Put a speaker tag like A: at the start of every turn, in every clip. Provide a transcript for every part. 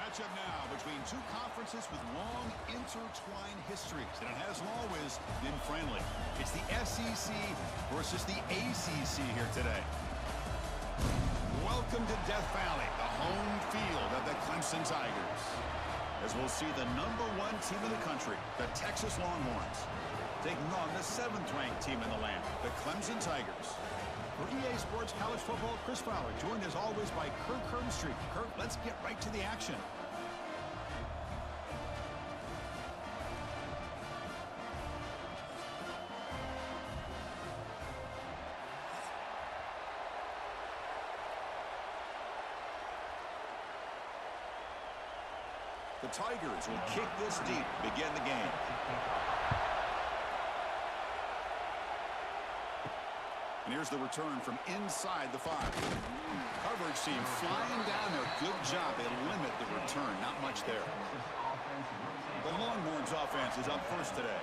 A: matchup now between two conferences with long intertwined histories, and it hasn't always been friendly. It's the SEC versus the ACC here today. Welcome to Death Valley, the home field of the Clemson Tigers, as we'll see the #1 team in the country, the Texas Longhorns, taking on the 7th-ranked team in the land, the Clemson Tigers. For EA Sports College Football, Chris Fowler, joined as always by Kirk Herbstreit. Kirk, let's get right to the action. The Tigers will kick this deep, begin the game. And here's the return from inside the 5. Coverage team flying down there. Good job. They limit the return. Not much there. The Longhorns offense is up first today.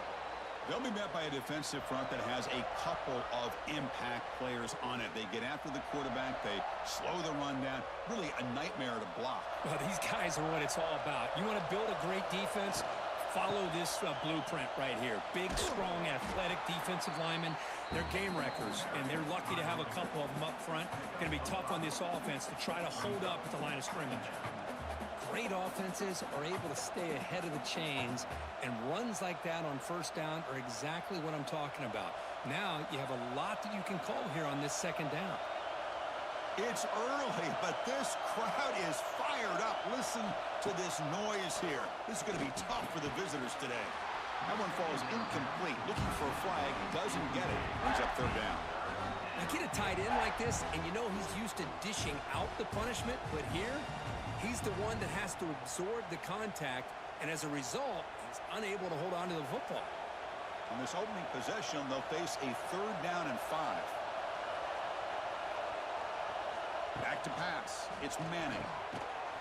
A: They'll be met by a defensive front that has a couple of impact players on it. They get after the quarterback. They slow the run down. Really a nightmare to block.
B: Well, these guys are what it's all about. You want to build a great defense? Follow this blueprint right here. Big, strong, athletic defensive linemen. They're game wreckers, and they're lucky to have a couple of them up front. Going to be tough on this offense to try to hold up at the line of scrimmage.
C: Great offenses are able to stay ahead of the chains, and runs like that on first down are exactly what I'm talking about. Now you have a lot that you can call here on this second down.
A: It's early, but this crowd is fired up. Listen to this noise here. This is going to be tough for the visitors today. That one falls incomplete. Looking for a flag, doesn't get it. Brings up third down.
C: You get a tight end like this, and you know he's used to dishing out the punishment, but here, he's the one that has to absorb the contact, and as a result, he's unable to hold on to the football.
A: On this opening possession, they'll face a 3rd down and 5. Back to pass. It's Manning.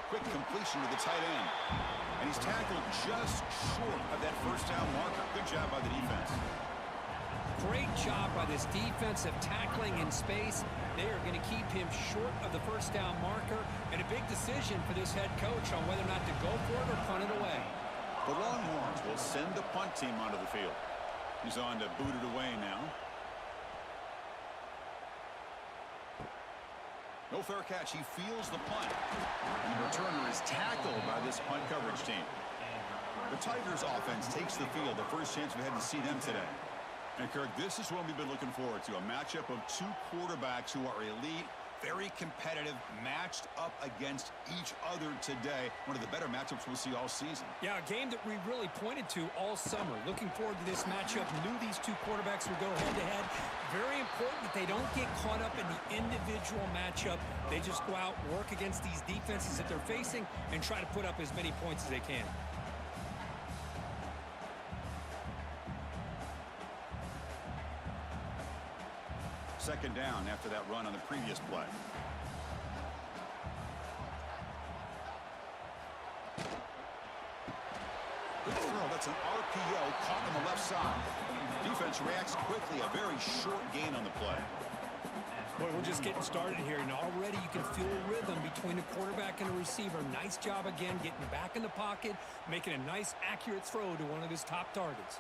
A: Quick completion to the tight end. And he's tackled just short of that first down marker. Good job by the defense.
C: Great job by this defensive tackling in space. They are going to keep him short of the first down marker. And a big decision for this head coach on whether or not to go for it or punt it away.
A: The Longhorns will send the punt team onto the field. He's on to boot it away now. No fair catch. He feels the punt. And the returner is tackled by this punt coverage team. The Tigers offense takes the field. The first chance we had to see them today. And Kirk, this is what we've been looking forward to. A matchup of two quarterbacks who are elite, very competitive, matched up against each other today. One of the better matchups we'll see all season.
B: Yeah, a game that we really pointed to all summer. Looking forward to this matchup. Knew these two quarterbacks would go head-to-head. Very important that they don't get caught up in the individual matchup. They just go out, work against these defenses that they're facing, and try to put up as many points as they can.
A: Second down after that run on the previous play. Good throw. That's an RPO caught on the left side. Defense reacts quickly. A very short gain on the play.
B: Boy, we're just getting started here, and already you can feel a rhythm between the quarterback and the receiver. Nice job again getting back in the pocket, making a nice, accurate throw to one of his top targets.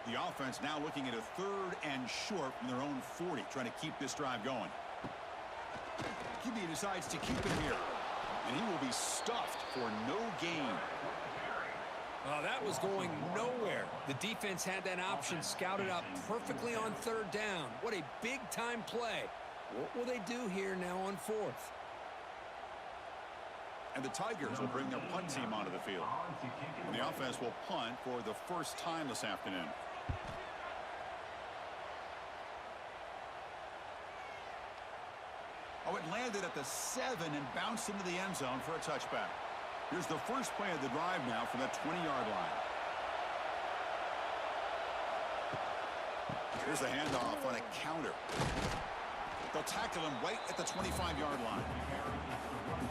A: The offense now looking at a 3rd and short from their own 40, trying to keep this drive going. QB decides to keep it here, and he will be stuffed for no gain.
C: Well, that was going nowhere. The defense had that option scouted up perfectly on 3rd down. What a big-time play. What will they do here now on 4th?
A: And the Tigers will bring their punt team onto the field. And the offense will punt for the first time this afternoon. Oh, it landed at the 7 and bounced into the end zone for a touchback. Here's the first play of the drive now from that 20-yard line. Here's the handoff on a counter. They'll tackle him right at the 25-yard line.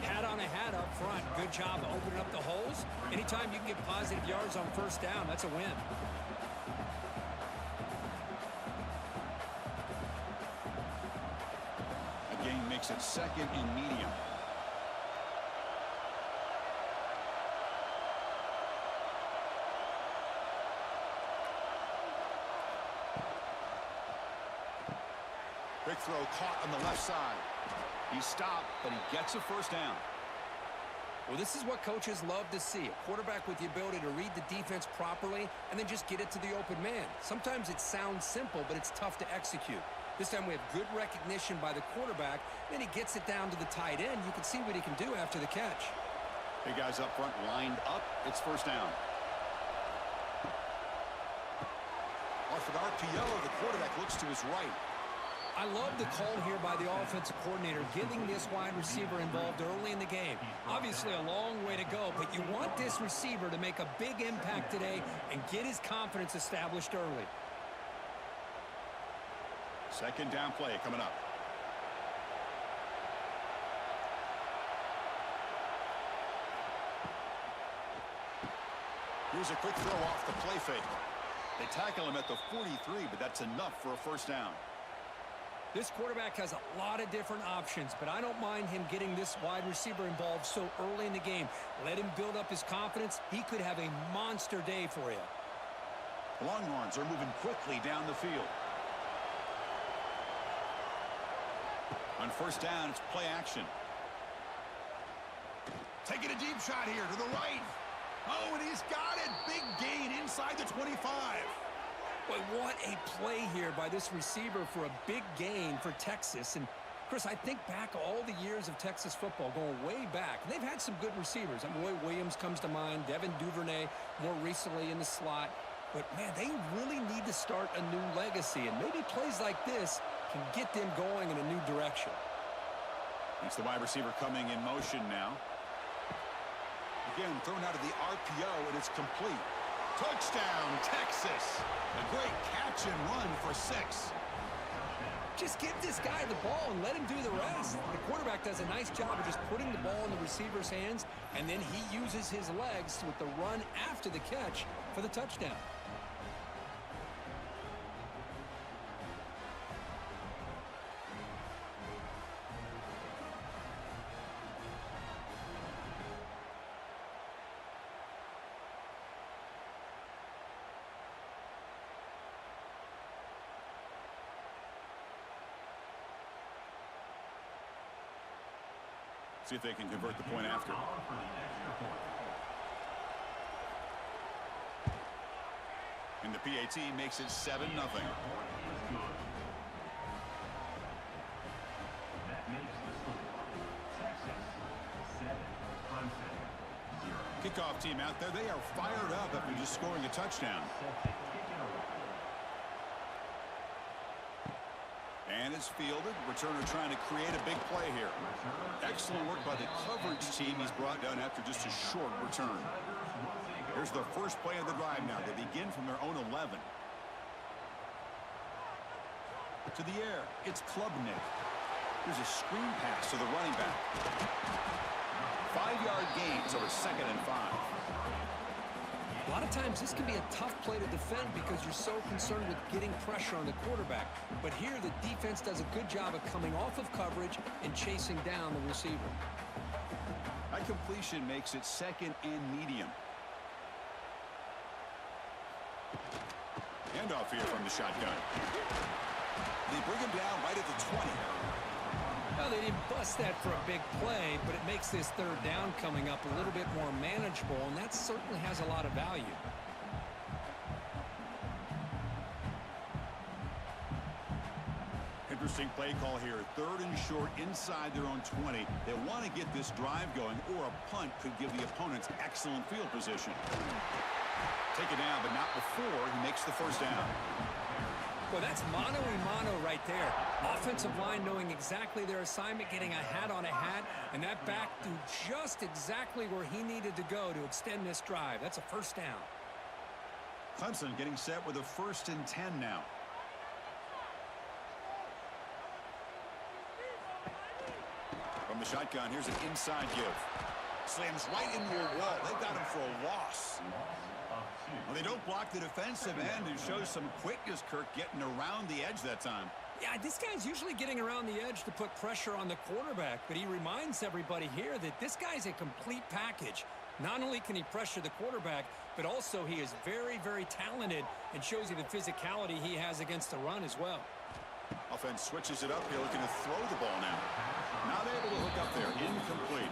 C: Hat on a hat up front. Good job opening up the holes. Anytime you can get positive yards on first down, that's a win. Again, makes it 2nd and medium.
A: Quick throw caught on the left side. He stopped, but he gets a first down.
C: Well, this is what coaches love to see. A quarterback with the ability to read the defense properly and then just get it to the open man. Sometimes it sounds simple, but it's tough to execute. This time we have good recognition by the quarterback. Then he gets it down to the tight end. You can see what he can do after the catch.
A: Big guys up front lined up. It's first down. Off an RPO, the quarterback looks to his right.
C: I love the call here by the offensive coordinator, getting this wide receiver involved early in the game. Obviously a long way to go, but you want this receiver to make a big impact today and get his confidence established early.
A: Second down play coming up. Here's a quick throw off the play fake. They tackle him at the 43, but that's enough for a first down.
C: This quarterback has a lot of different options, but I don't mind him getting this wide receiver involved so early in the game. Let him build up his confidence. He could have a monster day for you.
A: The Longhorns are moving quickly down the field. On first down, it's play action. Taking a deep shot here to the right. Oh, and he's got it. Big gain inside the 25.
C: Boy, what a play here by this receiver for a big gain for Texas. And, Chris, I think back all the years of Texas football, going way back. And they've had some good receivers. Roy Williams comes to mind, Devin Duvernay more recently in the slot. But, man, they really need to start a new legacy. And maybe plays like this can get them going in a new direction.
A: It's the wide receiver coming in motion now. Again, thrown out of the RPO, and it's complete. Touchdown, Texas. A great catch and run for 6.
C: Just give this guy the ball and let him do the rest. The quarterback does a nice job of just putting the ball in the receiver's hands, and then he uses his legs with the run after the catch for the touchdown.
A: See if they can convert the point after. And the PAT makes it 7-0. Kickoff team out there. They are fired up after just scoring a touchdown. And it's fielded. Returner trying to create a big play here. Excellent work by the coverage team he's brought down after just a short return. Here's the first play of the drive now. They begin from their own 11. To the air. It's Klubnik. Here's a screen pass to the running back. 5-yard gain, so it's 2nd and 5.
C: A lot of times this can be a tough play to defend because you're so concerned with getting pressure on the quarterback. But here the defense does a good job of coming off of coverage and chasing down the receiver.
A: That completion makes it 2nd and medium. Handoff here from the shotgun. They bring him down right at the 20.
C: Well, they didn't bust that for a big play, but it makes this 3rd down coming up a little bit more manageable, and that certainly has a lot of value.
A: Interesting play call here. 3rd and short inside their own 20. They want to get this drive going, or a punt could give the opponents excellent field position. Take it down, but not before he makes the first down.
C: Well, that's mano-a-mano right there. Offensive line knowing exactly their assignment, getting a hat on a hat, and that back to just exactly where he needed to go to extend this drive. That's a first down.
A: Clemson getting set with a 1st and 10 now. From the shotgun, here's an inside give. Slams right into a wall. They got him for a loss. Well, they don't block the defensive end and shows some quickness, Kirk, getting around the edge that time.
C: Yeah, this guy's usually getting around the edge to put pressure on the quarterback, but he reminds everybody here that this guy's a complete package. Not only can he pressure the quarterback, but also he is very, very talented and shows you the physicality he has against the run as well.
A: A offense switches it up here, looking to throw the ball now. Not able to hook up there. Incomplete.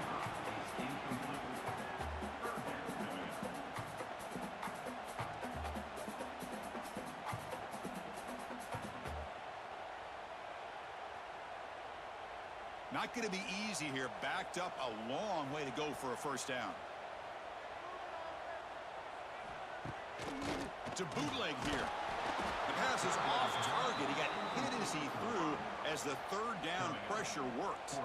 A: Not going to be easy here. Backed up a long way to go for a first down. To bootleg here. The pass is off target. He got hit as he threw as the third down pressure worked.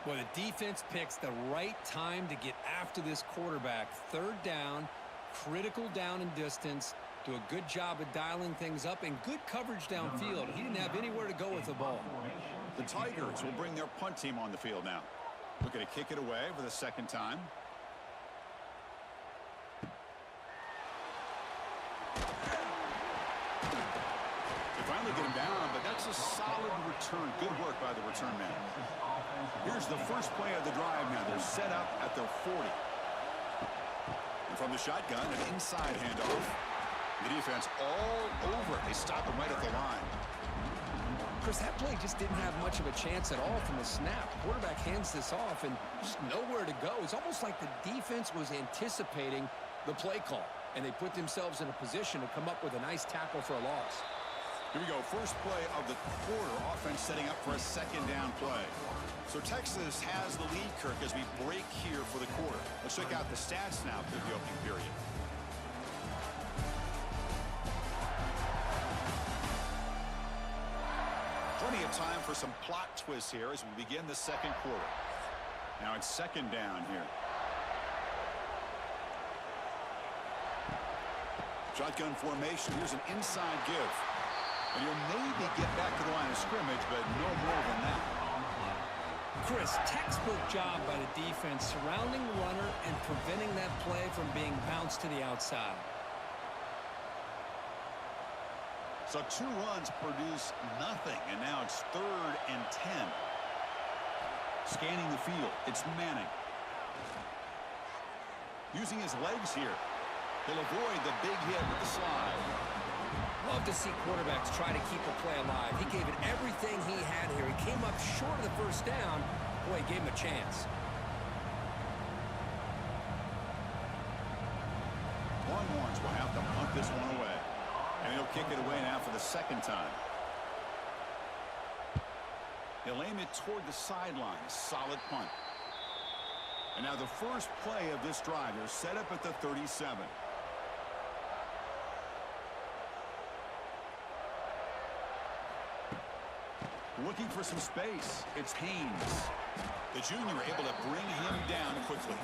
C: Well, the defense picks the right time to get after this quarterback. Third down, critical down and distance. Do a good job of dialing things up and good coverage downfield. He didn't have anywhere to go with the ball.
A: The Tigers will bring their punt team on the field now. Looking to kick it away for the second time. They finally get him down, but that's a solid return. Good work by the return man. Here's the first play of the drive now. They're set up at their 40. And from the shotgun, an inside handoff. The defense all over it. They stop him right at the line.
C: Chris, that play just didn't have much of a chance at all from the snap. Quarterback hands this off and just nowhere to go. It's almost like the defense was anticipating the play call, and they put themselves in a position to come up with a nice tackle for a loss.
A: Here we go. First play of the quarter. Offense setting up for a second down play. So Texas has the lead, Kirk, as we break here for the quarter. Let's check out the stats now through the opening period. Plenty of time for some plot twists here as we begin the second quarter. Now it's second down here. Shotgun formation. Here's an inside give. And you'll maybe get back to the line of scrimmage, but no more than that.
C: Chris, textbook job by the defense surrounding the runner and preventing that play from being bounced to the outside.
A: So 2 runs produce nothing, and now it's 3rd and 10. Scanning the field, it's Manning. Using his legs here. He'll avoid the big hit with the slide.
C: Love to see quarterbacks try to keep a play alive. He gave it everything he had here. He came up short of the first down. Boy, he gave him a chance.
A: Longhorns will have to punt this one away. And he'll kick it away now for the second time. He'll aim it toward the sideline. Solid punt. And now the first play of this drive. They're set up at the 37. Looking for some space. It's Haynes. The junior able to bring him down quickly.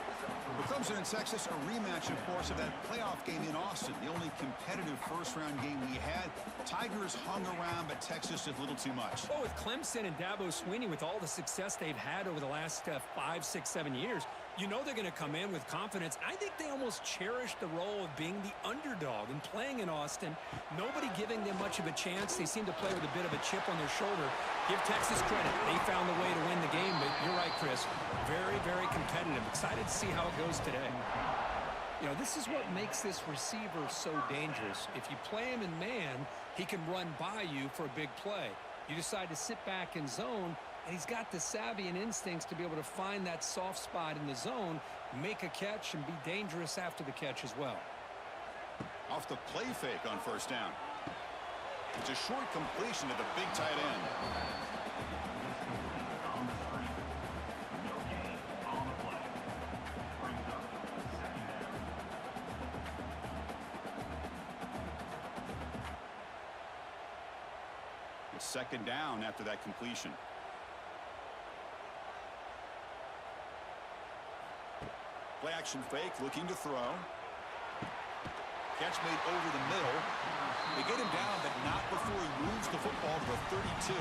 A: For Clemson and Texas, a rematch, of course, of that playoff game in Austin. The only competitive first-round game we had. Tigers hung around, but Texas did a little too much.
C: Well, with Clemson and Dabo Swinney, with all the success they've had over the last 5, 6, 7 years, you know they're going to come in with confidence. I think they almost cherish the role of being the underdog and playing in Austin. Nobody giving them much of a chance. They seem to play with a bit of a chip on their shoulder. Give Texas credit. They found a way to win the game, but you're right, Chris. Very, very competitive. Excited to see how it goes today. You know, this is what makes this receiver so dangerous. If you play him in man, he can run by you for a big play. You decide to sit back in zone, and he's got the savvy and instincts to be able to find that soft spot in the zone, make a catch, and be dangerous after the catch as well.
A: Off the play fake on first down. It's a short completion to the big tight end. It's second down after that completion. Play action fake, looking to throw. Catch made over the middle. They get him down, but not before he moves the football to the 32.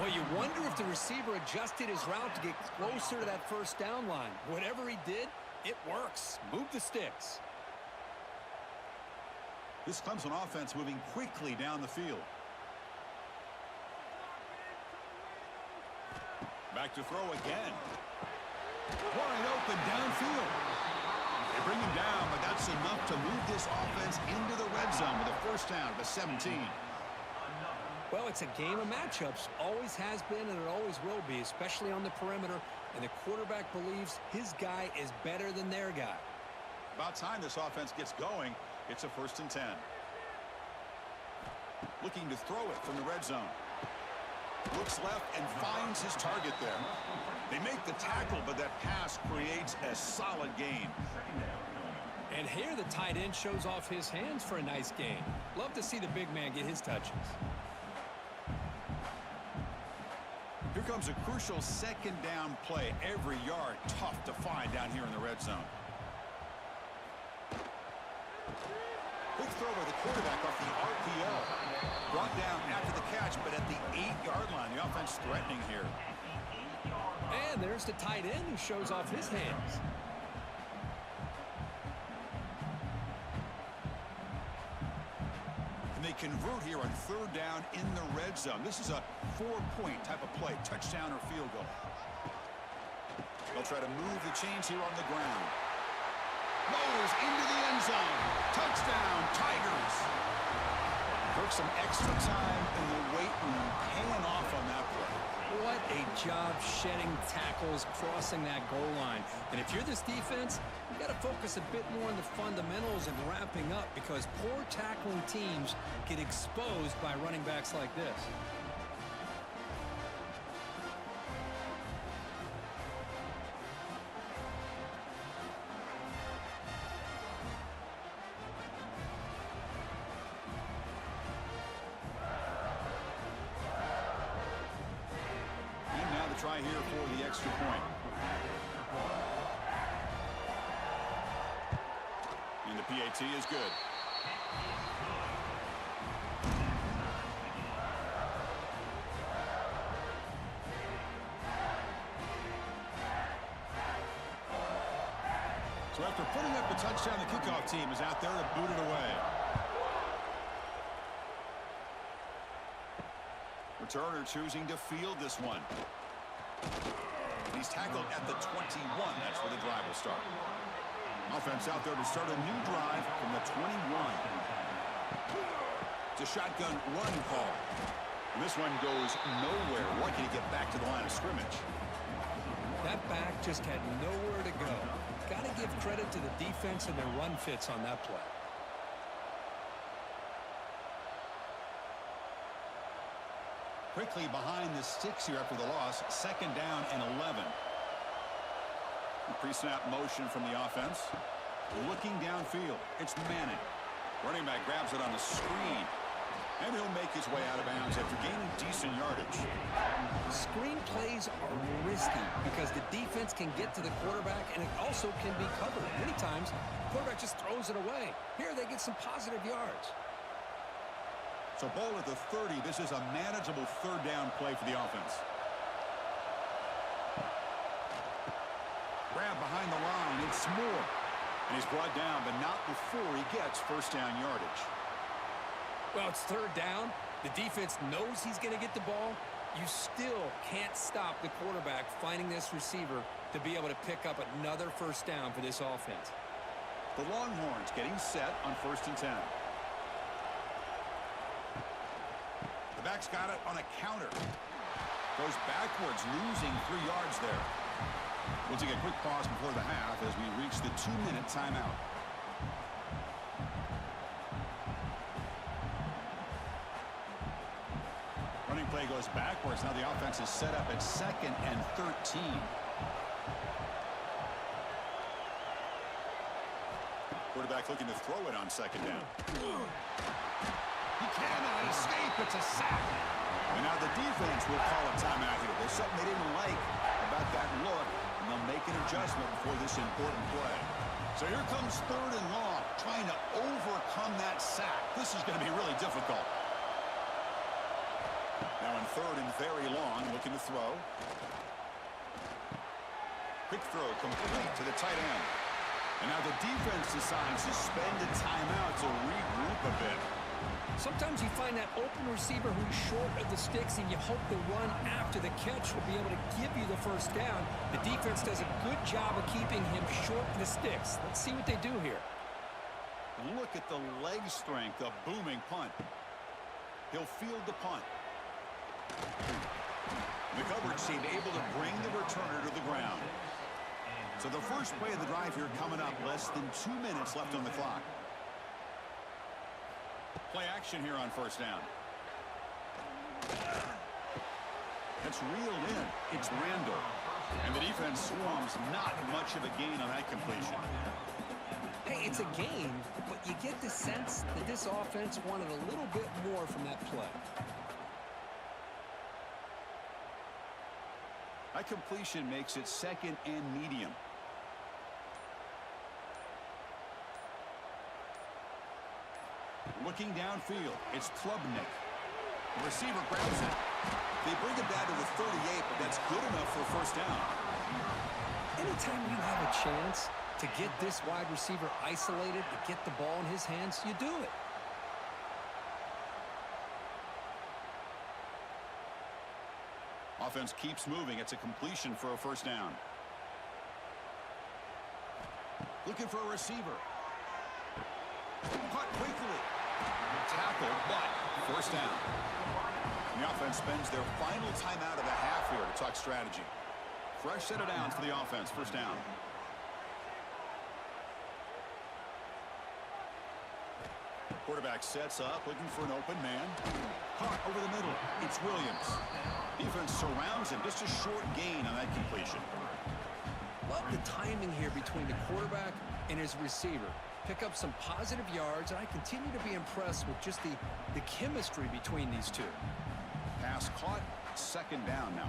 C: Well, you wonder if the receiver adjusted his route to get closer to that first down line. Whatever he did, it works. Move the sticks.
A: This Clemson offense moving quickly down the field. Back to throw again. Wide open downfield. They bring him down, but that's enough to move this offense into the red zone with a first down at the 17.
C: Well, it's a game of matchups. Always has been, and it always will be, especially on the perimeter. And the quarterback believes his guy is better than their guy.
A: About time this offense gets going. It's a 1st and 10. Looking to throw it from the red zone. Looks left and finds his target there. They make the tackle, but that pass creates a solid gain.
C: And here the tight end shows off his hands for a nice gain. Love to see the big man get his touches.
A: Here comes a crucial 2nd down play. Every yard tough to find down here in the red zone. Quick throw by the quarterback off the RPO. Brought down after the catch, but at the 8-yard line. The offense threatening here.
C: And there's the tight end who shows off his hands.
A: And they convert here on 3rd down in the red zone. This is a 4-point type of play, touchdown or field goal. They'll try to move the chains here on the ground. Motors into the end zone. Touchdown, Tigers. Took some extra time in the weight room, paying off on that play.
C: What a job shedding tackles, crossing that goal line. And if you're this defense, you got to focus a bit more on the fundamentals and wrapping up, because poor tackling teams get exposed by running backs like this.
A: Try here for the extra point. And the PAT is good. So after putting up a touchdown, the kickoff team is out there to boot it away. Returner choosing to field this one. He's tackled at the 21. That's where the drive will start. Offense out there to start a new drive from the 21. It's a shotgun run call. And this one goes nowhere. Lucky to get back to the line of scrimmage.
C: That back just had nowhere to go. Got to give credit to the defense and their run fits on that play.
A: Quickly behind the sticks here after the loss. 2nd down and 11. Pre-snap motion from the offense. Looking downfield. It's Manning. Running back grabs it on the screen. And he'll make his way out of bounds after gaining decent yardage.
C: Screen plays are risky because the defense can get to the quarterback, and it also can be covered. Many times, the quarterback just throws it away. Here they get some positive yards.
A: So ball at the 30. This is a manageable 3rd down play for the offense. Grab behind the line. It's Moore. And he's brought down, but not before he gets 1st down yardage.
C: Well, it's 3rd down. The defense knows he's going to get the ball. You still can't stop the quarterback finding this receiver to be able to pick up another 1st down for this offense.
A: The Longhorns getting set on 1st and 10. Back's got it on a counter. Goes backwards, losing 3 yards there. We'll take a quick pause before the half as we reach the 2-minute timeout. Running play goes backwards. Now the offense is set up at 2nd and 13. Quarterback looking to throw it on 2nd down. He cannot escape. It's a sack. And now the defense will call a timeout here. There's something they didn't like about that look, and they'll make an adjustment before this important play. So here comes 3rd and long, trying to overcome that sack. This is going to be really difficult. Now in 3rd and very long, looking to throw. Quick throw complete to the tight end. And now the defense decides to spend a timeout to regroup a bit.
C: Sometimes you find that open receiver who's short of the sticks, and you hope the run after the catch will be able to give you the 1st down. The defense does a good job of keeping him short of the sticks. Let's see what they do here.
A: Look at the leg strength, a booming punt. He'll field the punt. The coverage team able to bring the returner to the ground. So the first play of the drive here coming up, less than 2 minutes left on the clock. Play action here on first down. It's reeled in. It's Randall. And the defense swarms, not much of a gain on that completion.
C: Hey, it's a gain, but you get the sense that this offense wanted a little bit more from that play.
A: That completion makes it second and medium. Looking downfield, it's Klubnik. The receiver grabs it. They bring it down to the 38, but that's good enough for a first down.
C: Anytime you have a chance to get this wide receiver isolated, to get the ball in his hands, you do it.
A: Offense keeps moving. It's a completion for a first down. Looking for a receiver. Caught quickly. Tackle, but first down. The offense spends their final timeout of the half here to talk strategy. Fresh set of downs for the offense. First down. Quarterback sets up, looking for an open man. Caught over the middle. It's Williams. Defense surrounds him. Just a short gain on that completion.
C: Love the timing here between the quarterback and his receiver. Pick up some positive yards, and I continue to be impressed with just the chemistry between these two.
A: Pass caught, second down now.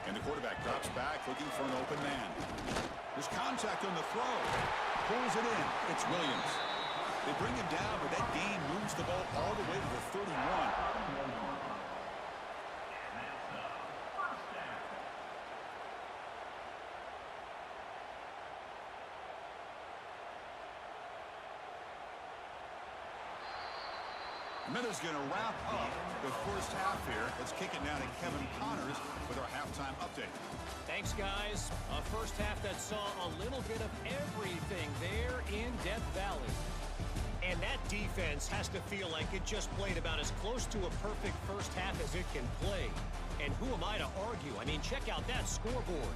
A: And the quarterback drops back, looking for an open man. There's contact on the throw. Pulls it in. It's Williams. They bring him down, but that gain moves the ball all the way to the 31. Miller's going to wrap up the first half here. Let's kick it down to Kevin Connors with our halftime update.
D: Thanks, guys. A first half that saw a little bit of everything there in Death Valley. And that defense has to feel like it just played about as close to a perfect first half as it can play. And who am I to argue? I mean, check out that scoreboard.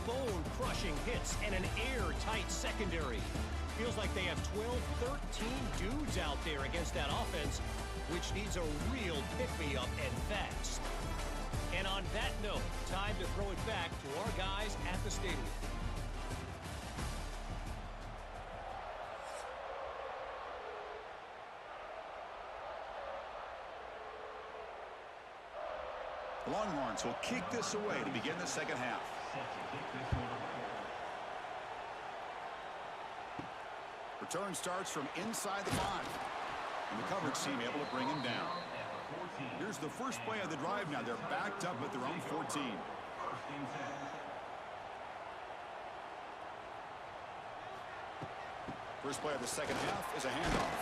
D: Bone-crushing hits and an airtight secondary. Feels like they have 12, 13 dudes out there against that offense, which needs a real pick-me-up and fast. And on that note, time to throw it back to our guys at the stadium.
A: The Longhorns will kick this away to begin the second half. Return starts from inside the 5. And the coverage team able to bring him down. Here's the first play of the drive now. They're backed up at their own 14. First play of the second half is a handoff.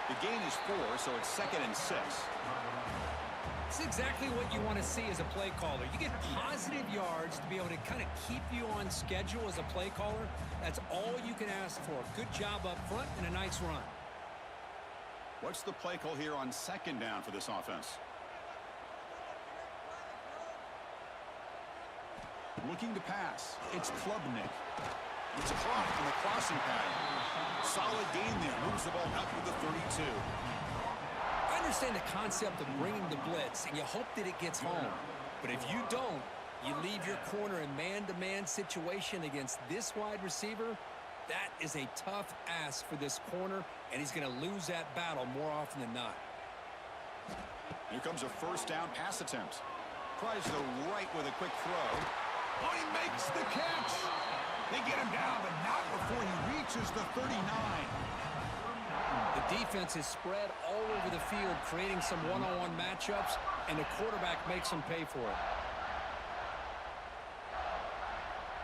A: The gain is 4, so it's 2nd and 6.
C: It's exactly what you want to see as a play caller. You get positive yards to be able to kind of keep you on schedule as a play caller. That's all you can ask for. Good job up front and a nice run.
A: What's the play call here on second down for this offense? Looking to pass. It's Klubnik. It's caught on the crossing pattern. Solid gain there. Moves the ball out to the 32.
C: I understand the concept of bringing the blitz, and you hope that it gets home. But if you don't, you leave your corner in man-to-man situation against this wide receiver. That is a tough ask for this corner, and he's going to lose that battle more often than not.
A: Here comes a first down pass attempt. Tries the right with a quick throw. Oh, he makes the catch. They get him down, but not before he reaches the 39.
C: The defense is spread all over the field, creating some one-on-one matchups, and the quarterback makes them pay for it.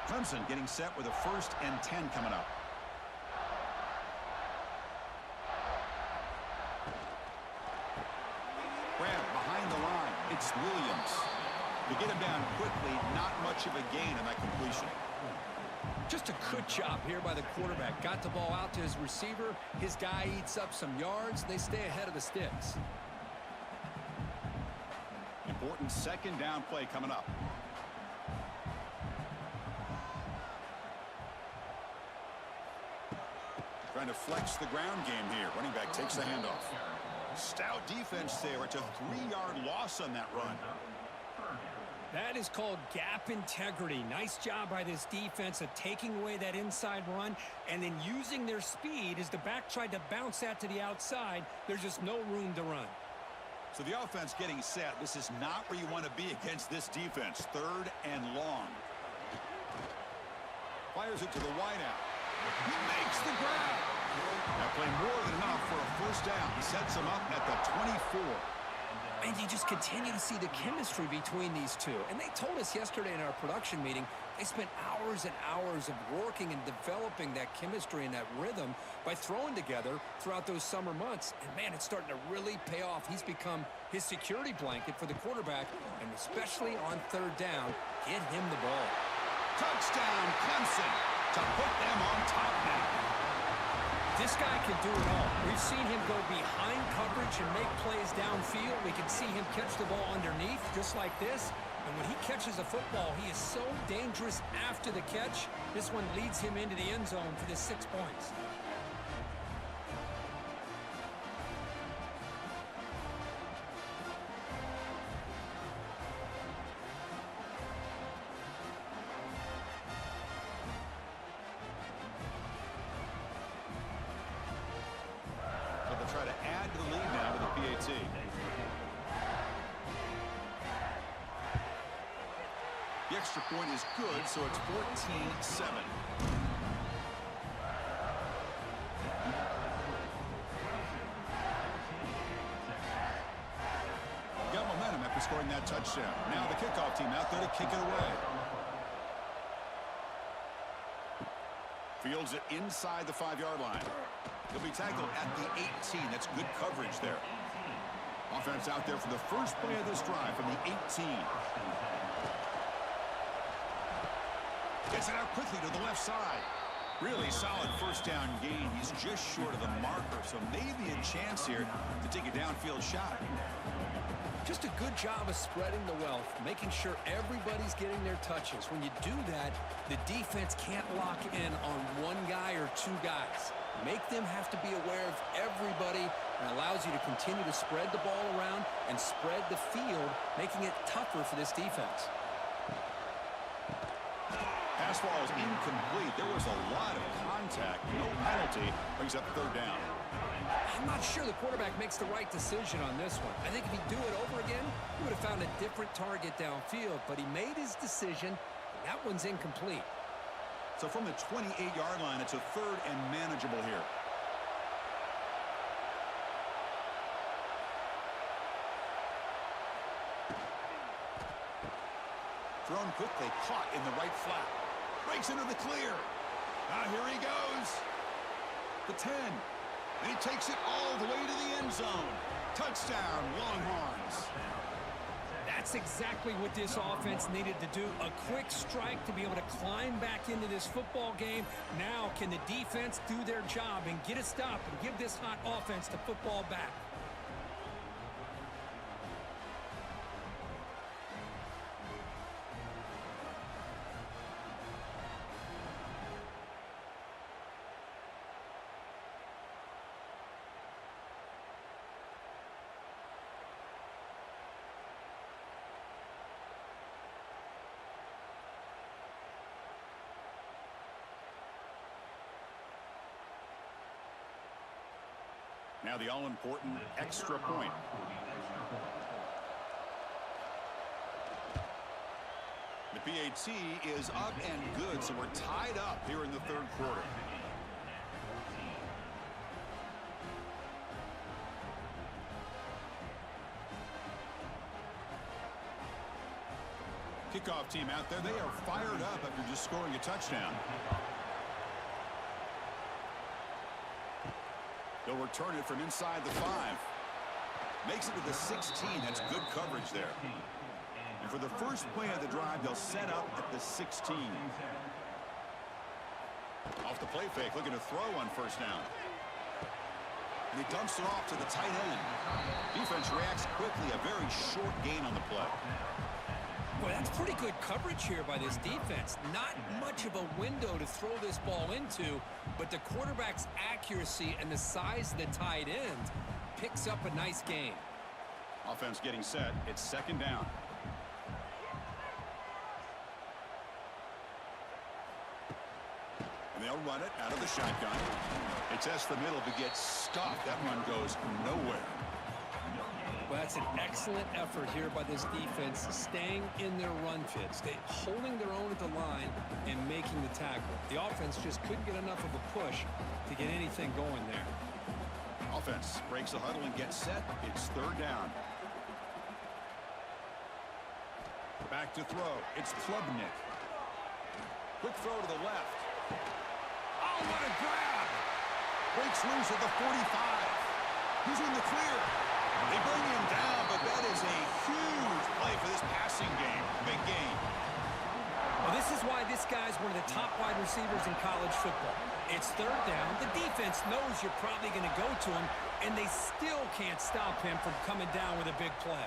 A: Clemson getting set with a 1st and 10 coming up. Grab behind the line. It's Williams. To get him down quickly, not much of a gain on that completion.
C: Just a good job here by the quarterback. Got the ball out to his receiver. His guy eats up some yards. They stay ahead of the sticks.
A: important second down play coming up. Trying to flex the ground game here. Running back takes the handoff. Stout defense there. It's a 3-yard loss on that run.
B: That is called gap integrity. Nice job by this defense of taking away that inside run and then using their speed as the back tried to bounce that to the outside. There's just no room to run.
A: So the offense getting set. This is not where you want to be against this defense. 3rd and long. Fires it to the wideout. He makes the grab. That play more than enough for a first down. Sets him up at the 24.
C: And you just continue to see the chemistry between these two. And they told us yesterday in our production meeting, they spent hours and hours of working and developing that chemistry and that rhythm by throwing together throughout those summer months. And, man, it's starting to really pay off. He's become his security blanket for the quarterback, and especially on 3rd down, get him the ball.
A: Touchdown, Clemson, to put them on top now.
B: This guy can do it all. We've seen him go behind coverage and make plays downfield. We can see him catch the ball underneath just like this. And when he catches a football, he is so dangerous after the catch. This one leads him into the end zone for the 6 points.
A: Try to add to the lead now to the PAT. The extra point is good, so it's 14-7. Got momentum after scoring that touchdown. Now the kickoff team out there to kick it away. Fields it inside the 5-yard line. He'll be tackled at the 18. That's good coverage there. Offense out there for the first play of this drive from the 18. Gets it out quickly to the left side. Really solid first down gain. He's just short of the marker, so maybe a chance here to take a downfield shot.
C: Just a good job of spreading the wealth, making sure everybody's getting their touches. When you do that, the defense can't lock in on one guy or 2 guys. Make them have to be aware of everybody, and allows you to continue to spread the ball around and spread the field, making it tougher for this defense.
A: Pass ball is incomplete. There was a lot of contact. No penalty. Brings up 3rd down.
C: I'm not sure the quarterback makes the right decision on this one. I think if he'd do it over again, he would have found a different target downfield, but he made his decision. That one's incomplete.
A: So from the 28-yard line, it's a 3rd and manageable here. Thrown quickly, caught in the right flat. Breaks into the clear. Now here he goes. The 10. And he takes it all the way to the end zone. Touchdown, Longhorns.
B: That's exactly what this offense needed to do. A quick strike to be able to climb back into this football game. Now can the defense do their job and get a stop and give this hot offense the football back?
A: Now the all-important extra point. The PAT is up and good, so we're tied up here in the 3rd quarter. Kickoff team out there. They are fired up after just scoring a touchdown. They'll return it from inside the 5. Makes it to the 16. That's good coverage there. And for the first play of the drive, they'll set up at the 16. Off the play fake, looking to throw on first down. And he dumps it off to the tight end. Defense reacts quickly. A very short gain on the play.
B: Boy, that's pretty good coverage here by this defense. Not much of a window to throw this ball into, but the quarterback's accuracy and the size of the tight end picks up a nice gain.
A: Offense getting set. It's second down. And they'll run it out of the shotgun. They test the middle but get stuffed. That run goes nowhere.
B: Well, that's an excellent effort here by this defense, staying in their run fit, holding their own at the line and making the tackle. The offense just couldn't get enough of a push to get anything going there.
A: Offense breaks the huddle and gets set. It's third down. Back to throw. It's Klubnik. Quick throw to the left. Oh, what a grab! Breaks loose at the 45. He's in the clear. They bring him down, but that is a huge play for this passing game. Big game.
B: Well, this is why this guy's one of the top wide receivers in college football. It's third down. The defense knows you're probably going to go to him, and they still can't stop him from coming down with a big play.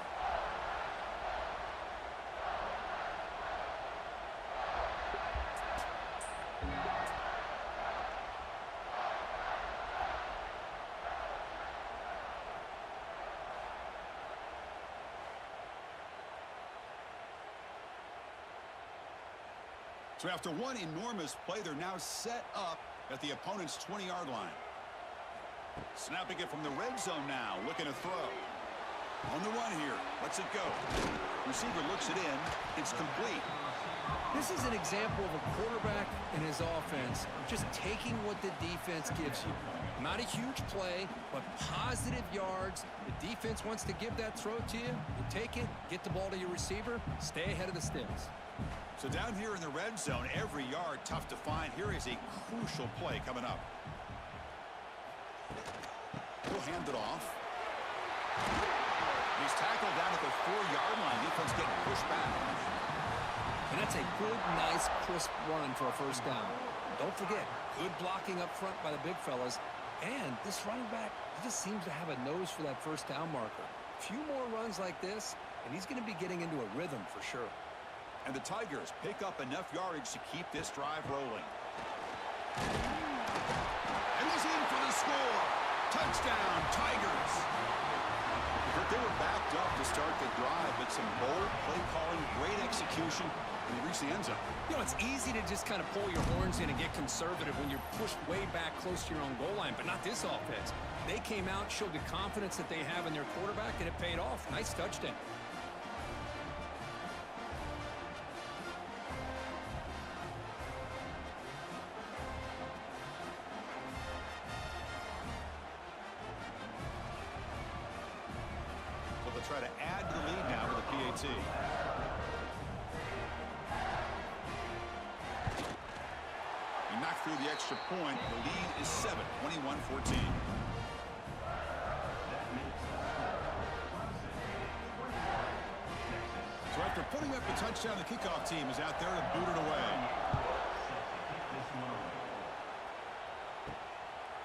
A: So after one enormous play, they're now set up at the opponent's 20-yard line. Snapping it from the red zone now, looking to throw. On the run here, lets it go. Receiver looks it in. It's complete.
B: This is an example of a quarterback and his offense just taking what the defense gives you. Not a huge play, but positive yards. The defense wants to give that throw to you. You take it, get the ball to your receiver, stay ahead of the sticks.
A: So down here in the red zone, every yard tough to find. Here is a crucial play coming up. He'll hand it off. He's tackled down at the 4-yard line. Defense getting pushed back.
B: And that's a good, nice, crisp run for a first down. Don't forget, good blocking up front by the big fellas. And this running back, he just seems to have a nose for that first down marker. A few more runs like this, and he's going to be getting into a rhythm for sure.
A: And the Tigers pick up enough yardage to keep this drive rolling. And he's in for the score. Touchdown, Tigers. But they were backed up to start the drive, but some bold play calling, great execution, and they reached the end zone.
B: You know, it's easy to just kind of pull your horns in and get conservative when you're pushed way back close to your own goal line, but not this offense. They came out, showed the confidence that they have in their quarterback, and it paid off. Nice touchdown.
A: Try to add to the lead now with a PAT. He knocked through the extra point. The lead is 7, 21-14. So after putting up a touchdown, the kickoff team is out there to boot it away.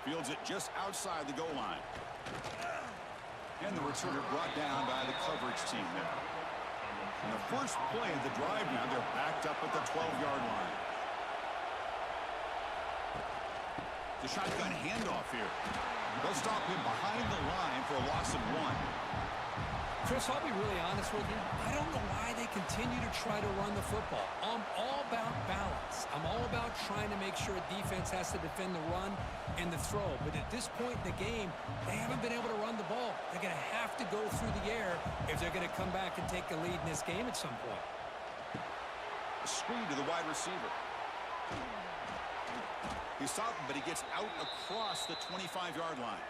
A: Fields it just outside the goal line. And the returner brought down by the coverage team there. And the first play of the drive now, they're backed up at the 12-yard line. The shotgun handoff here. They'll stop him behind the line for a loss of 1.
B: Chris, I'll be really honest with you. I don't know why they continue to try to run the football. I'm all about balance. I'm all about trying to make sure a defense has to defend the run and the throw. But at this point in the game, they haven't been able to run the ball. They're going to have to go through the air if they're going to come back and take the lead in this game at some point.
A: A screen to the wide receiver. He's stopped, but he gets out across the 25-yard line.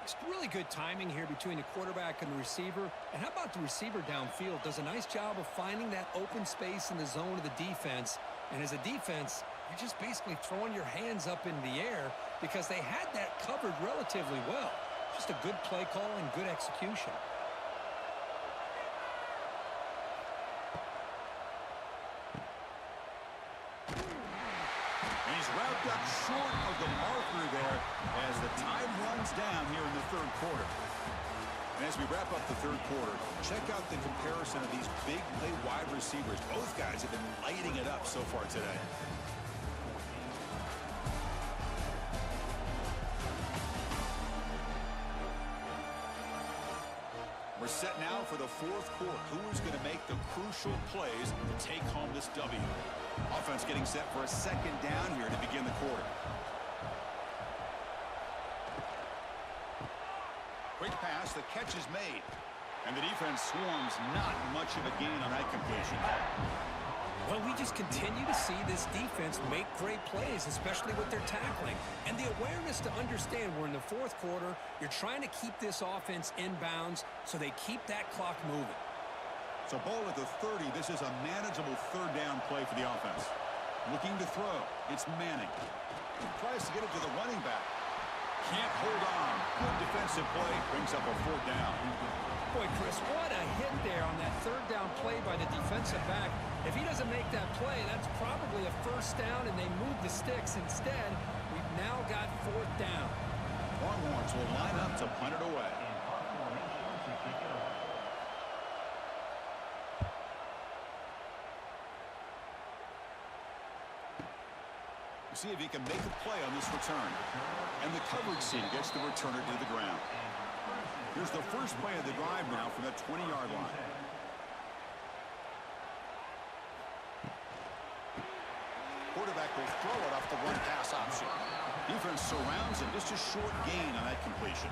B: It's really good timing here between the quarterback and the receiver. And how about the receiver downfield? Does a nice job of finding that open space in the zone of the defense. And as a defense, you're just basically throwing your hands up in the air because they had that covered relatively well. Just a good play call and good execution.
A: And He's wrapped up short of the marker there as the time runs down here in the third quarter. And as we wrap up the third quarter, check out the comparison of these big play wide receivers. Both guys have been lighting it up so far today. We're set now for the fourth quarter. Who's going to make the crucial plays to take home this W? Offense getting set for a second down here to begin the quarter. Quick pass, the catch is made. And the defense swarms, not much of a gain on that completion.
B: Well, we just continue to see this defense make great plays, especially with their tackling. And the awareness to understand we're in the fourth quarter, you're trying to keep this offense in bounds so they keep that clock moving.
A: So ball at the 30, this is a manageable third down play for the offense. Looking to throw, it's Manning. Tries to get it to the running back. Can't hold on. Good defensive play, brings up a fourth down.
B: Boy, Chris, what a hit there on that third down play by the defensive back. If he doesn't make that play, that's probably a first down, and they move the sticks. Instead, we've now got fourth down.
A: Longhorns will line up to punt it away. See if he can make a play on this return. And the coverage team gets the returner to the ground. Here's the first play of the drive now from the 20-yard line. Quarterback will throw it off the run-pass option. Defense surrounds him. Just a short gain on that completion.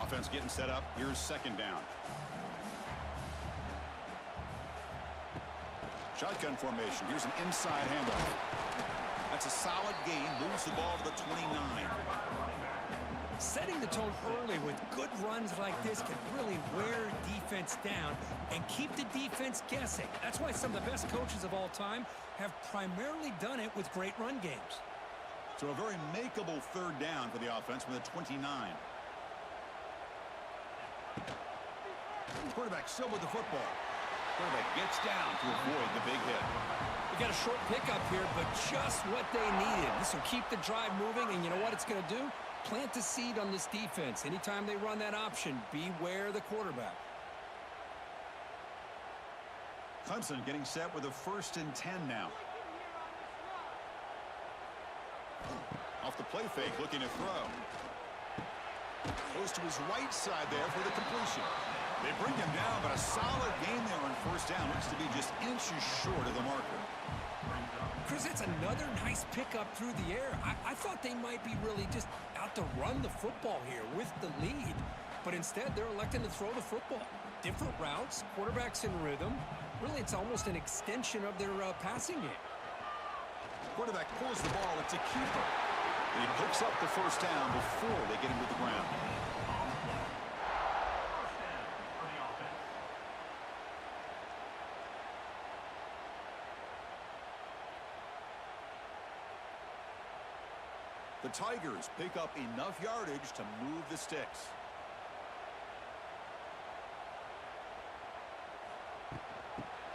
A: Offense getting set up. Here's second down. Shotgun formation. Here's an inside handoff. That's a solid gain. Moves the ball to the 29.
B: Setting the tone early with good runs like this can really wear defense down and keep the defense guessing. That's why some of the best coaches of all time have primarily done it with great run games.
A: So a very makeable third down for the offense from the 29. Quarterback still with the football. Quarterback gets down to avoid the big hit.
B: We got a short pickup here, but just what they needed. This will keep the drive moving, and you know what it's going to do? Plant the seed on this defense. Anytime they run that option, beware the quarterback.
A: Clemson getting set with a 1st and 10 now. Off the play fake, looking to throw. Goes to his right side there for the completion. They bring him down, but a solid gain there on first down. Looks to be just inches short of the marker.
B: Chris, it's another nice pickup through the air. I thought they might be really just out to run the football here with the lead. But instead, they're electing to throw the football. Different routes, quarterbacks in rhythm. Really, it's almost an extension of their passing game.
A: Quarterback pulls the ball. It's a keeper. He picks up the first down before they get him to the ground. The Tigers pick up enough yardage to move the sticks.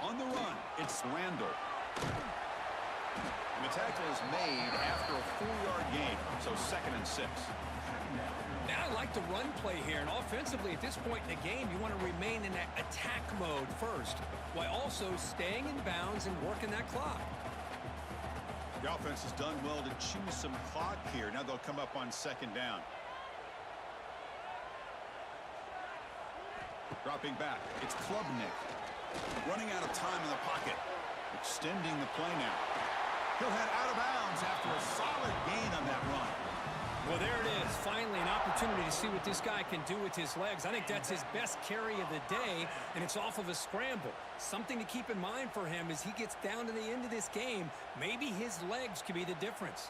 A: On the run, it's Randall. And the tackle is made after a 4-yard gain, so 2nd and 6.
B: Now I like the run play here, and offensively at this point in the game, you want to remain in that attack mode first, while also staying in bounds and working that clock.
A: The offense has done well to choose some clock here. Now they'll come up on 2nd down. Dropping back, it's Klubnik. Running out of time in the pocket. Extending the play now. He'll head out of bounds after a solid gain on that run.
B: Well, there it is. Finally, an opportunity to see what this guy can do with his legs. I think that's his best carry of the day, and it's off of a scramble. Something to keep in mind for him as he gets down to the end of this game. Maybe his legs could be the difference.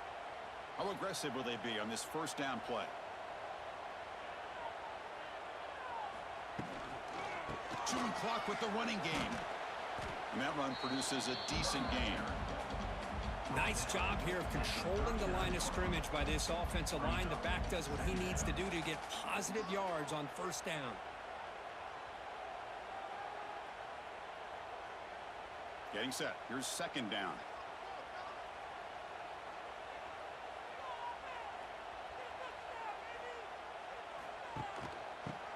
A: How aggressive will they be on this first down play? Chewing clock with the running game. And that run produces a decent gain.
C: Nice job here of controlling the line of scrimmage by this offensive line. The back does what he needs to do to get positive yards on first down.
A: Getting set. Here's second down.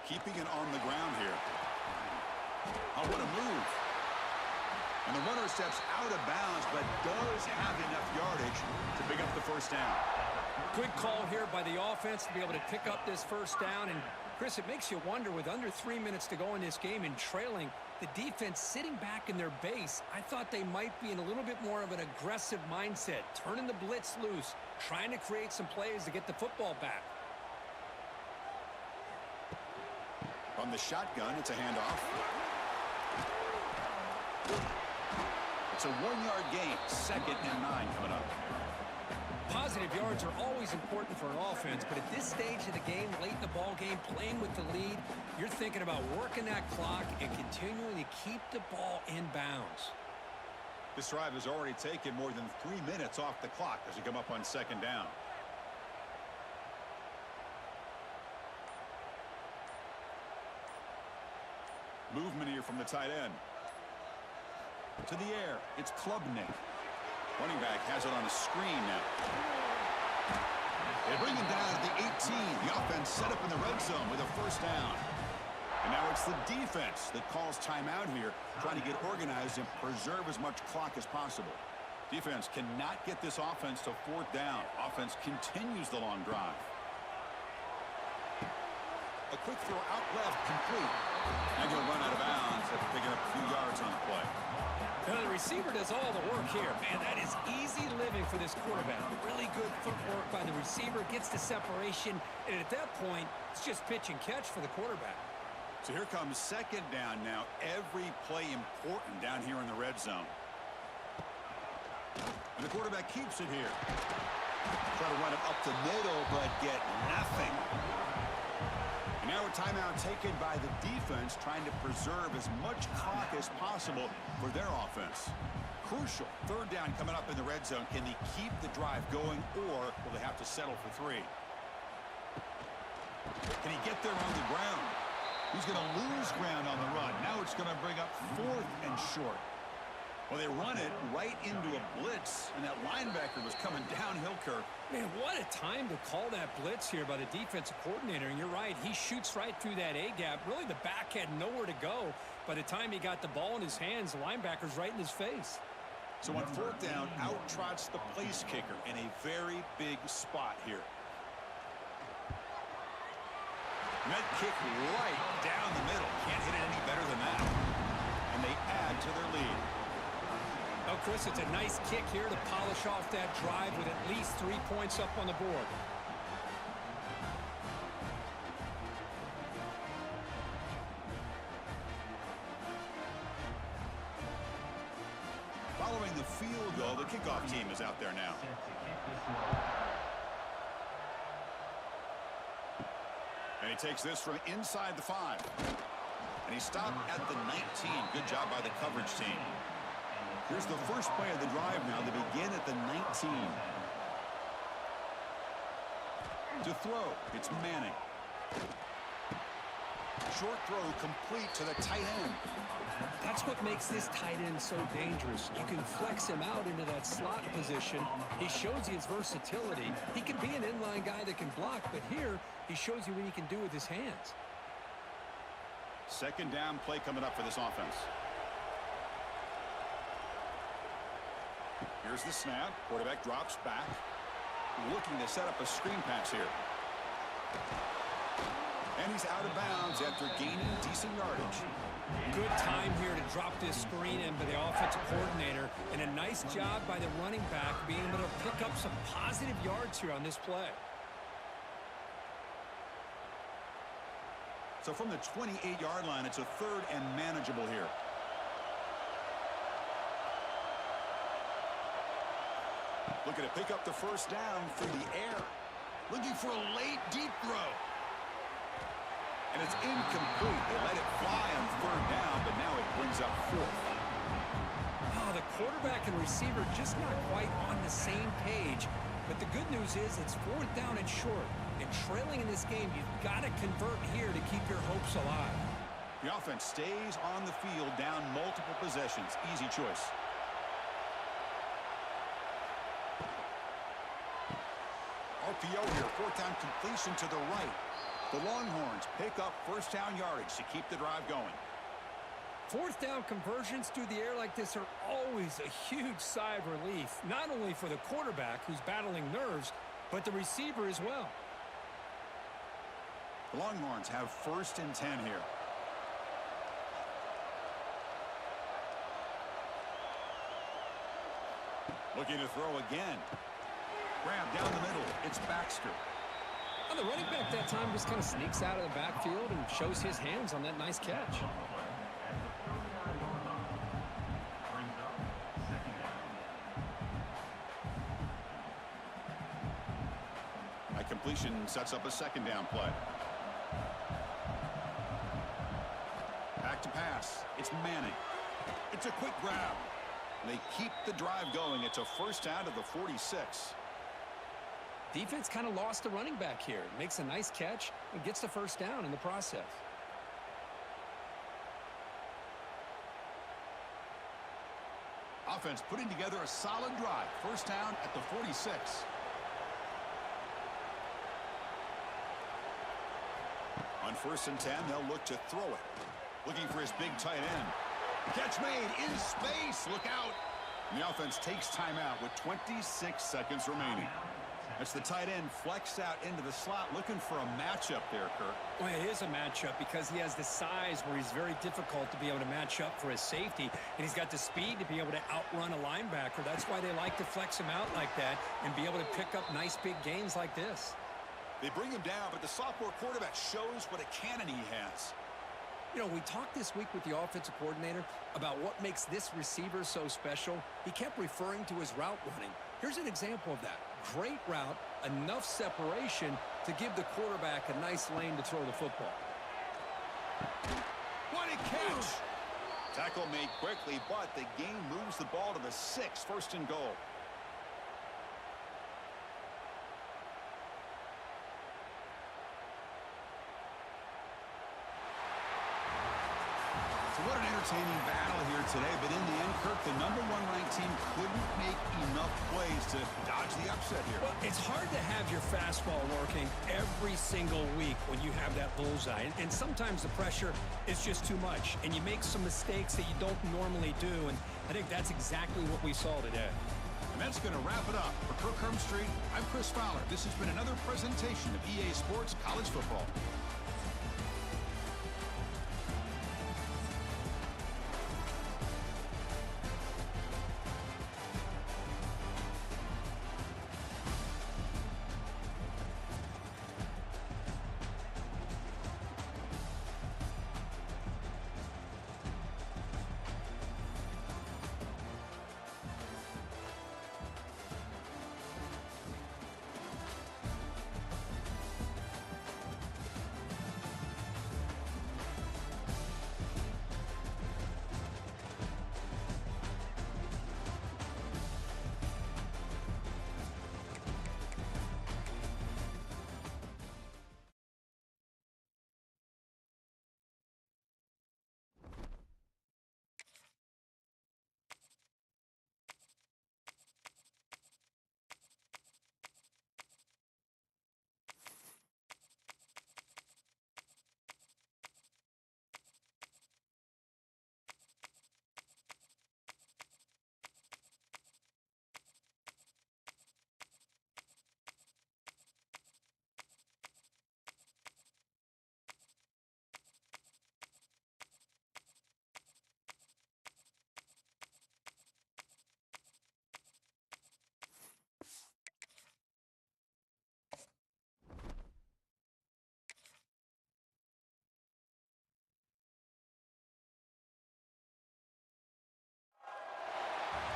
A: Keeping it on the ground here. Oh, what a move. And the runner steps out of bounds, but does have enough yardage to pick up the first down.
C: Good call here by the offense to be able to pick up this first down. And, Chris, it makes you wonder, with under 3 minutes to go in this game and trailing, the defense sitting back in their base, I thought they might be in a little bit more of an aggressive mindset, turning the blitz loose, trying to create some plays to get the football back.
A: On the shotgun, it's a handoff. It's a 1-yard gain. 2nd and 9 coming up.
C: Positive yards are always important for an offense, but at this stage of the game, late in the ball game, playing with the lead, you're thinking about working that clock and continuing to keep the ball in bounds.
A: This drive has already taken more than 3 minutes off the clock as we come up on second down. Movement here from the tight end. To the air, it's Klubnik. Running back has it on a screen now. They bring him down at the 18. The offense set up in the red zone with a first down. And now it's the defense that calls timeout here, trying to get organized and preserve as much clock as possible. Defense cannot get this offense to 4th down. Offense continues the long drive. A quick throw out left, complete. And he'll run out of bounds after picking up a few yards on the play.
C: Now, the receiver does all the work here. Man, that is easy living for this quarterback. Really good footwork by the receiver, gets the separation, and at that point, it's just pitch and catch for the quarterback.
A: So here comes second down now. Every play important down here in the red zone. And the quarterback keeps it here. Try to run it up the middle, but get nothing. And now a timeout taken by the defense, trying to preserve as much clock as possible for their offense. Crucial. 3rd down coming up in the red zone. Can they keep the drive going, or will they have to settle for 3? Can he get there on the ground? He's going to lose ground on the run. Now it's going to bring up 4th and short. Well, they run it right into a blitz, and that linebacker was coming downhill, Kirk.
C: Man, what a time to call that blitz here by the defensive coordinator. And you're right, he shoots right through that A-gap. Really, the back had nowhere to go. By the time he got the ball in his hands, the linebacker's right in his face.
A: So on 4th down, out trots the place kicker in a very big spot here. Net kick right down the middle. Can't hit it any better than that. And they add to their lead.
C: Oh, Chris, it's a nice kick here to polish off that drive with at least 3 points up on the board.
A: Following the field goal, the kickoff team is out there now. And he takes this from inside the 5. And he stopped at the 19. Good job by the coverage team. Here's the first play of the drive now. They begin at the 19. To throw, it's Manning. Short throw complete to the tight end.
C: That's what makes this tight end so dangerous. You can flex him out into that slot position. He shows you his versatility. He can be an inline guy that can block, but here he shows you what he can do with his hands.
A: Second down play coming up for this offense. Here's the snap. Quarterback drops back. Looking to set up a screen pass here. And he's out of bounds after gaining decent yardage.
C: Good time here to drop this screen in by the offensive coordinator. And a nice job by the running back being able to pick up some positive yards here on this play.
A: So from the 28-yard line, it's a 3rd and manageable here. Looking to pick up the first down through the air. Looking for a late, deep throw. And it's incomplete. They let it fly on 3rd down, but now it brings up 4th.
C: Oh, the quarterback and receiver just not quite on the same page. But the good news is it's 4th down and short. And trailing in this game, you've got to convert here to keep your hopes alive.
A: The offense stays on the field down multiple possessions. Easy choice. RPO here, 4th down completion to the right. The Longhorns pick up 1st down yardage to keep the drive going.
C: 4th down conversions through the air like this are always a huge sigh of relief, not only for the quarterback who's battling nerves, but the receiver as well.
A: The Longhorns have 1st and 10 here. Looking to throw again. Grab down the middle. It's Baxter.
C: Well, the running back that time just kind of sneaks out of the backfield and shows his hands on that nice catch.
A: That completion sets up a 2nd down play. Back to pass. It's Manning. It's a quick grab. They keep the drive going. It's a 1st down to the 46.
C: Defense kind of lost the running back here. Makes a nice catch and gets the 1st down in the process.
A: Offense putting together a solid drive. 1st down at the 46. On 1st and 10, they'll look to throw it. Looking for his big tight end. Catch made in space. Look out. And the offense takes timeout with 26 seconds remaining. That's the tight end flexed out into the slot, looking for a matchup there, Kirk.
C: Well, it is a matchup because he has the size where he's very difficult to be able to match up for his safety, and he's got the speed to be able to outrun a linebacker. That's why they like to flex him out like that and be able to pick up nice big gains like this.
A: They bring him down, but the sophomore quarterback shows what a cannon he has.
C: You know, we talked this week with the offensive coordinator about what makes this receiver so special. He kept referring to his route running. Here's an example of that. Great route, enough separation to give the quarterback a nice lane to throw the football.
A: What a catch! Tackle made quickly, but the game moves the ball to the 6, 1st and goal. What an entertaining battle here today, but in the end, Kirk, the #1 ranked team couldn't make enough plays to dodge the upset here.
C: Well, it's hard to have your fastball working every single week when you have that bullseye, and sometimes the pressure is just too much, and you make some mistakes that you don't normally do, and I think that's exactly what we saw today.
A: And that's going to wrap it up. For Kirk Street, I'm Chris Fowler. This has been another presentation of EA Sports College Football.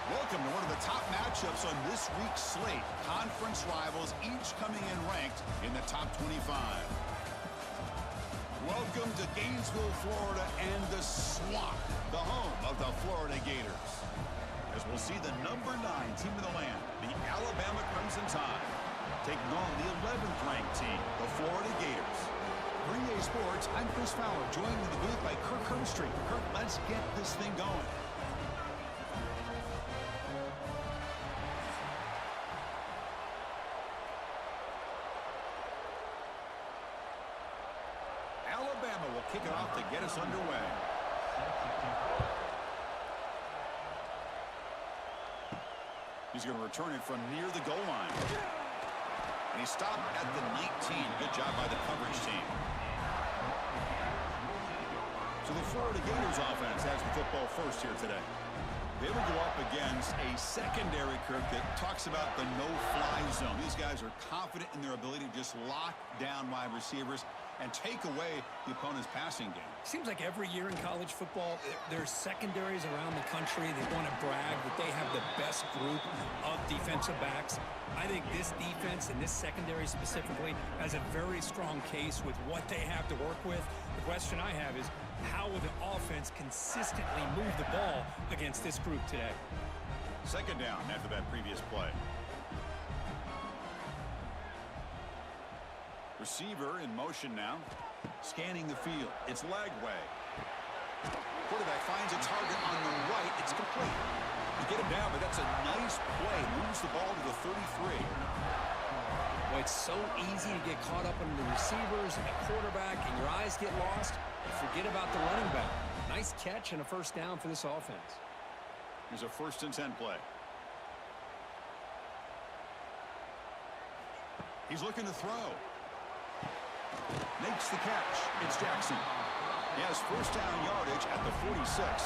A: Welcome to one of the top matchups on this week's slate. Conference rivals, each coming in ranked in the top 25. Welcome to Gainesville, Florida, and the swamp, the home of the Florida Gators. As we'll see the number 9 team in the land, the Alabama Crimson Tide, taking on the 11th ranked team, the Florida Gators. For EA Sports, I'm Chris Fowler, joined in the booth by Kirk Herbstreit. Kirk, let's get this thing going. Alabama will kick it off to get us underway. He's going to return it from near the goal line. And he stopped at the 19. Good job by the coverage team. So the Florida Gators offense has the football first here today. They will go up against a secondary, Kirk, that talks about the no-fly zone. These guys are confident in their ability to just lock down wide receivers and take away the opponent's passing game.
B: Seems like every year in college football, there's secondaries around the country that want to brag that they have the best group of defensive backs. I think this defense and this secondary specifically has a very strong case with what they have to work with. The question I have is, how will the offense consistently move the ball against this group today?
A: Second down after that previous play. Receiver in motion now. Scanning the field. It's Lagway. Quarterback finds a target on the right. It's complete. You get him down, but that's a nice play. Moves the ball to the 33.
B: Well, it's so easy to get caught up in the receivers and the quarterback, and your eyes get lost. You forget about the running back. Nice catch and a first down for this offense.
A: Here's a 1st and 10 play. He's looking to throw. Makes the catch. It's Jackson. He has first down yardage at the 46.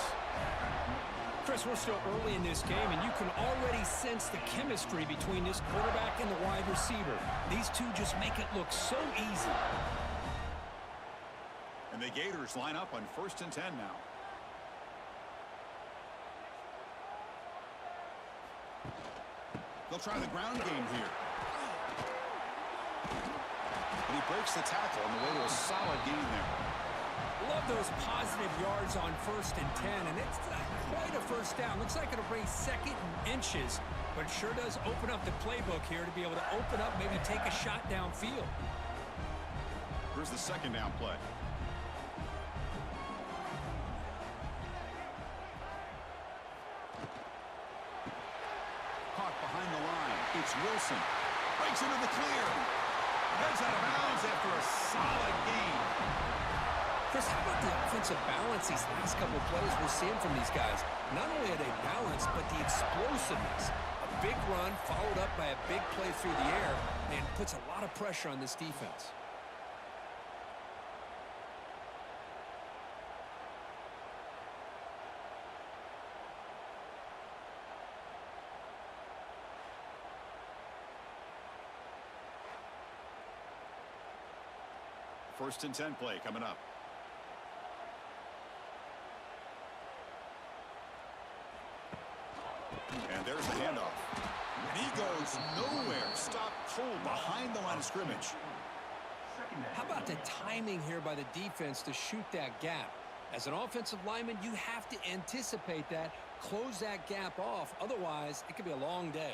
B: Chris, we're still early in this game, and you can already sense the chemistry between this quarterback and the wide receiver. These two just make it look so easy.
A: And the Gators line up on 1st and 10 now. They'll try the ground game here. And he breaks the tackle on the way to a solid gain there.
B: Love those positive yards on 1st and 10, and it's quite a first down. Looks like it'll bring 2nd and inches, but it sure does open up the playbook here to be able to open up, maybe take a shot downfield.
A: Here's the 2nd down play. Caught behind the line. It's Wilson. Breaks into the clear. Heads out of bounds after a solid gain.
B: Chris, how about the offensive balance these last couple of plays we're seeing from these guys? Not only are they balanced, but the explosiveness. A big run followed up by a big play through the air, and puts a lot of pressure on this defense.
A: First and 10 play coming up. And there's the handoff. And he goes nowhere. Stopped cold behind the line of scrimmage.
B: How about the timing here by the defense to shoot that gap? As an offensive lineman, you have to anticipate that, close that gap off. Otherwise, it could be a long day.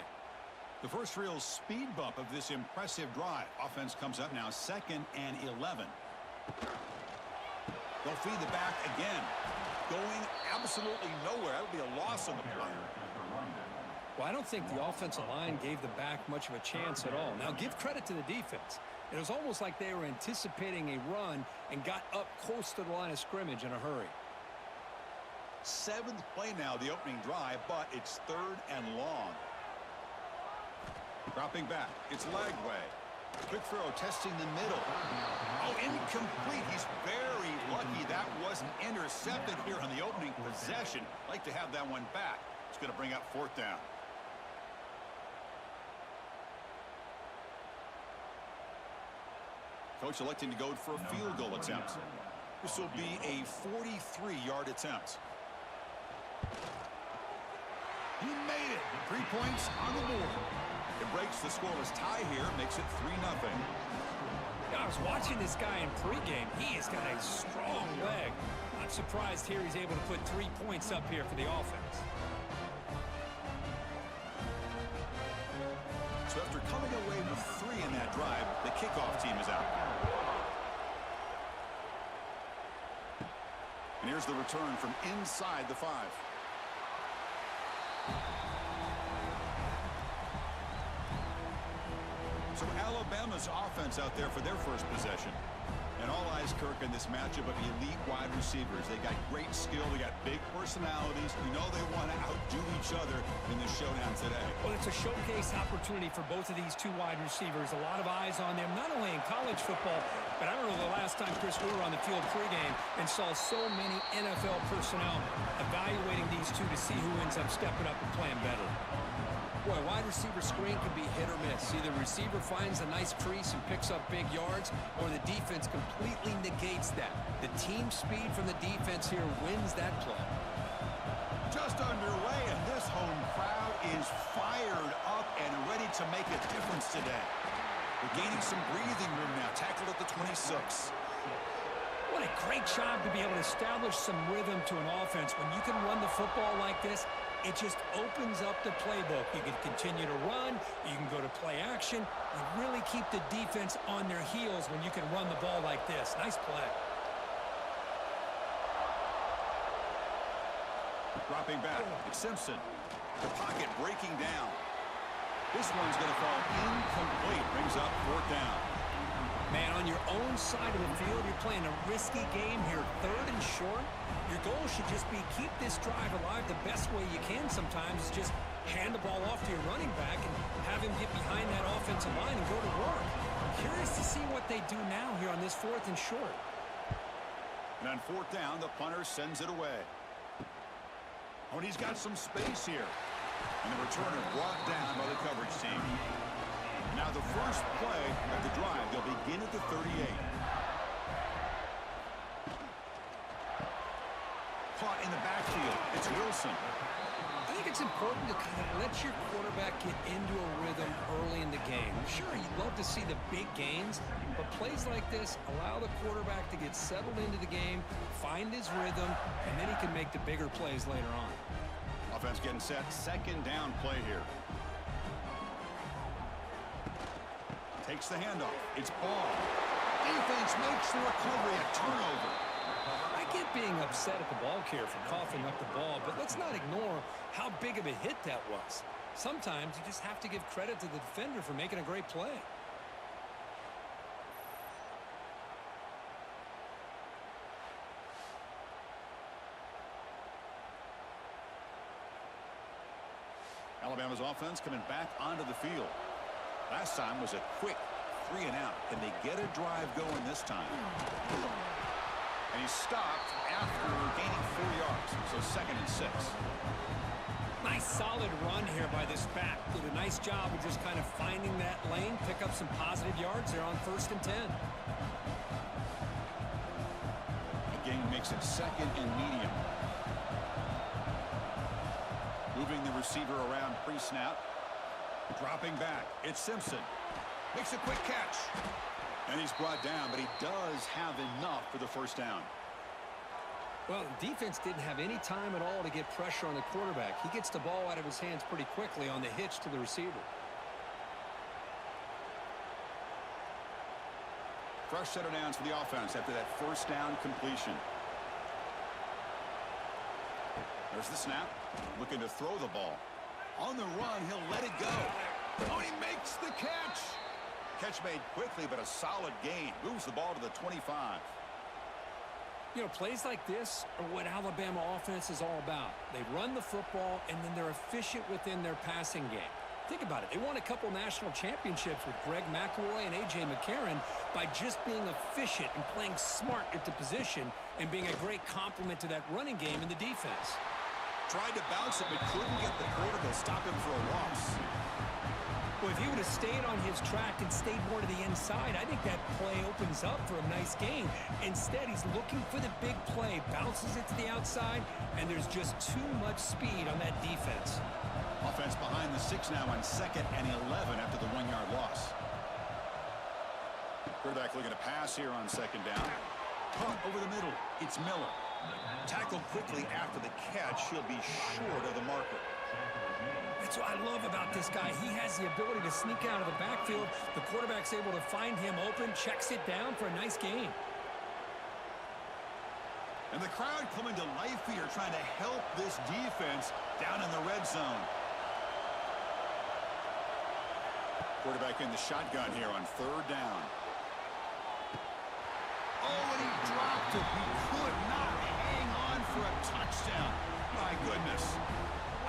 A: The first real speed bump of this impressive drive. Offense comes up now 2nd and 11. They'll feed the back again. Going absolutely nowhere. That would be a loss on the play.
B: Well, I don't think the offensive line gave the back much of a chance at all. Now, give credit to the defense. It was almost like they were anticipating a run and got up close to the line of scrimmage in a hurry.
A: 7th play now, the opening drive, but it's 3rd and long. Dropping back, it's Lagway. Quick throw, testing the middle. Oh, incomplete. He's very lucky that wasn't intercepted here on the opening possession. Like to have that one back. It's going to bring up 4th down. Coach electing to go for a field goal attempt. This will be a 43-yard attempt. He made it. 3 points on the board. It breaks the scoreless tie here, makes it 3-0.
B: Yeah, I was watching this guy in pregame. He has got a strong leg. Not surprised here he's able to put 3 points up here for the offense.
A: So after coming away with 3 in that drive, the kickoff team is out. And here's the return from inside the 5. So Alabama's offense out there for their first possession. And all eyes, Kirk, in this matchup of elite wide receivers. They got great skill. They got big personalities. You know they want to outdo each other in this showdown today.
B: Well, it's a showcase opportunity for both of these 2 wide receivers. A lot of eyes on them, not only in college football, but I don't know the last time, Chris, we were on the field pregame and saw so many NFL personnel evaluating these 2 to see who ends up stepping up and playing better.
C: Boy, wide receiver screen can be hit or miss. Either receiver finds a nice crease and picks up big yards, or the defense completely negates that. The team speed from the defense here wins that play.
A: Just underway, and this home crowd is fired up and ready to make a difference today. We're gaining some breathing room now, tackled at the 26.
B: What a great job to be able to establish some rhythm to an offense. When you can run the football like this, it just opens up the playbook. You can continue to run. You can go to play action. You really keep the defense on their heels when you can run the ball like this. Nice play.
A: Dropping back, it's Simpson. The pocket breaking down. This one's going to fall incomplete. Brings up 4th down.
B: Man, on your own side of the field, you're playing a risky game here. 3rd and short. Your goal should just be keep this drive alive the best way you can sometimes is just hand the ball off to your running back and have him get behind that offensive line and go to work. I'm curious to see what they do now here on this 4th and short.
A: And on 4th down, the punter sends it away. Oh, and he's got some space here. And the returner brought down by the coverage team. Now the first play of the drive, they'll begin at the 38. Caught in the backfield. It's Wilson.
C: I think it's important to kind of let your quarterback get into a rhythm early in the game. Sure, you'd love to see the big gains, but plays like this allow the quarterback to get settled into the game, find his rhythm, and then he can make the bigger plays later on.
A: Offense getting set. 2nd down play here. Takes the handoff. It's Ball. Defense makes the recovery. A turnover.
B: I get being upset at the ball carrier for coughing up the ball, but let's not ignore how big of a hit that was. Sometimes you just have to give credit to the defender for making a great play.
A: Alabama's offense coming back onto the field. Last time was a quick 3 and out. Can they get a drive going this time? And he stopped after gaining 4 yards. So 2nd and 6.
B: Nice solid run here by this back. Did a nice job of just kind of finding that lane, pick up some positive yards there on 1st and 10.
A: Again, makes it 2nd and medium. Moving the receiver around pre-snap. Dropping back. It's Simpson. Makes a quick catch. And he's brought down, but he does have enough for the 1st down.
C: Well, the defense didn't have any time at all to get pressure on the quarterback. He gets the ball out of his hands pretty quickly on the hitch to the receiver.
A: Fresh set of downs for the offense after that 1st down completion. There's the snap. Looking to throw the ball. On the run, he'll let it go. Oh, he makes the catch. Catch made quickly, but a solid gain. Moves the ball to the 25.
B: You know, plays like this are what Alabama offense is all about. They run the football, and then they're efficient within their passing game. Think about it. They won a couple national championships with Greg McElroy and A.J. McCarron by just being efficient and playing smart at the position and being a great complement to that running game in the defense.
A: Tried to bounce it, but couldn't get the quarter to stop him for a loss.
B: Well, if he would have stayed on his track and stayed more to the inside, I think that play opens up for a nice gain. Instead, he's looking for the big play, bounces it to the outside, and there's just too much speed on that defense.
A: Offense behind the 6 now on 2nd and 11 after the 1-yard loss. Quarterback looking to pass here on second down. Punt over the middle. It's Miller. Tackled quickly after the catch. He'll be short of the marker.
B: That's what I love about this guy. He has the ability to sneak out of the backfield. The quarterback's able to find him open, checks it down for a nice gain.
A: And the crowd coming to life here, trying to help this defense down in the red zone. Quarterback in the shotgun here on third down. Oh, and he dropped it. He could not hang on for a touchdown. My goodness.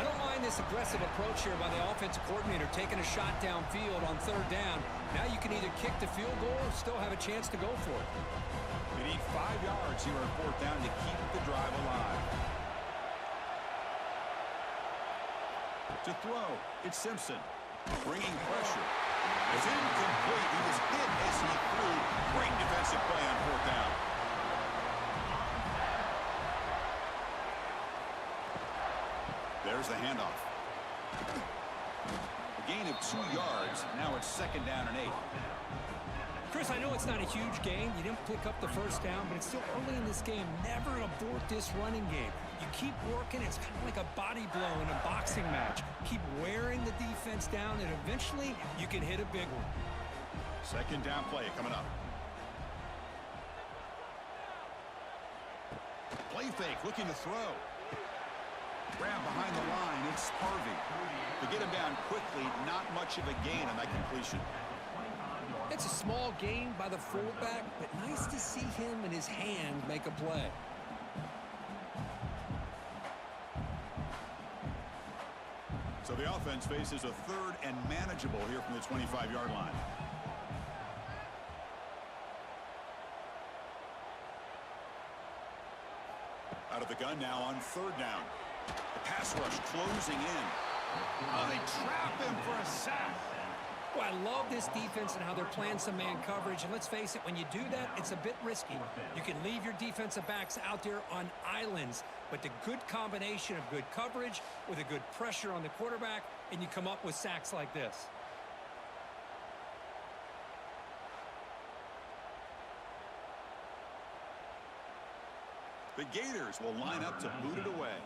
B: I don't mind this aggressive approach here by the offensive coordinator, taking a shot downfield on third down. Now you can either kick the field goal or still have a chance to go for it.
A: They need 5 yards here on fourth down to keep the drive alive. To throw, it's Simpson. Bringing pressure. It's incomplete. He was hit as he threw. Great defensive play on fourth down. There's the handoff. A gain of 2 yards. Now it's second down and 8.
B: Chris, I know it's not a huge gain. You didn't pick up the first down, but it's still early in this game. Never abort this running game. You keep working. It's kind of like a body blow in a boxing match. Keep wearing the defense down, and eventually you can hit a big one.
A: Second down play coming up. Play fake, looking to throw. Grab behind the line, it's Harvey. To get him down quickly, not much of a gain on that completion.
B: It's a small gain by the fullback, but nice to see him and his hand make a play.
A: So the offense faces a third and manageable here from the 25-yard line. Out of the gun now on third down. The pass rush closing in. Oh, they trap him for a sack.
B: Well, I love this defense and how they're playing some man coverage. And let's face it, when you do that, it's a bit risky. You can leave your defensive backs out there on islands, but the good combination of good coverage with a good pressure on the quarterback, and you come up with sacks like this.
A: The Gators will line up to boot it away.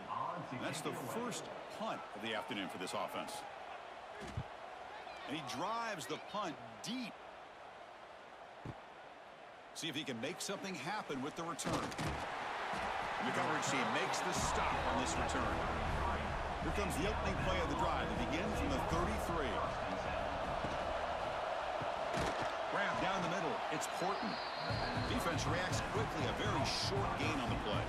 A: That's the first punt of the afternoon for this offense. And he drives the punt deep. See if he can make something happen with the return. And the coverage team makes the stop on this return. Here comes the opening play of the drive. It begins from the 33. Grab down the middle. It's Porton. Defense reacts quickly. A very short gain on the play.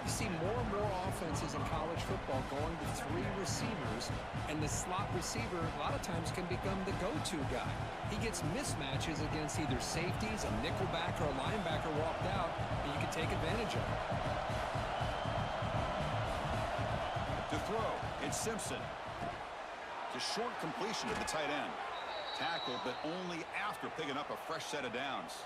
B: You see more and more offenses in college football going to 3 receivers, and the slot receiver a lot of times can become the go-to guy. He gets mismatches against either safeties, a nickelback, or a linebacker walked out, and you can take advantage of it.
A: To throw, it's Simpson. It's a short completion to the tight end. Tackled, but only after picking up a fresh set of downs.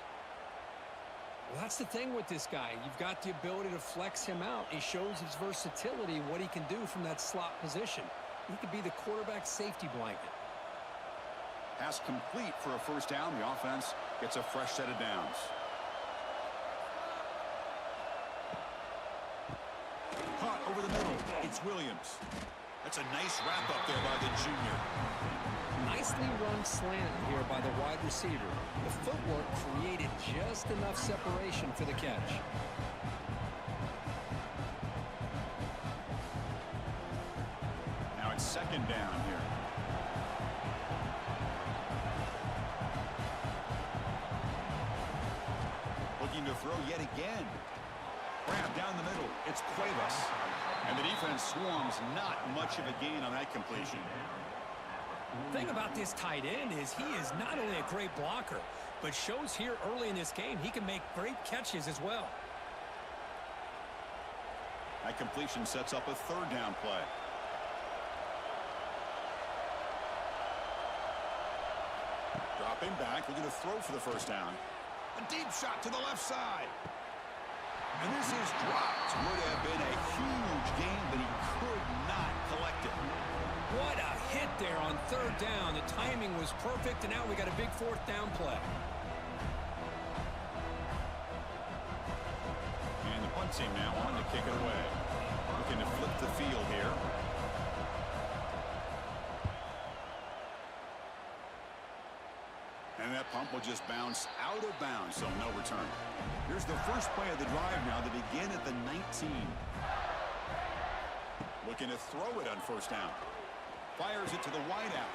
B: Well, that's the thing with this guy. You've got the ability to flex him out. He shows his versatility and what he can do from that slot position. He could be the quarterback safety blanket.
A: Pass complete for a first down. The offense gets a fresh set of downs. Caught over the middle. It's Williams. That's a nice wrap up there by the junior.
B: Nicely run slant here by the wide receiver. The footwork created just enough separation for the catch.
A: Now it's second down here. Looking to throw yet again. Grab down the middle. It's Cuevas. And the defense swarms. Not much of a gain on that completion.
B: The thing about this tight end is he is not only a great blocker, but shows here early in this game he can make great catches as well.
A: That completion sets up a third down play. Dropping back, looking to throw for the first down. A deep shot to the left side. And this is dropped. Would have been a huge gain, but he could not collect it.
B: What a hit there on third down. The timing was perfect, and now we got a big fourth down play.
A: team now on to kick it away. Looking to flip the field here. And that pump will just bounce out of bounds, so no return. Here's the first play of the drive now to begin at the 19. Looking to throw it on first down. Fires it to the wideout.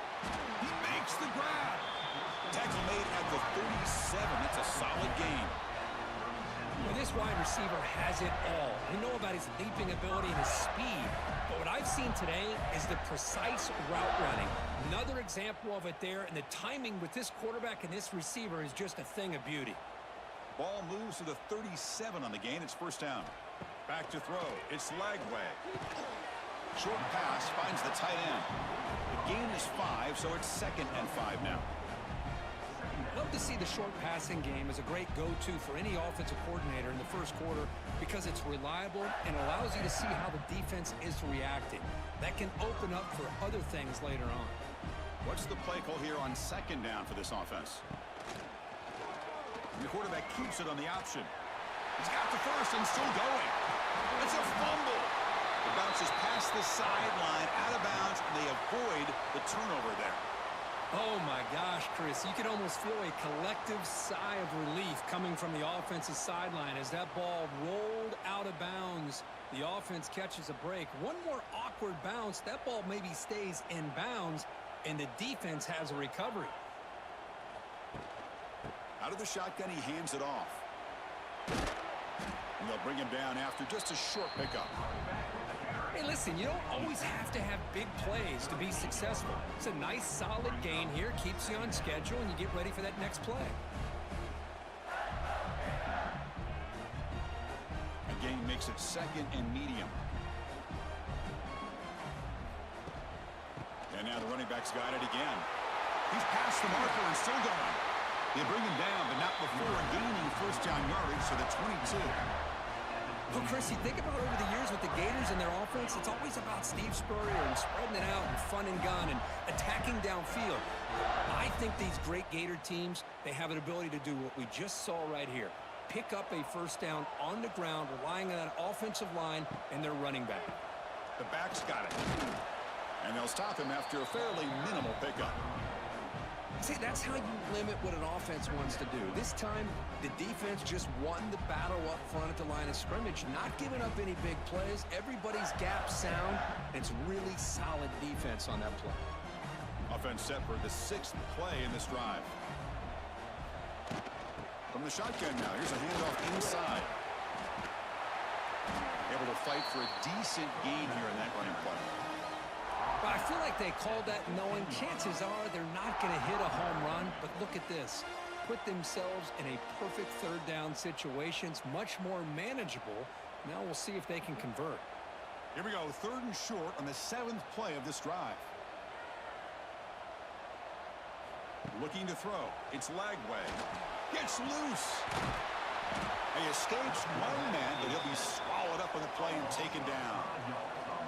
A: He makes the grab. Tackle made at the 37. That's a solid gain.
B: Well, this wide receiver has it all. We know about his leaping ability and his speed. But what I've seen today is the precise route running. Another example of it there, and the timing with this quarterback and this receiver is just a thing of beauty.
A: Ball moves to the 37 on the gain. It's first down. Back to throw. It's Lagway. Short pass finds the tight end. The gain is 5, so it's 2nd and 5 now.
B: Love to see the short passing game as a great go-to for any offensive coordinator in the first quarter because it's reliable and allows you to see how the defense is reacting. That can open up for other things later on.
A: What's the play call here on 2nd down for this offense? The quarterback keeps it on the option. He's got the first and still going. It's a fumble. It bounces past the sideline, out of bounds, and they avoid the turnover there.
B: Oh, my gosh, Chris. You can almost feel a collective sigh of relief coming from the offensive sideline as that ball rolled out of bounds. The offense catches a break. One more awkward bounce. That ball maybe stays in bounds, and the defense has a recovery.
A: Out of the shotgun, he hands it off. And they'll bring him down after just a short pickup.
B: Hey, listen, you don't always have to have big plays to be successful. It's a nice, solid gain here. Keeps you on schedule, and you get ready for that next play.
A: The gain makes it 2nd and medium. And now the running back's got it again. He's past the marker and still going. They bring him down, but not before gaining first down yardage to the 22.
B: Well, Chris, you think about over the years with the Gators and their offense, it's always about Steve Spurrier and spreading it out and fun and gun and attacking downfield. I think these great Gator teams, they have an ability to do what we just saw right here. Pick up a first down on the ground, relying on that offensive line and their running back.
A: The back's got it. And they'll stop him after a fairly minimal pickup.
B: See, that's how you limit what an offense wants to do. This time, the defense just won the battle up front at the line of scrimmage, not giving up any big plays. Everybody's gap sound. It's really solid defense on that play.
A: Offense set for the 6th play in this drive. From the shotgun now, here's a handoff inside. Able to fight for a decent gain here in that running play.
B: But I feel like they called that knowing chances are they're not going to hit a home run. But look at this. Put themselves in a perfect third down situation. It's much more manageable. Now we'll see if they can convert.
A: Here we go, 3rd and short on the 7th play of this drive. Looking to throw. It's Lagway. Gets loose. He escapes one man, but he'll be swallowed up on the play and taken down.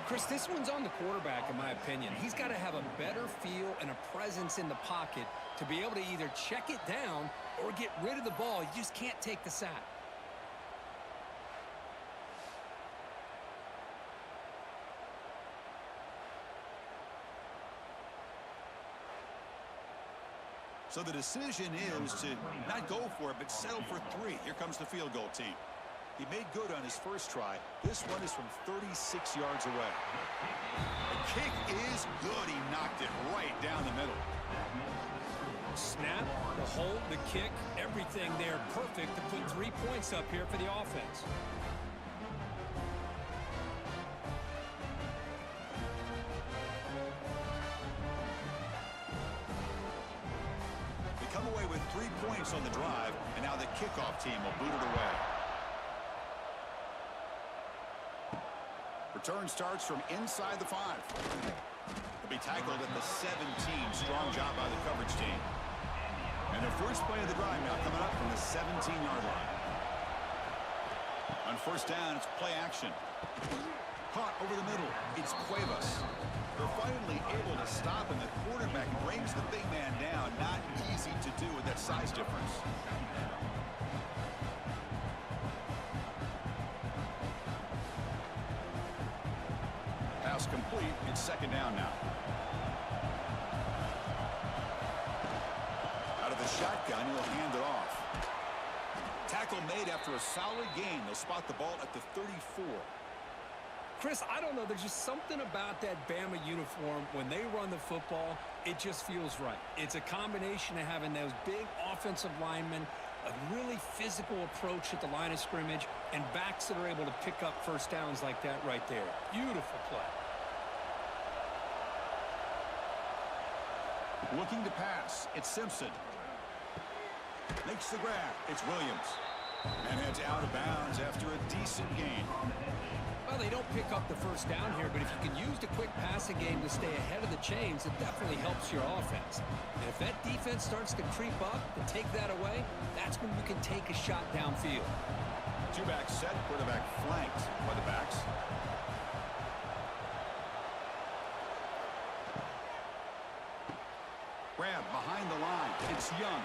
B: Chris, this one's on the quarterback, in my opinion. He's got to have a better feel and a presence in the pocket to be able to either check it down or get rid of the ball. You just can't take the sack.
A: So the decision is to not go for it, but settle for 3. Here comes the field goal team. He made good on his first try. This one is from 36 yards away. The kick is good. He knocked it right down the middle.
B: Snap, the hold, the kick, everything there perfect to put 3 points up here for the offense.
A: They come away with 3 points on the drive, and now the kickoff team will boot it away. Return starts from inside the 5. He'll be tackled at the 17. Strong job by the coverage team. And the first play of the drive now coming up from the 17-yard line. On first down, it's play action. Caught over the middle. It's Cuevas. They're finally able to stop him. The quarterback brings the big man down. Not easy to do with that size difference. Pass complete. It's second down now. Out of the shotgun, he'll hand it off. Tackle made after a solid gain. They'll spot the ball at the 34.
B: Chris, I don't know. There's just something about that Bama uniform. When they run the football, it just feels right. It's a combination of having those big offensive linemen, a really physical approach at the line of scrimmage, and backs that are able to pick up first downs like that right there. Beautiful play.
A: Looking to pass. It's Simpson. Makes the grab. It's Williams. And heads out of bounds after a decent gain.
B: Well, they don't pick up the first down here, but if you can use the quick passing game to stay ahead of the chains, it definitely helps your offense. And if that defense starts to creep up and take that away, that's when you can take a shot downfield.
A: Two-back set, quarterback flanked by the backs. Grab behind the line. It's Young.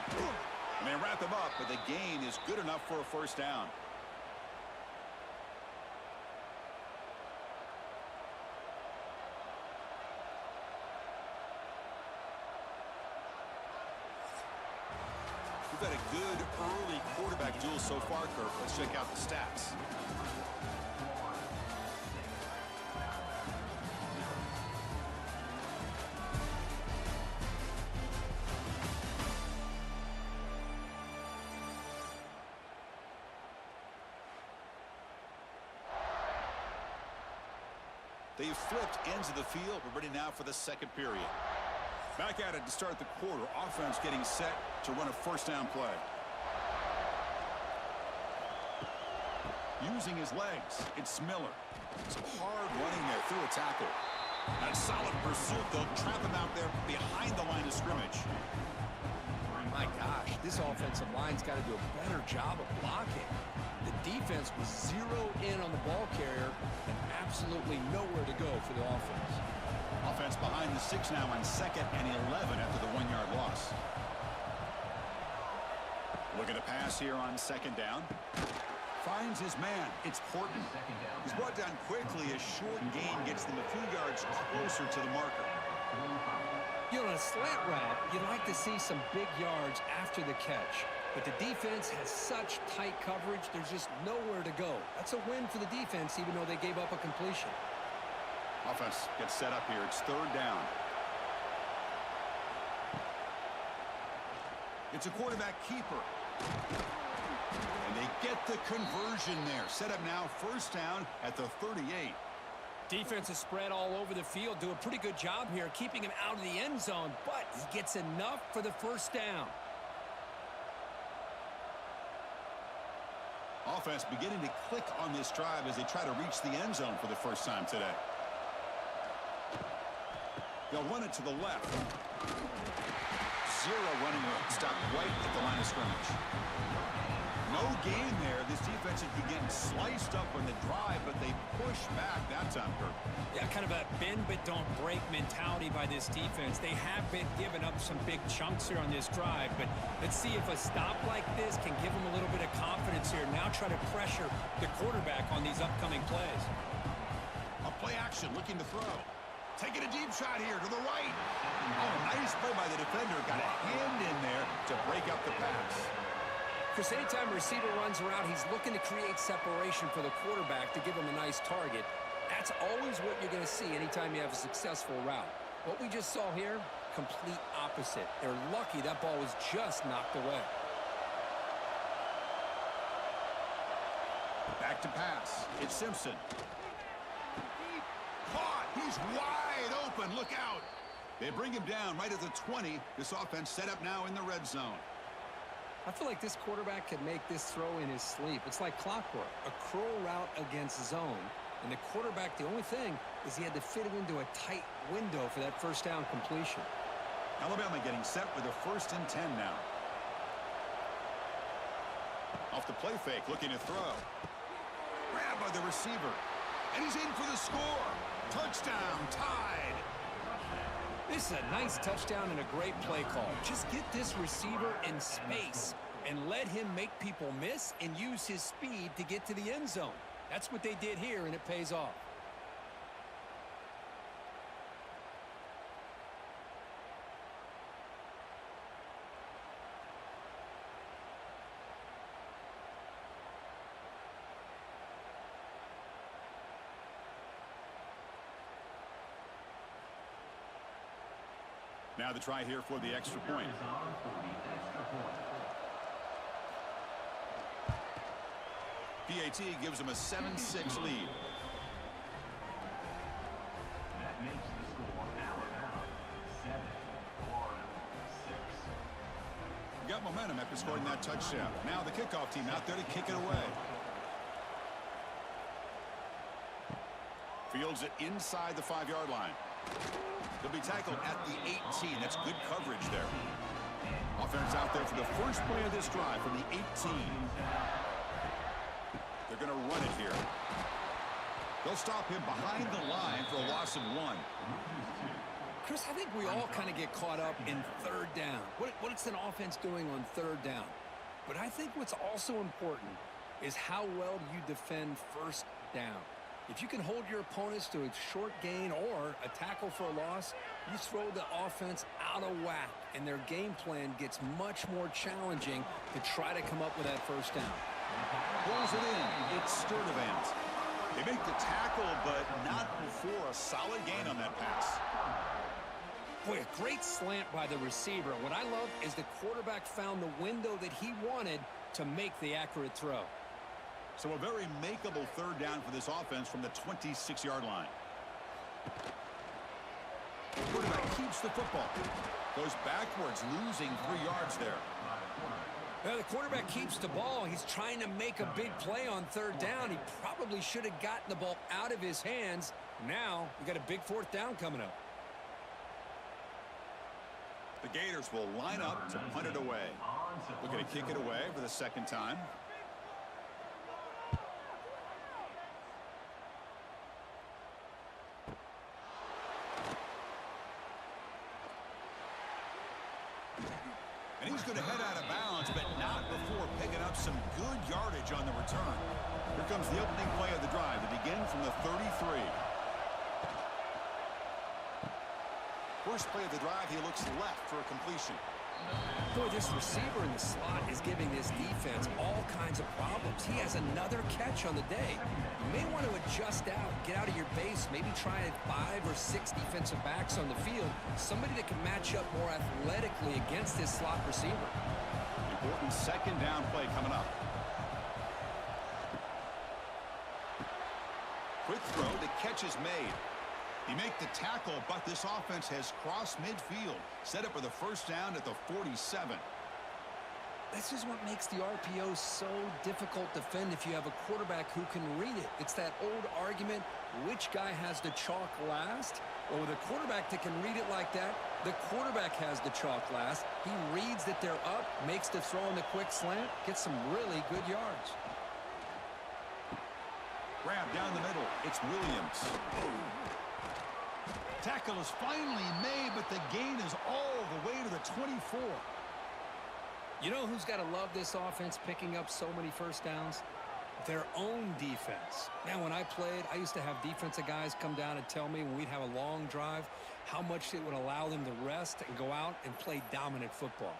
A: And they wrap him up, but the gain is good enough for a first down. We've had a good early quarterback duel so far, Kirk. Let's check out the stats. They've flipped ends of the field. We're ready now for the second period. Back at it to start the quarter. Offense getting set to run a first down play. Using his legs, it's Miller. Some hard running there through a tackle. And a solid pursuit. They'll trap him out there behind the line of scrimmage.
B: My gosh, this offensive line's got to do a better job of blocking. The defense was zeroed in on the ball carrier and absolutely nowhere to go for the offense.
A: Offense behind the 6 now on 2nd and 11 after the 1-yard loss. Look at the pass here on 2nd down. Finds his man. It's Horton. He's brought down quickly. A short gain gets them a few yards closer to the marker.
B: You know, on a slant route, you'd like to see some big yards after the catch. But the defense has such tight coverage, there's just nowhere to go. That's a win for the defense, even though they gave up a completion.
A: Offense gets set up here. It's 3rd down. It's a quarterback keeper. And they get the conversion there. Set up now, 1st down at the 38.
B: Defense is spread all over the field. Do a pretty good job here keeping him out of the end zone, but he gets enough for the 1st down.
A: Offense beginning to click on this drive as they try to reach the end zone for the first time today. They'll run it to the left. Zero running room. Stopped right at the line of scrimmage. No gain there. This defense has been getting sliced up on the drive, but they push back that time, Kirk.
B: Yeah, kind of a bend but don't break mentality by this defense. They have been giving up some big chunks here on this drive, but let's see if a stop like this can give them a little bit of confidence here. Now try to pressure the quarterback on these upcoming plays.
A: A play action, looking to throw. Taking a deep shot here to the right. Oh, nice play by the defender. Got a hand in there to break up the pass.
B: Chris, anytime a receiver runs around, he's looking to create separation for the quarterback to give him a nice target. That's always what you're going to see anytime you have a successful route. What we just saw here, complete opposite. They're lucky that ball was just knocked away.
A: Back to pass. It's Simpson. Caught. He's wide open. Look out. They bring him down right at the 20. This offense set up now in the red zone.
B: I feel like this quarterback could make this throw in his sleep. It's like clockwork, a curl route against zone. And the quarterback, the only thing is he had to fit it into a tight window for that 1st down completion.
A: Alabama getting set with a 1st and 10 now. Off the play fake, looking to throw. Grabbed by the receiver. And he's in for the score. Touchdown, tied.
B: This is a nice touchdown and a great play call. Just get this receiver in space and let him make people miss and use his speed to get to the end zone. That's what they did here, and it pays off.
A: Now the try here for the extra point. PAT gives them a 7-6 lead.
E: That makes the score Alabama 7, Florida 6.
A: Got momentum after scoring that touchdown. Now the kickoff team out there to kick it away. Fields it inside the 5-yard line. He'll be tackled at the 18. That's good coverage there. Offense out there for the first play of this drive from the 18. They're going to run it here. They'll stop him behind the line for a loss of 1.
C: Chris, I think we all kind of get caught up in third down. What's an offense doing on third down? But I think what's also important is how well you defend first down. If you can hold your opponents to a short gain or a tackle for a loss, you throw the offense out of whack, and their game plan gets much more challenging to try to come up with that first down.
A: Pulls it in. It's Sturdivant. They make the tackle, but not before a solid gain on that pass.
C: Boy, a great slant by the receiver. What I love is the quarterback found the window that he wanted to make the accurate throw.
A: So a very makeable third down for this offense from the 26-yard line. The quarterback keeps the football. Goes backwards, losing 3 yards there.
C: Well, the quarterback keeps the ball. He's trying to make a big play on third down. He probably should have gotten the ball out of his hands. Now, we got a big fourth down coming up.
A: The Gators will line up to punt it away. Looking to kick it away for the second time. And he's going to head out of bounds, but not before picking up some good yardage on the return. Here comes the opening play of the drive. They begin from the 33. First play of the drive, he looks left for a completion.
C: Boy, this receiver in the slot is giving this defense all kinds of problems. He has another catch on the day. You may want to adjust out, get out of your base, maybe try 5 or 6 defensive backs on the field, somebody that can match up more athletically against this slot receiver.
A: Important second down play coming up. Quick throw, the catch is made. He made the tackle, but this offense has crossed midfield. Set up for the first down at the 47.
C: This is what makes the RPO so difficult to defend if you have a quarterback who can read it. It's that old argument, which guy has the chalk last? Well, with a quarterback that can read it like that, the quarterback has the chalk last. He reads that they're up, makes the throw in the quick slant, gets some really good yards.
A: Grab down the middle. It's Williams. Tackle is finally made, but the gain is all the way to the 24.
C: You know who's got to love this offense picking up so many first downs? Their own defense. Now, when I played, I used to have defensive guys come down and tell me when we'd have a long drive how much it would allow them to rest and go out and play dominant football.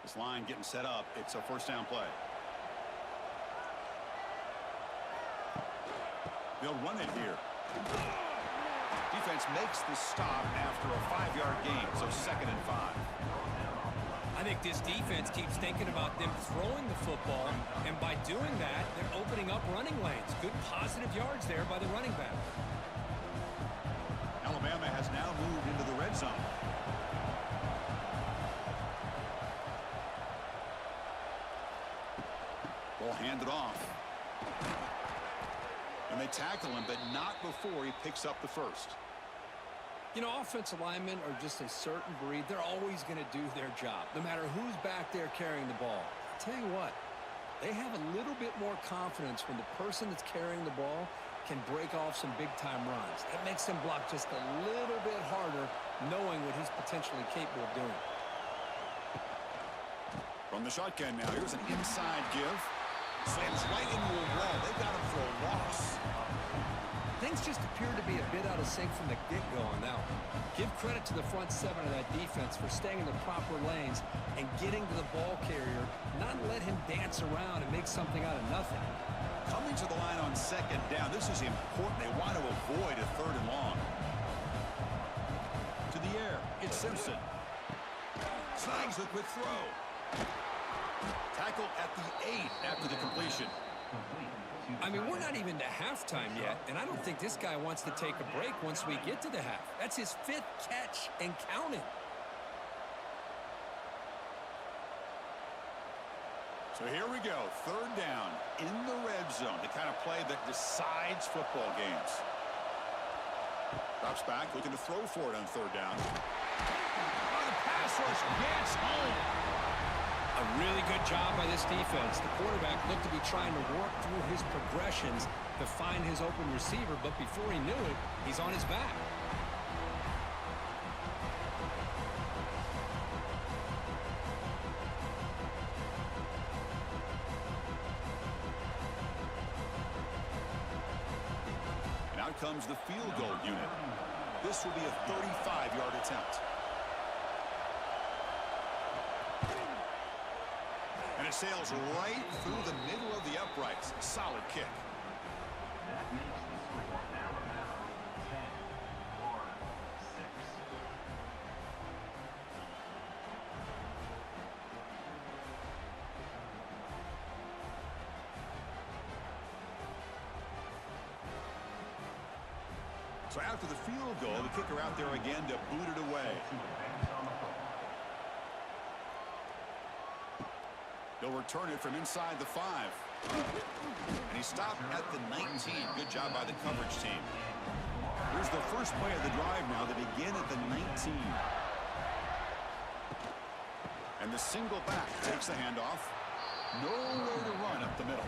A: This line getting set up. It's a first down play. They'll run it here. Defense makes the stop after a 5-yard gain, so 2nd and 5.
C: I think this defense keeps thinking about them throwing the football, and by doing that, they're opening up running lanes. Good positive yards there by the running back.
A: Alabama has now moved into the red zone. Ball handed off. And they tackle him, but not before he picks up the first.
C: You know, offensive linemen are just a certain breed. They're always going to do their job, no matter who's back there carrying the ball. I'll tell you what, they have a little bit more confidence when the person that's carrying the ball can break off some big-time runs. That makes them block just a little bit harder, knowing what he's potentially capable of doing.
A: From the shotgun now, here's an inside give. Slams right into a wall. They've got him for a loss.
C: Things just appear to be a bit out of sync from the get-go on that one. Give credit to the front seven of that defense for staying in the proper lanes and getting to the ball carrier, not let him dance around and make something out of nothing.
A: Coming to the line on second down, this is important. They want to avoid a third and long. To the air, it's Simpson. Snags the quick throw. Tackled at the 8 after the completion.
C: I mean, we're not even to halftime yet, and I don't think this guy wants to take a break once we get to the half. That's his 5th catch and counting.
A: So here we go, third down in the red zone, the kind of play that decides football games. Drops back, looking to throw for it on third down. Oh, the pass rush gets home.
C: A really good job by this defense. The quarterback looked to be trying to work through his progressions to find his open receiver, but before he knew it, he's on his back.
A: And out comes the field goal unit. This will be a 35-yard attempt. And it sails right through the middle of the uprights. Solid kick.
E: That makes the score Alabama 10, Florida 6.
A: So after the field goal, the kicker out there again to boot it away. He'll return it from inside the 5. And he stopped at the 19. Good job by the coverage team. Here's the first play of the drive now. They begin at the 19. And the single back takes the handoff. Nowhere to run up the middle.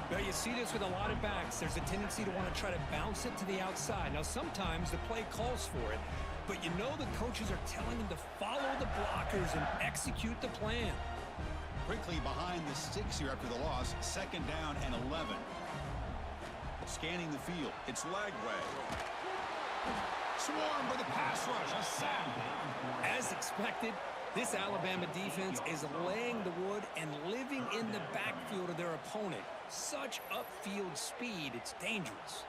B: Well, you see this with a lot of backs. There's a tendency to want to try to bounce it to the outside. Now, sometimes the play calls for it, but you know the coaches are telling them to follow the blockers and execute the plan.
A: Quickly behind the sticks here after the loss. Second down and 11. Scanning the field. It's Lagway. Swarmed by the pass rush. A sack.
B: As expected, this Alabama defense is laying the wood and living in the backfield of their opponent. Such upfield speed, it's dangerous.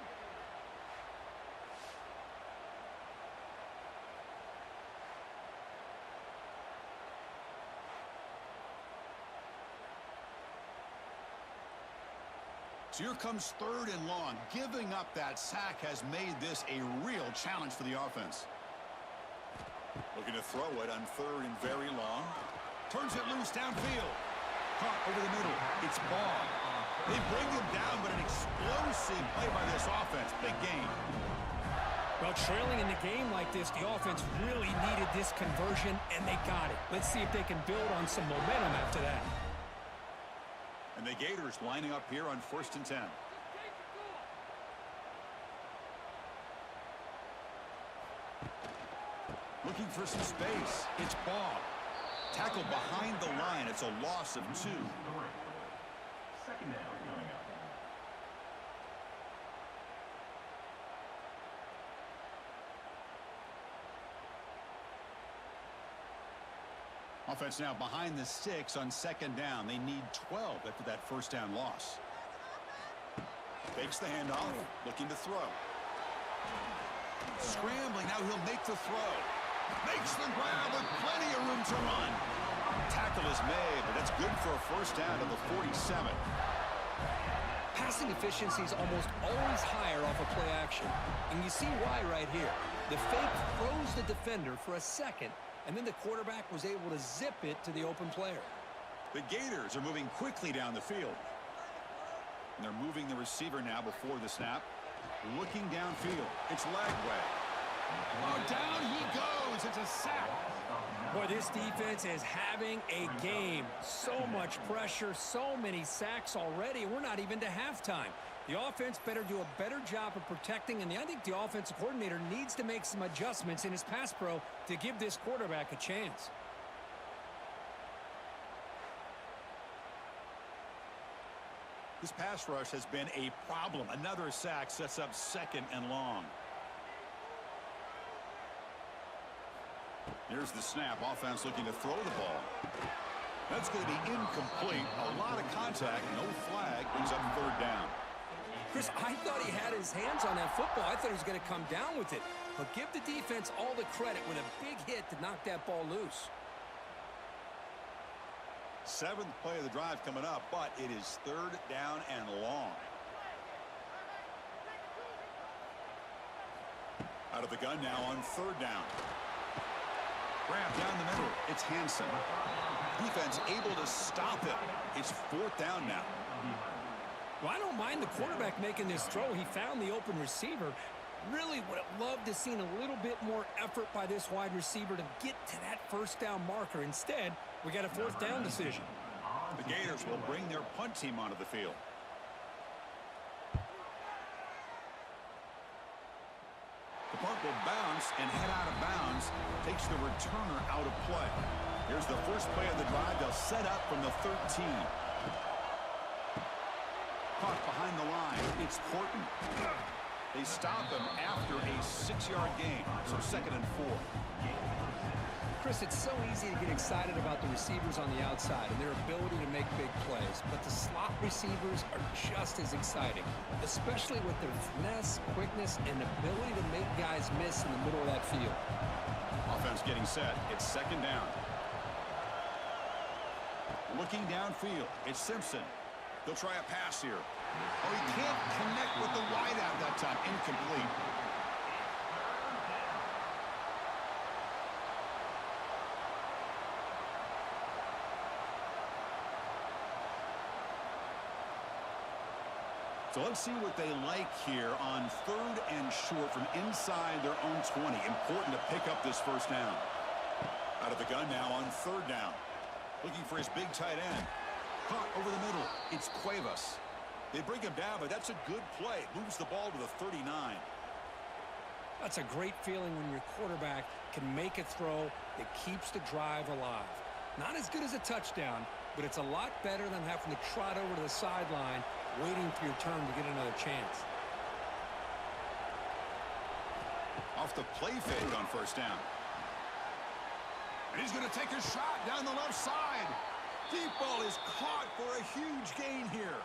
A: So here comes third and long. Giving up that sack has made this a real challenge for the offense. Looking to throw it on third and very long. Turns it loose downfield. Caught over the middle. It's Ball. They bring him down, but an explosive play by this offense. Big game.
B: Well, trailing in the game like this, the offense really needed this conversion, and they got it. Let's see if they can build on some momentum after that.
A: And the Gators lining up here on 1st and 10. Looking for some space. It's Ball. Tackled behind the line. It's a loss of 2.
E: Second down coming up.
A: Offense now behind the sticks on second down. They need 12 after that first down loss. Takes the handoff, looking to throw. Scrambling, now he'll make the throw. Makes the grab with plenty of room to run. Tackle is made, but that's good for a first down to the 47.
C: Passing efficiency is almost always higher off of play action. And you see why right here. The fake throws the defender for a second, and then the quarterback was able to zip it to the open player.
A: The Gators are moving quickly down the field. And they're moving the receiver now before the snap. Looking downfield. It's Lagway. Oh, down he goes. It's a sack.
B: Boy, this defense is having a game. So much pressure, so many sacks already. We're not even to halftime. The offense better do a better job of protecting, and I think the offensive coordinator needs to make some adjustments in his pass pro to give this quarterback a chance.
A: This pass rush has been a problem. Another sack sets up 2nd and long. Here's the snap. Offense looking to throw the ball. That's going to be incomplete. A lot of contact. No flag. Brings up 3rd down.
B: Chris, I thought he had his hands on that football. I thought he was going to come down with it. But give the defense all the credit with a big hit to knock that ball loose.
A: 7th play of the drive coming up, but it is 3rd down and long. Out of the gun now on 3rd down. Grab down the middle. It's Hansen. Defense able to stop it. It's 4th down now.
B: Well, I don't mind the quarterback making this throw. He found the open receiver. Really would have loved to seen a little bit more effort by this wide receiver to get to that 1st down marker. Instead, we got a 4th down decision.
A: The Gators will bring their punt team onto the field. The punt will bounce and head out of bounds. Takes the returner out of play. Here's the first play of the drive. They'll set up from the 13. Caught behind the line. It's Horton. They stop him after a 6-yard gain. So 2nd and 4.
B: Chris, it's so easy to get excited about the receivers on the outside and their ability to make big plays. But the slot receivers are just as exciting, especially with their finesse, quickness, and ability to make guys miss in the middle of that field.
A: Offense getting set. It's 2nd down. Looking downfield. It's Simpson. They'll try a pass here. Oh, he can't connect with the wideout that time. Incomplete. So let's see what they like here on 3rd and short from inside their own 20. Important to pick up this 1st down. Out of the gun now on 3rd down. Looking for his big tight end. Caught over the middle. It's Cuevas. They bring him down, but that's a good play. Moves the ball to the 39.
B: That's a great feeling when your quarterback can make a throw that keeps the drive alive. Not as good as a touchdown, but it's a lot better than having to trot over to the sideline waiting for your turn to get another chance.
A: Off the play fake on 1st down. And he's going to take a shot down the left side. Deep ball is caught for a huge gain here.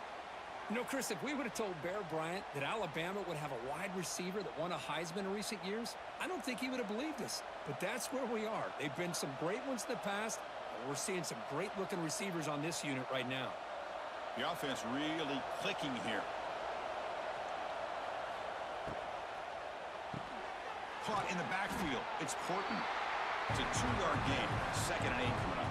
B: You know, Chris, if we would have told Bear Bryant that Alabama would have a wide receiver that won a Heisman in recent years, I don't think he would have believed us. But that's where we are. They've been some great ones in the past, and we're seeing some great-looking receivers on this unit right now.
A: The offense really clicking here. Caught in the backfield. It's Porton. It's a 2-yard gain. 2nd and 8 coming up.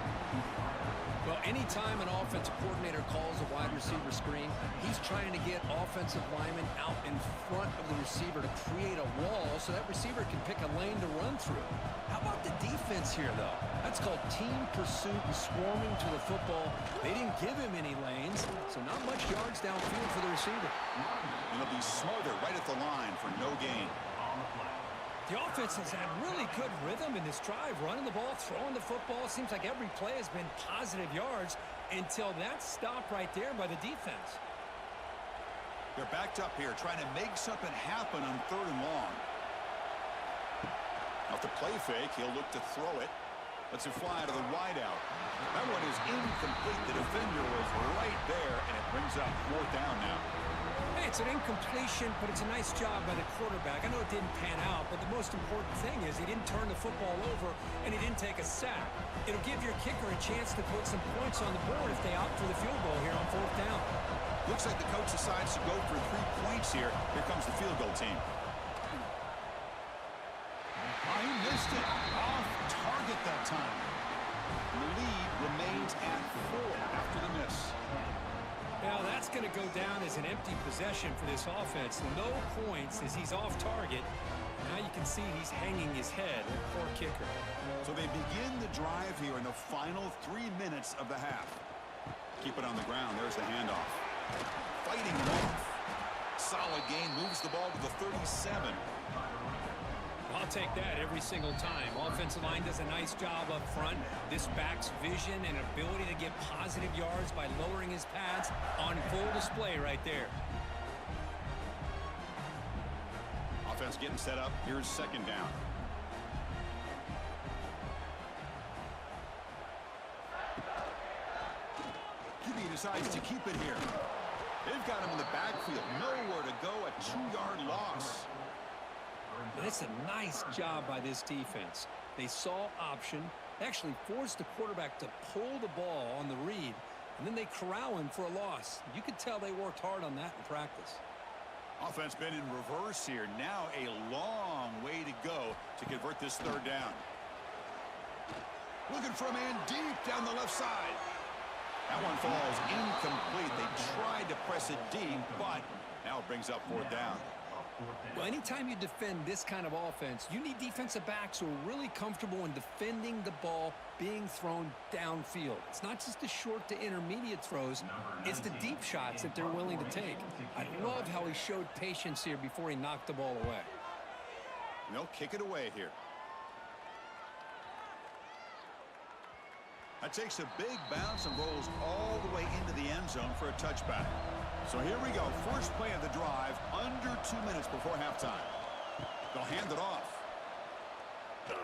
B: Well, anytime an offensive coordinator calls a wide receiver screen, he's trying to get offensive linemen out in front of the receiver to create a wall so that receiver can pick a lane to run through. How about the defense here, though? That's called team pursuit and swarming to the football. They didn't give him any lanes, so not much yards downfield for the receiver.
A: It'll be smothered right at the line for no gain.
B: The offense has had really good rhythm in this drive, running the ball, throwing the football. It seems like every play has been positive yards until that stop right there by the defense.
A: They're backed up here, trying to make something happen on 3rd and long. Off the play fake, he'll look to throw it. Lets it fly to the wideout. That one is incomplete. The defender was right there, and it brings up 4th down now.
B: Hey, it's an incompletion, but it's a nice job by the quarterback. I know it didn't pan out, but the most important thing is he didn't turn the football over, and he didn't take a sack. It'll give your kicker a chance to put some points on the board if they opt for the field goal here on 4th down.
A: Looks like the coach decides to go for 3 points here. Here comes the field goal team. Oh, he missed it. Off target that time. And the lead remains at 4 after the miss.
B: Now that's going to go down as an empty possession for this offense. No points as he's off target. Now you can see he's hanging his head. Poor kicker.
A: So they begin the drive here in the final 3 minutes of the half. Keep it on the ground. There's the handoff. Fighting it off. Solid gain. Moves the ball to the 37.
B: I'll take that every single time. Offensive line does a nice job up front. This back's vision and ability to get positive yards by lowering his pads on full display right there.
A: Offense getting set up. Here's second down. QB decides to keep it here. They've got him in the backfield. Nowhere to go. A 2-yard loss.
B: And it's a nice job by this defense. They saw option, actually forced the quarterback to pull the ball on the read, and then they corral him for a loss. You could tell they worked hard on that in practice.
A: Offense been in reverse here. Now a long way to go to convert this third down. Looking for a man deep down the left side. That one falls incomplete. They tried to press it deep, but now it brings up fourth down.
B: Well, anytime you defend this kind of offense, you need defensive backs who are really comfortable in defending the ball being thrown downfield. It's not just the short to intermediate throws, it's the deep shots that they're willing to take. I love how he showed patience here before he knocked the ball away.
A: And they'll kick it away here. That takes a big bounce and rolls all the way into the end zone for a touchback. So here we go. First play of the drive, under 2 minutes before halftime. They'll hand it off.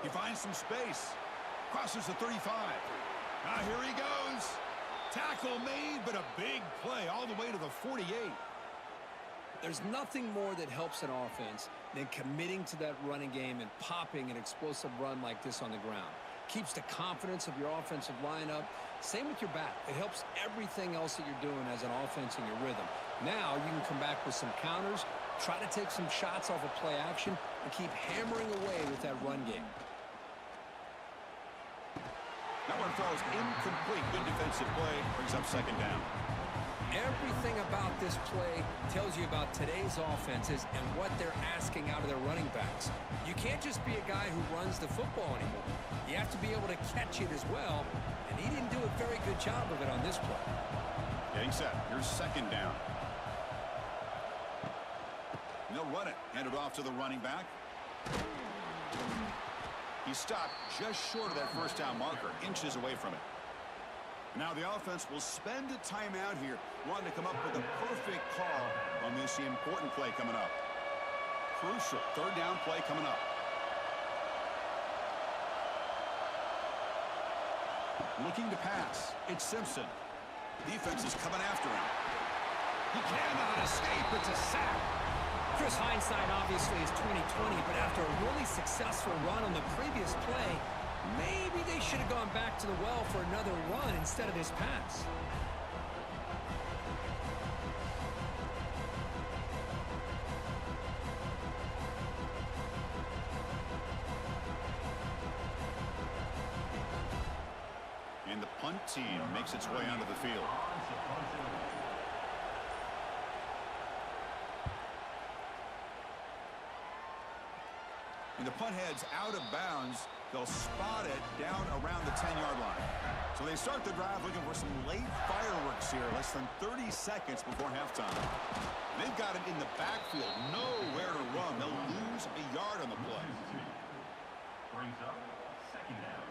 A: He finds some space. Crosses the 35. Now here he goes. Tackle made, but a big play all the way to the 48.
B: There's nothing more that helps an offense than committing to that running game and popping an explosive run like this on the ground. Keeps the confidence of your offensive lineup. Same with your back. It helps everything else that you're doing as an offense in your rhythm. Now you can come back with some counters, try to take some shots off of play action, and keep hammering away with that run game.
A: That one falls incomplete. Good defensive play. Brings up second down.
B: Everything about this play tells you about today's offenses and what they're asking out of their running backs. You can't just be a guy who runs the football anymore. You have to be able to catch it as well, and he didn't do a very good job of it on this play.
A: Getting set. Here's second down. And they'll run it. Hand it off to the running back. He stopped just short of that first down marker, inches away from it. Now the offense will spend a timeout here, wanting to come up with a perfect call on this important play coming up. Crucial third down play coming up. Looking to pass. It's Simpson. Defense is coming after him. He cannot escape. It's a sack.
B: Chris, hindsight obviously is 20/20, but after a really successful run on the previous play, maybe they should have gone back to the well for another run instead of this pass.
A: And the punt team makes its way onto the field. And the punt heads out of bounds. They'll spot it down around the 10-yard line. So they start the drive looking for some late fireworks here, less than 30 seconds before halftime. They've got it in the backfield, nowhere to run. They'll lose a yard on the play.
E: Brings up second down.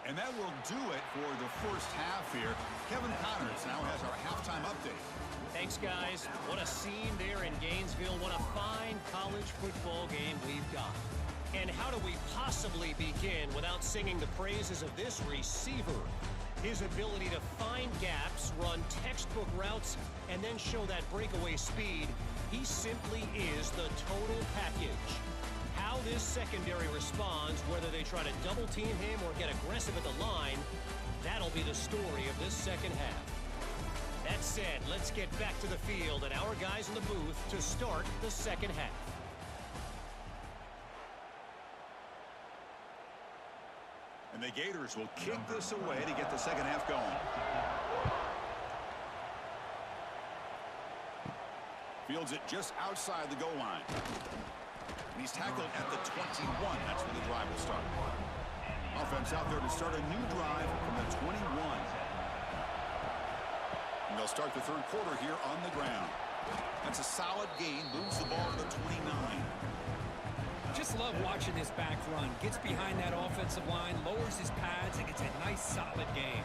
A: And that will do it for the first half here. Kevin Connors now has our halftime update.
D: Thanks, guys. What a scene there in Gainesville. What a fine college football game we've got. And how do we possibly begin without singing the praises of this receiver? His ability to find gaps, run textbook routes, and then show that breakaway speed. He simply is the total package. How this secondary responds, whether they try to double team him or get aggressive at the line, that'll be the story of this second half. That said, let's get back to the field and our guys in the booth to start the second half.
A: And the Gators will kick this away to get the second half going. Fields it just outside the goal line. And he's tackled at the 21. That's where the drive will start. Offense out there to start a new drive from the 21. And they'll start the third quarter here on the ground. That's a solid gain. Moves the ball to the 29.
C: Just love watching this back run. Gets behind that offensive line, lowers his pads, and gets a nice, solid gain.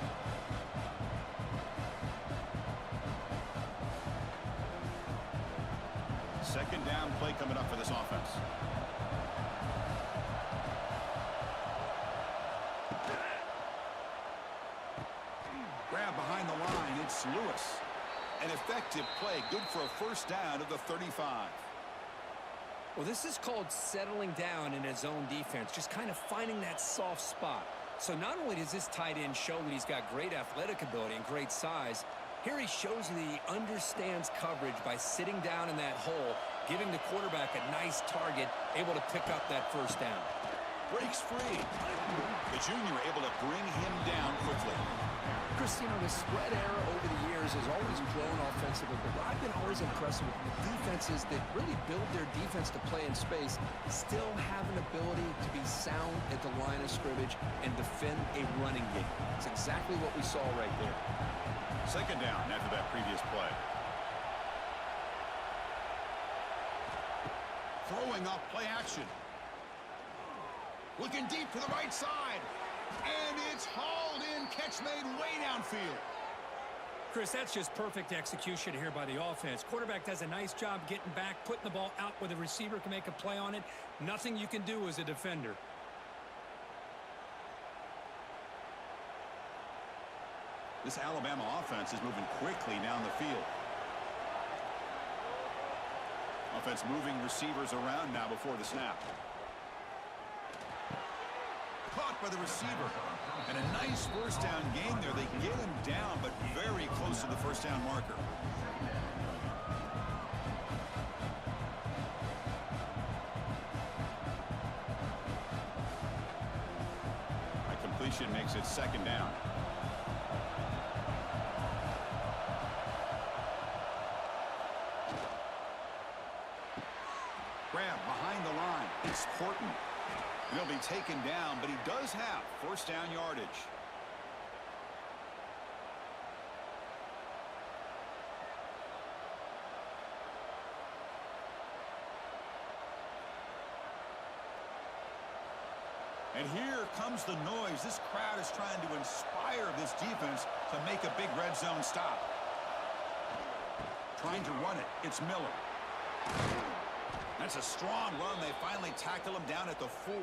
A: Second down play coming up for this offense. Grab behind the line. It's Lewis. An effective play. Good for a first down of the 35.
C: Well, this is called settling down in his own defense, just kind of finding that soft spot. So not only does this tight end show that he's got great athletic ability and great size, here he shows that he understands coverage by sitting down in that hole, giving the quarterback a nice target, able to pick up that first down.
A: Breaks free. The junior able to bring him down quickly.
B: Chris, you know, the spread era over the years has always grown offensively, but what I've been always impressed with the defenses that really build their defense to play in space still have an ability to be sound at the line of scrimmage and defend a running game. It's exactly what we saw right there.
A: Second down after that previous play. Throwing off play action. Looking deep to the right side. And it's hauled in. Catch made way downfield.
B: Chris, that's just perfect execution here by the offense. Quarterback does a nice job getting back, putting the ball out where the receiver can make a play on it. Nothing you can do as a defender.
A: This Alabama offense is moving quickly down the field. Offense moving receivers around now before the snap. Caught by the receiver. And a nice first down gain there. They get him down, but very close to the first down marker. A completion makes it second down. Grab behind the line. It's Horton. He'll be taken down, but he does have first down yardage. And here comes the noise. This crowd is trying to inspire this defense to make a big red zone stop. Trying to run it. It's Miller. That's a strong run. They finally tackle him down at the 4.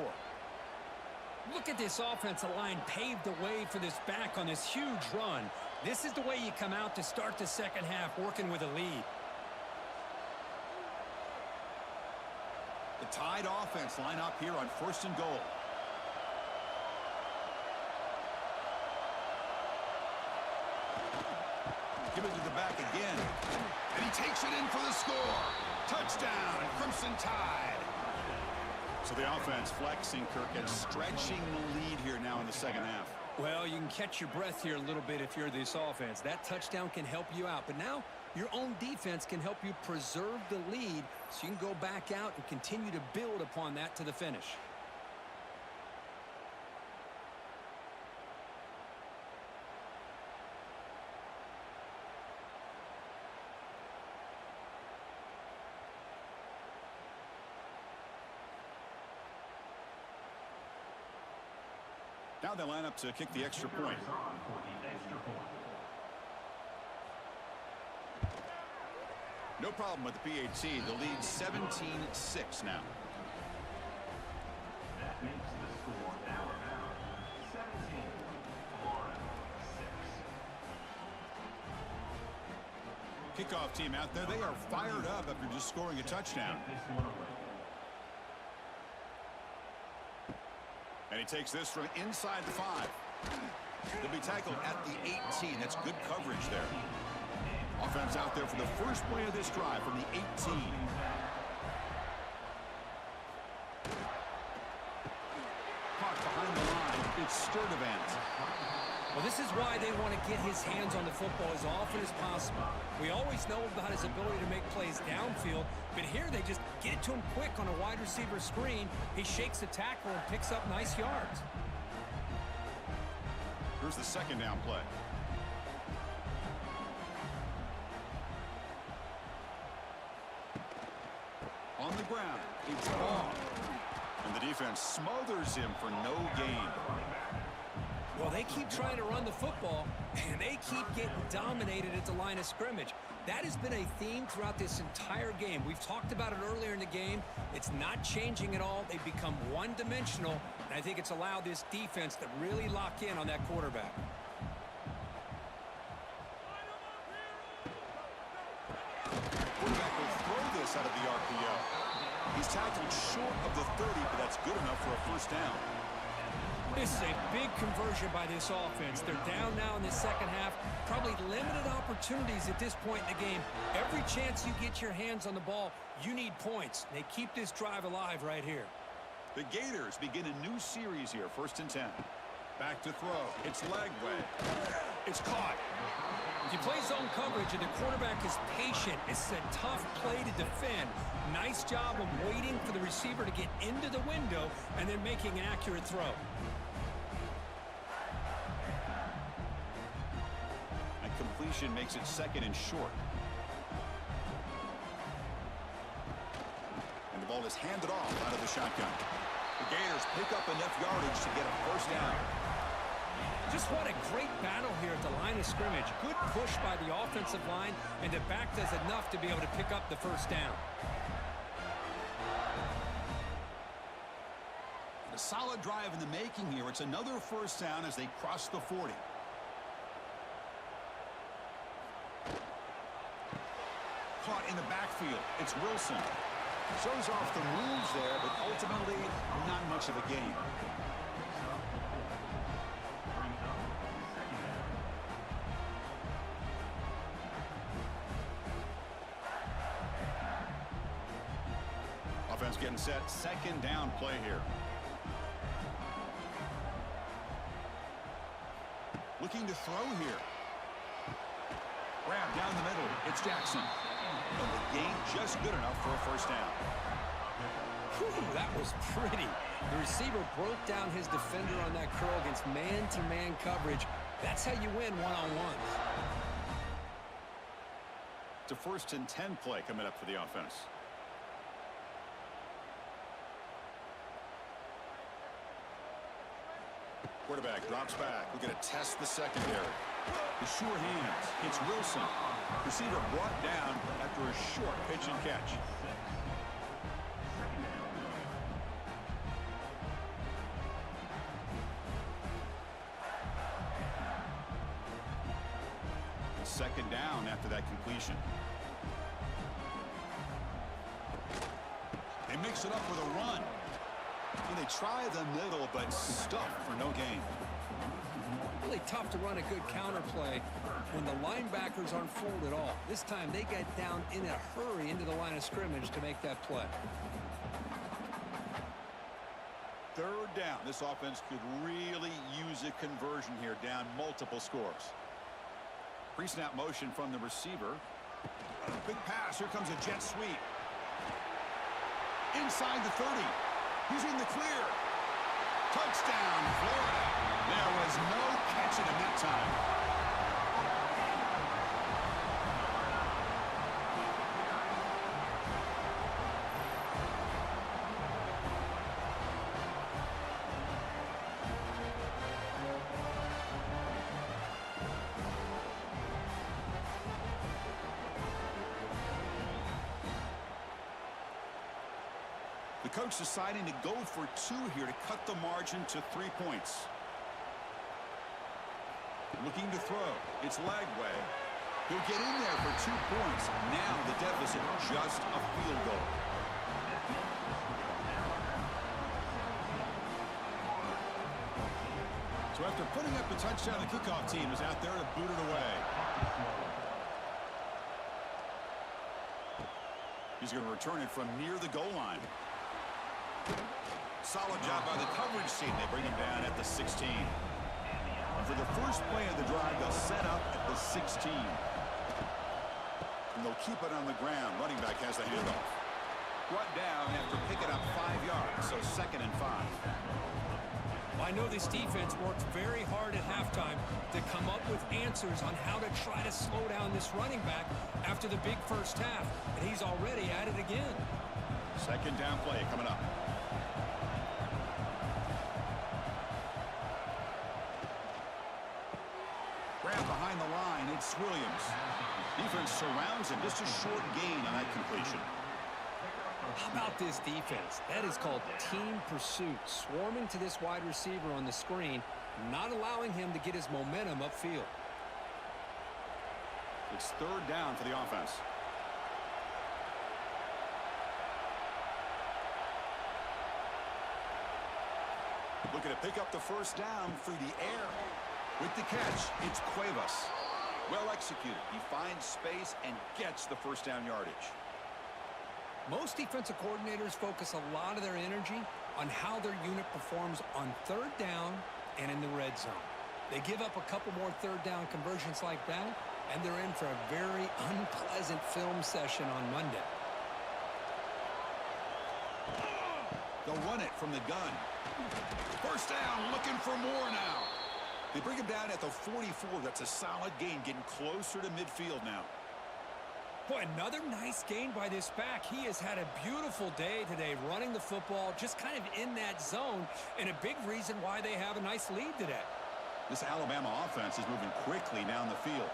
B: Look at this offensive line paved the way for this back on this huge run. This is the way you come out to start the second half, working with a lead.
A: The Tide offense line up here on 1st and goal. Give it to the back again. And he takes it in for the score. Touchdown, Crimson Tide. So the offense flexing, Kirk, and stretching the lead here now in the second half.
B: Well, you can catch your breath here a little bit if you're this offense. That touchdown can help you out. But now your own defense can help you preserve the lead so you can go back out and continue to build upon that to the finish.
A: Now they line up to kick the extra point. No problem with the PAT. The lead 17-6 now.
E: That makes the score Alabama 17, Florida 6.
A: Kickoff team out there. They are fired up after just scoring a touchdown.
E: This one away.
A: And he takes this from inside the 5. They'll be tackled at the 18. That's good coverage there. Offense out there for the first play of this drive from the 18. Caught behind the line. It's Sturdivant.
B: Well, this is why they want to get his hands on the football as often as possible. We always know about his ability to make plays downfield, but here they just get it to him quick on a wide receiver screen. He shakes the tackle and picks up nice yards.
A: Here's the second down play. On the ground, it's Ball. And the defense smothers him for no gain.
B: Well, they keep trying to run the football, and they keep getting dominated at the line of scrimmage. That has been a theme throughout this entire game. We've talked about it earlier in the game. It's not changing at all. They've become one-dimensional, and I think it's allowed this defense to really lock in on that quarterback.
A: Quarterback will throw this out of the RPO. He's tackled short of the 30, but that's good enough for a first down.
B: This is a big conversion by this offense. They're down now in the second half. Probably limited opportunities at this point in the game. Every chance you get your hands on the ball, you need points. They keep this drive alive right here.
A: The Gators begin a new series here, 1st and 10. Back to throw. It's leg way. It's caught.
B: You play zone coverage and the quarterback is patient. It's a tough play to defend. Nice job of waiting for the receiver to get into the window and then making an accurate throw.
A: And completion makes it 2nd and short. And the ball is handed off out of the shotgun. The Gators pick up enough yardage to get a first down.
B: Just what a great battle here at the line of scrimmage. Good push by the offensive line, and the back does enough to be able to pick up the first down.
A: A solid drive in the making here. It's another first down as they cross the 40. Caught in the backfield. It's Wilson. Shows off the moves there, but ultimately not much of a gain. Offense getting set. 2nd down play here. Looking to throw here. Grab down the middle. It's Jackson. And the gain just good enough for a first down.
B: Whew, that was pretty. The receiver broke down his defender on that curl against man-to-man coverage. That's how you win one-on-ones.
A: It's a 1st and 10 play coming up for the offense. Quarterback drops back. We're going to test the secondary. The sure hands. It's Wilson. Receiver brought down after a short pitch and catch. Second down after that completion. They mix it up with a run. And they try the middle, but stuff for no gain.
B: Really tough to run a good counter play when the linebackers aren't fooled at all. This time they get down in a hurry into the line of scrimmage to make that play.
A: 3rd down. This offense could really use a conversion here, down multiple scores. Pre-snap motion from the receiver. Big pass. Here comes a jet sweep. Inside the 30. He's in the clear. Touchdown, Florida. There was no catching him that time. The coach deciding to go for 2 here to cut the margin to 3 points. Looking to throw. It's leg way. He'll get in there for 2 points. Now the deficit just a field goal. So after putting up the touchdown, the kickoff team is out there to boot it away. He's going to return it from near the goal line. Solid job by the coverage team. They bring him down at the 16. For the first play of the drive, they'll set up at the 16. And they'll keep it on the ground. Running back has the handoff. Brought down after picking up 5 yards, so 2nd and 5.
B: I know this defense worked very hard at halftime to come up with answers on how to try to slow down this running back after the big first half, and he's already at it again.
A: 2nd down play coming up. It's Williams. Defense surrounds him. Just a short gain on that completion.
C: How about this defense? That is called team pursuit. Swarming to this wide receiver on the screen, not allowing him to get his momentum upfield.
A: It's third down for the offense. Looking to pick up the first down through the air. With the catch, it's Cuevas. Well executed. He finds space and gets the first down yardage.
C: Most defensive coordinators focus a lot of their energy on how their unit performs on third down and in the red zone. They give up a couple more third down conversions like that, and they're in for a very unpleasant film session on Monday.
A: They'll run it from the gun. First down, looking for more now. They bring him down at the 44. That's a solid gain, getting closer to midfield now.
C: Boy, another nice gain by this back. He has had a beautiful day today running the football, just kind of in that zone, and a big reason why they have a nice lead today.
A: This Alabama offense is moving quickly down the field.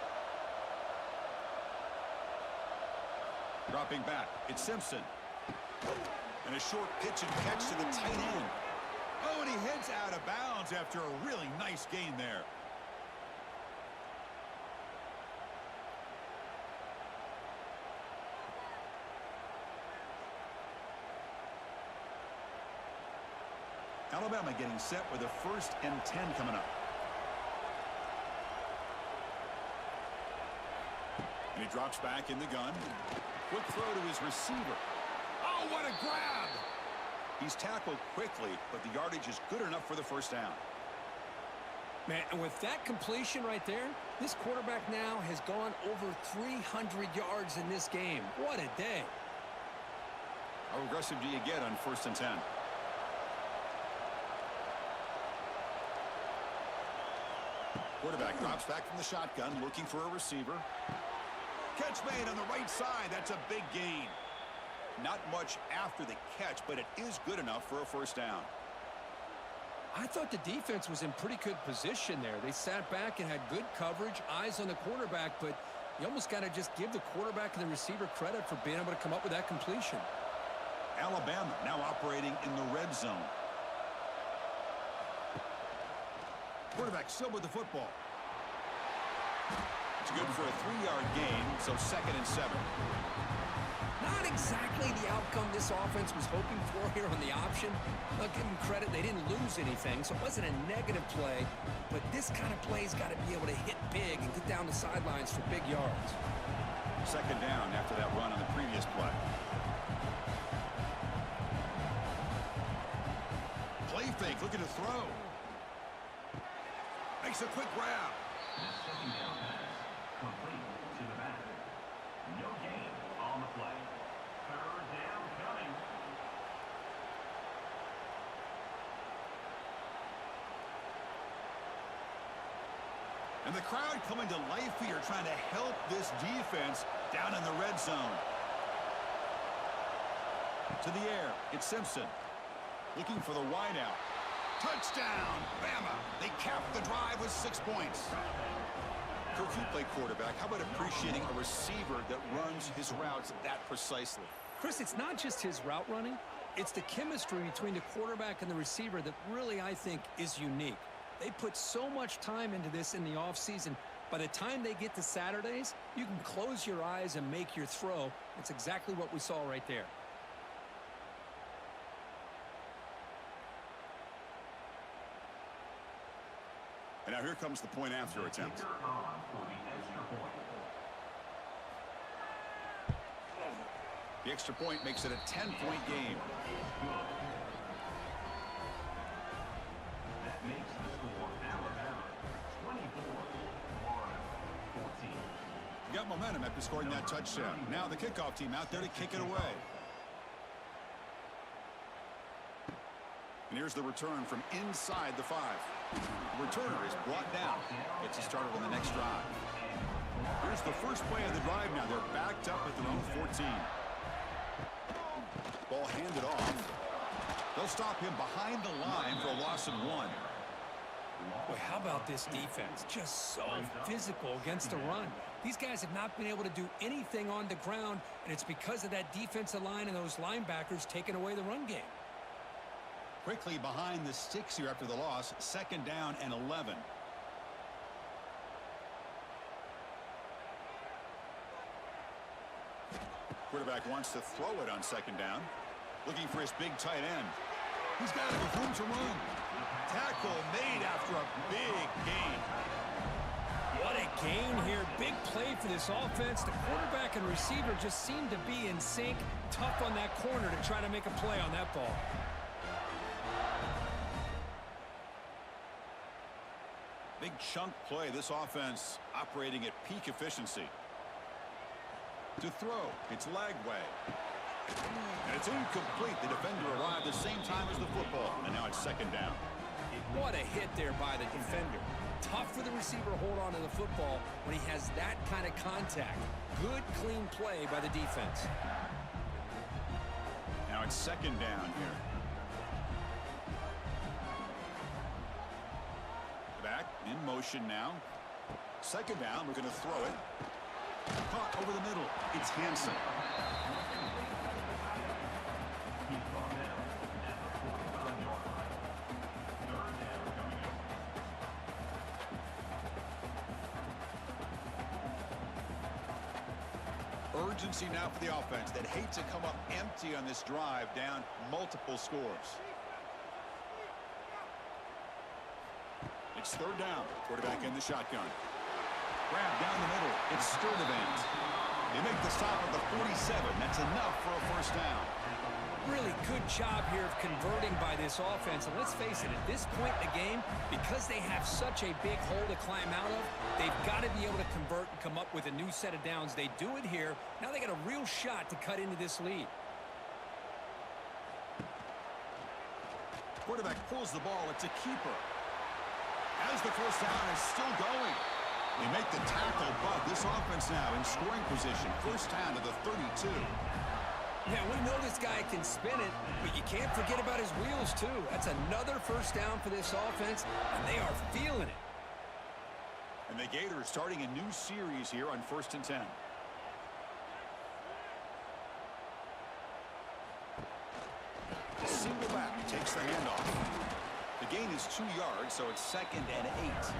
A: Dropping back, it's Simpson. And a short pitch and catch to the tight end. Oh, and he heads out of bounds after a really nice gain there. Alabama getting set with a 1st and 10 coming up. And he drops back in the gun. Quick throw to his receiver. Oh, what a grab! He's tackled quickly, but the yardage is good enough for the first down.
C: Man, and with that completion right there, this quarterback now has gone over 300 yards in this game. What a day.
A: How aggressive do you get on 1st and 10? Quarterback drops back from the shotgun, looking for a receiver. Catch made on the right side. That's a big gain. Not much after the catch, but it is good enough for a first down.
C: I thought the defense was in pretty good position there. They sat back and had good coverage, eyes on the quarterback, but you almost got to just give the quarterback and the receiver credit for being able to come up with that completion.
A: Alabama now operating in the red zone. Quarterback still with the football. It's good for a 3-yard gain, so 2nd and 7.
C: Not exactly the outcome this offense was hoping for here on the option. I'll give them credit, they didn't lose anything, so it wasn't a negative play, but this kind of play's got to be able to hit big and get down the sidelines for big yards.
A: 2nd down after that run on the previous play. Play fake, looking to throw. Makes a quick grab.
E: The second down pass, complete to the back. No gain on the play. 3rd down coming.
A: And the crowd coming to life here, trying to help this defense down in the red zone. To the air, it's Simpson. Looking for the wideout. Touchdown, Bama. They capped the drive with 6 points. Kirk, you play quarterback. How about appreciating a receiver that runs his routes that precisely?
C: Chris, it's not just his route running. It's the chemistry between the quarterback and the receiver that really, I think, is unique. They put so much time into this in the offseason. By the time they get to Saturdays, you can close your eyes and make your throw. That's exactly what we saw right there.
A: And now here comes the point after attempt.
E: Kicker on for the extra point.
A: The extra point makes it a 10-point game.
E: That makes the score Alabama 24, Florida 14.
A: You got momentum after scoring that touchdown. Now the kickoff team out there to kick it away. And here's the return from inside the 5. The returner is brought down. Gets you started on the next drive. Here's the first play of the drive now. They're backed up at their own 14. Ball handed off. They'll stop him behind the line for a loss of 1.
B: Boy, how about this defense? Just so physical against the run. These guys have not been able to do anything on the ground, and it's because of that defensive line and those linebackers taking away the run game.
A: Quickly behind the sticks here after the loss. 2nd down and 11. Quarterback wants to throw it on 2nd down. Looking for his big tight end. He's got enough room to run. Tackle made after a big gain.
B: What a gain here. Big play for this offense. The quarterback and receiver just seem to be in sync. Tough on that corner to try to make a play on that ball.
A: Big chunk play. This offense operating at peak efficiency. To throw. It's Lagway. And it's incomplete. The defender arrived the same time as the football. And now it's 2nd down.
B: What a hit there by the defender. Tough for the receiver to hold on to the football when he has that kind of contact. Good, clean play by the defense.
A: Now it's 2nd down here. Back in motion now. 2nd down. We're going to throw it. Caught over the middle. It's Hansen. Urgency now for the offense that hate to come up empty on this drive, down multiple scores. It's 3rd down. Quarterback in the shotgun. Grab down the middle. It's Sturdivant. They make the stop at the 47. That's enough for a 1st down.
B: Really good job here of converting by this offense. And let's face it, at this point in the game, because they have such a big hole to climb out of, they've got to be able to convert and come up with a new set of downs. They do it here. Now they got a real shot to cut into this lead.
A: Quarterback pulls the ball. It's a keeper. As the 1st down is still going. They make the tackle, but this offense now in scoring position. 1st down to the 32.
B: Yeah, we know this guy can spin it, but you can't forget about his wheels, too. That's another 1st down for this offense, and they are feeling it.
A: And the Gators starting a new series here on 1st and 10. Single back takes the handoff. The gain is 2 yards, so it's 2nd and 8.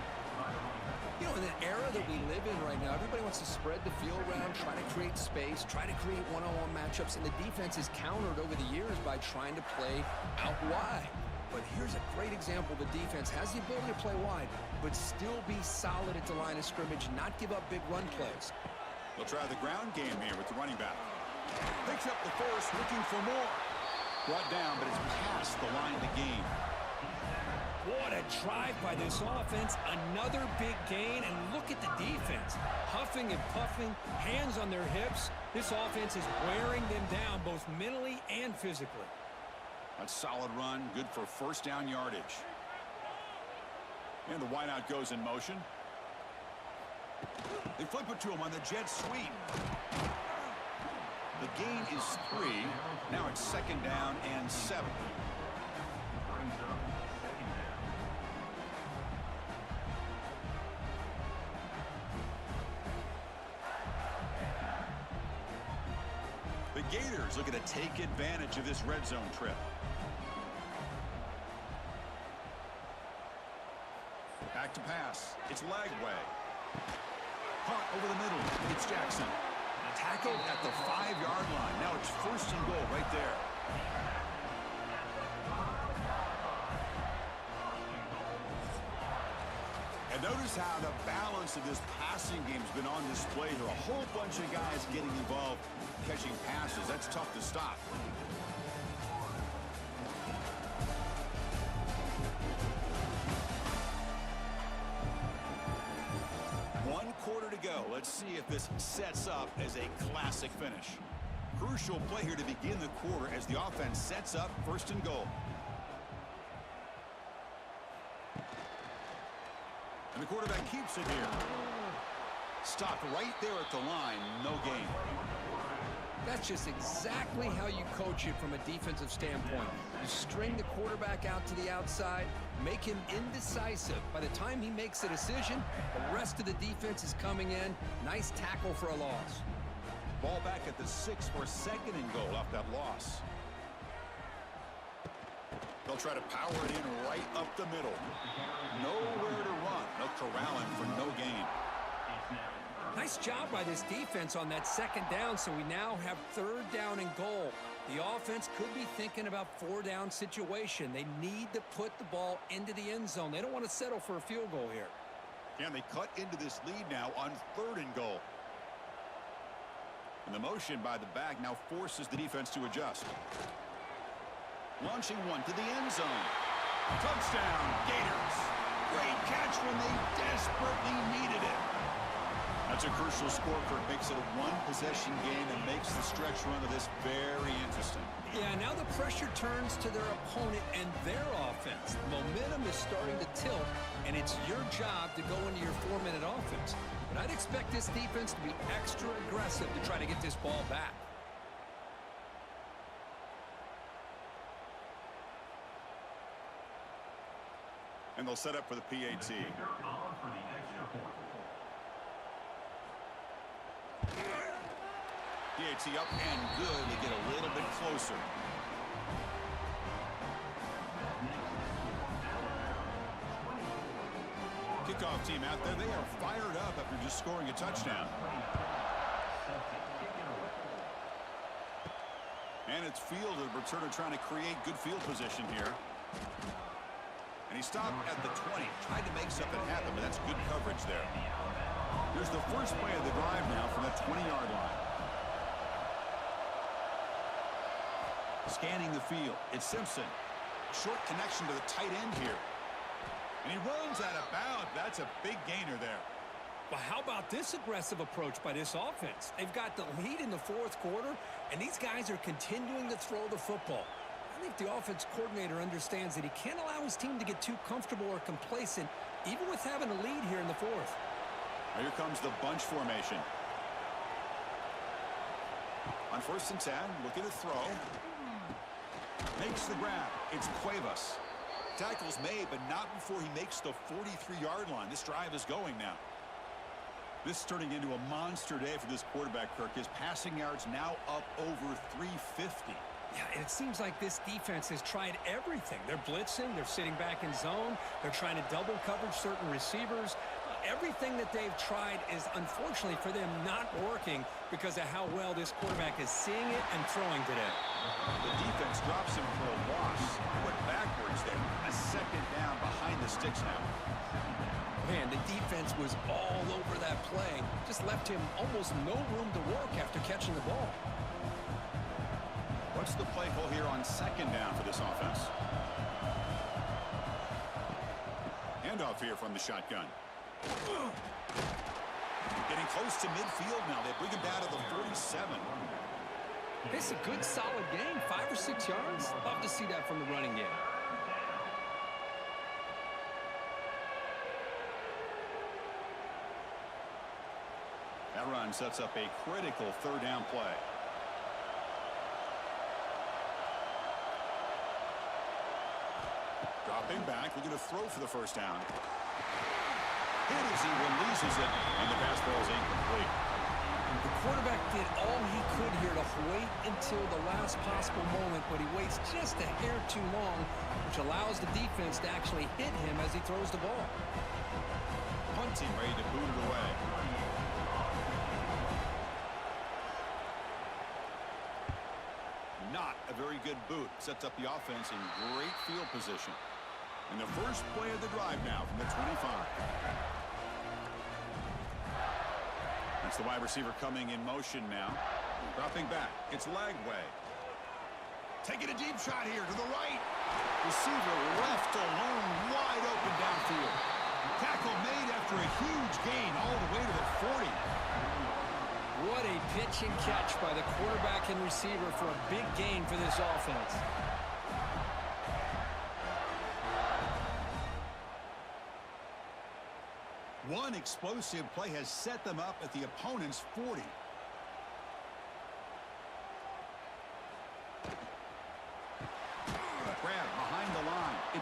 B: You know, in the era that we live in right now, everybody wants to spread the field around, try to create space, try to create one-on-one matchups, and the defense is countered over the years by trying to play out wide. But here's a great example. The defense has the ability to play wide, but still be solid at the line of scrimmage, not give up big run plays.
A: They'll try the ground game here with the running back. Picks up the force, looking for more. Brought down, but it's past the line to gain.
B: What a drive by this offense. Another big gain, and look at the defense. Huffing and puffing, hands on their hips. This offense is wearing them down both mentally and physically.
A: A solid run, good for 1st down yardage. And the wideout goes in motion. They flip it to him on the jet sweep. The gain is 3. Now it's 2nd down and 7. The Gators looking to take advantage of this red zone trip. Back to pass. It's Lagway. Caught over the middle. It's Jackson. Tackled at the 5-yard line. Now it's 1st and goal right there. And notice how the balance of this passing game has been on display here. A whole bunch of guys getting involved, catching passes. That's tough to stop. One quarter to go. Let's see if this sets up as a classic finish. Crucial play here to begin the quarter as the offense sets up 1st and goal. And the quarterback keeps it here. Stopped right there at the line. No gain.
C: That's just exactly how you coach it from a defensive standpoint. You string the quarterback out to the outside, make him indecisive. By the time he makes a decision, the rest of the defense is coming in. Nice tackle for a loss.
A: Ball back at the 6 for a 2nd and goal off that loss. They'll try to power it in right up the middle. Nowhere to run. They'll corral him for no gain.
C: Nice job by this defense on that 2nd down, so we now have 3rd down and goal. The offense could be thinking about 4-down situation. They need to put the ball into the end zone. They don't want to settle for a field goal here.
A: Can they cut into this lead now on 3rd and goal? And the motion by the back now forces the defense to adjust. Launching one to the end zone. Touchdown, Gators. Great catch when they desperately needed it. That's a crucial score, Kirk. Makes it a 1-possession game and makes the stretch run of this very interesting.
C: Yeah, now the pressure turns to their opponent and their offense. Momentum is starting to tilt, and it's your job to go into your 4-minute offense. But I'd expect this defense to be extra aggressive to try to get this ball back.
A: And they'll set up for the PAT. PAT up and good. They get a little bit closer. Kickoff team out there. They are fired up after just scoring a touchdown. And it's fielded. Returner trying to create good field position here. And he stopped at the 20. Tried to make something happen, but that's good coverage there. Here's the first play of the drive now from that 20-yard line. Scanning the field. It's Simpson. Short connection to the tight end here. And he runs out of bounds. That's a big gainer there.
C: Well, how about this aggressive approach by this offense? They've got the lead in the 4th quarter, and these guys are continuing to throw the football. I think the offense coordinator understands that he can't allow his team to get too comfortable or complacent, even with having a lead here in the 4th.
A: Here comes the bunch formation. On 1st and 10, looking to throw. Makes the grab. It's Cuevas. Tackle's made, but not before he makes the 43-yard line. This drive is going now. This is turning into a monster day for this quarterback, Kirk. His passing yards now up over 350.
C: Yeah, and it seems like this defense has tried everything. They're blitzing. They're sitting back in zone. They're trying to double coverage certain receivers. Everything that they've tried is, unfortunately for them, not working because of how well this quarterback is seeing it and throwing today.
A: The defense drops him for a loss. Went backwards there. A 2nd down behind the sticks now.
C: Man, the defense was all over that play. Just left him almost no room to work after catching the ball.
A: What's the play call here on 2nd down for this offense? Handoff here from the shotgun. Getting close to midfield now. They bring him down to the 47.
C: It's a good, solid game. 5 or 6 yards. Love to see that from the running game.
A: That run sets up a critical 3rd down play. Dropping back, looking to throw for the 1st down. Hit as he releases it, and the pass ball is incomplete.
C: The quarterback did all he could here to wait until the last possible moment, but he waits just a hair too long, which allows the defense to actually hit him as he throws the ball.
A: Punting, ready to boot it away. Not a very good boot. Sets up the offense in great field position. And the first play of the drive now from the 25. That's the wide receiver coming in motion now. Dropping back. It's Lagway. Taking a deep shot here to the right. Receiver left alone, wide open downfield. Tackle made after a huge gain all the way to the 40.
C: What a pitch and catch by the quarterback and receiver for a big gain for this offense.
A: One explosive play has set them up at the opponent's 40.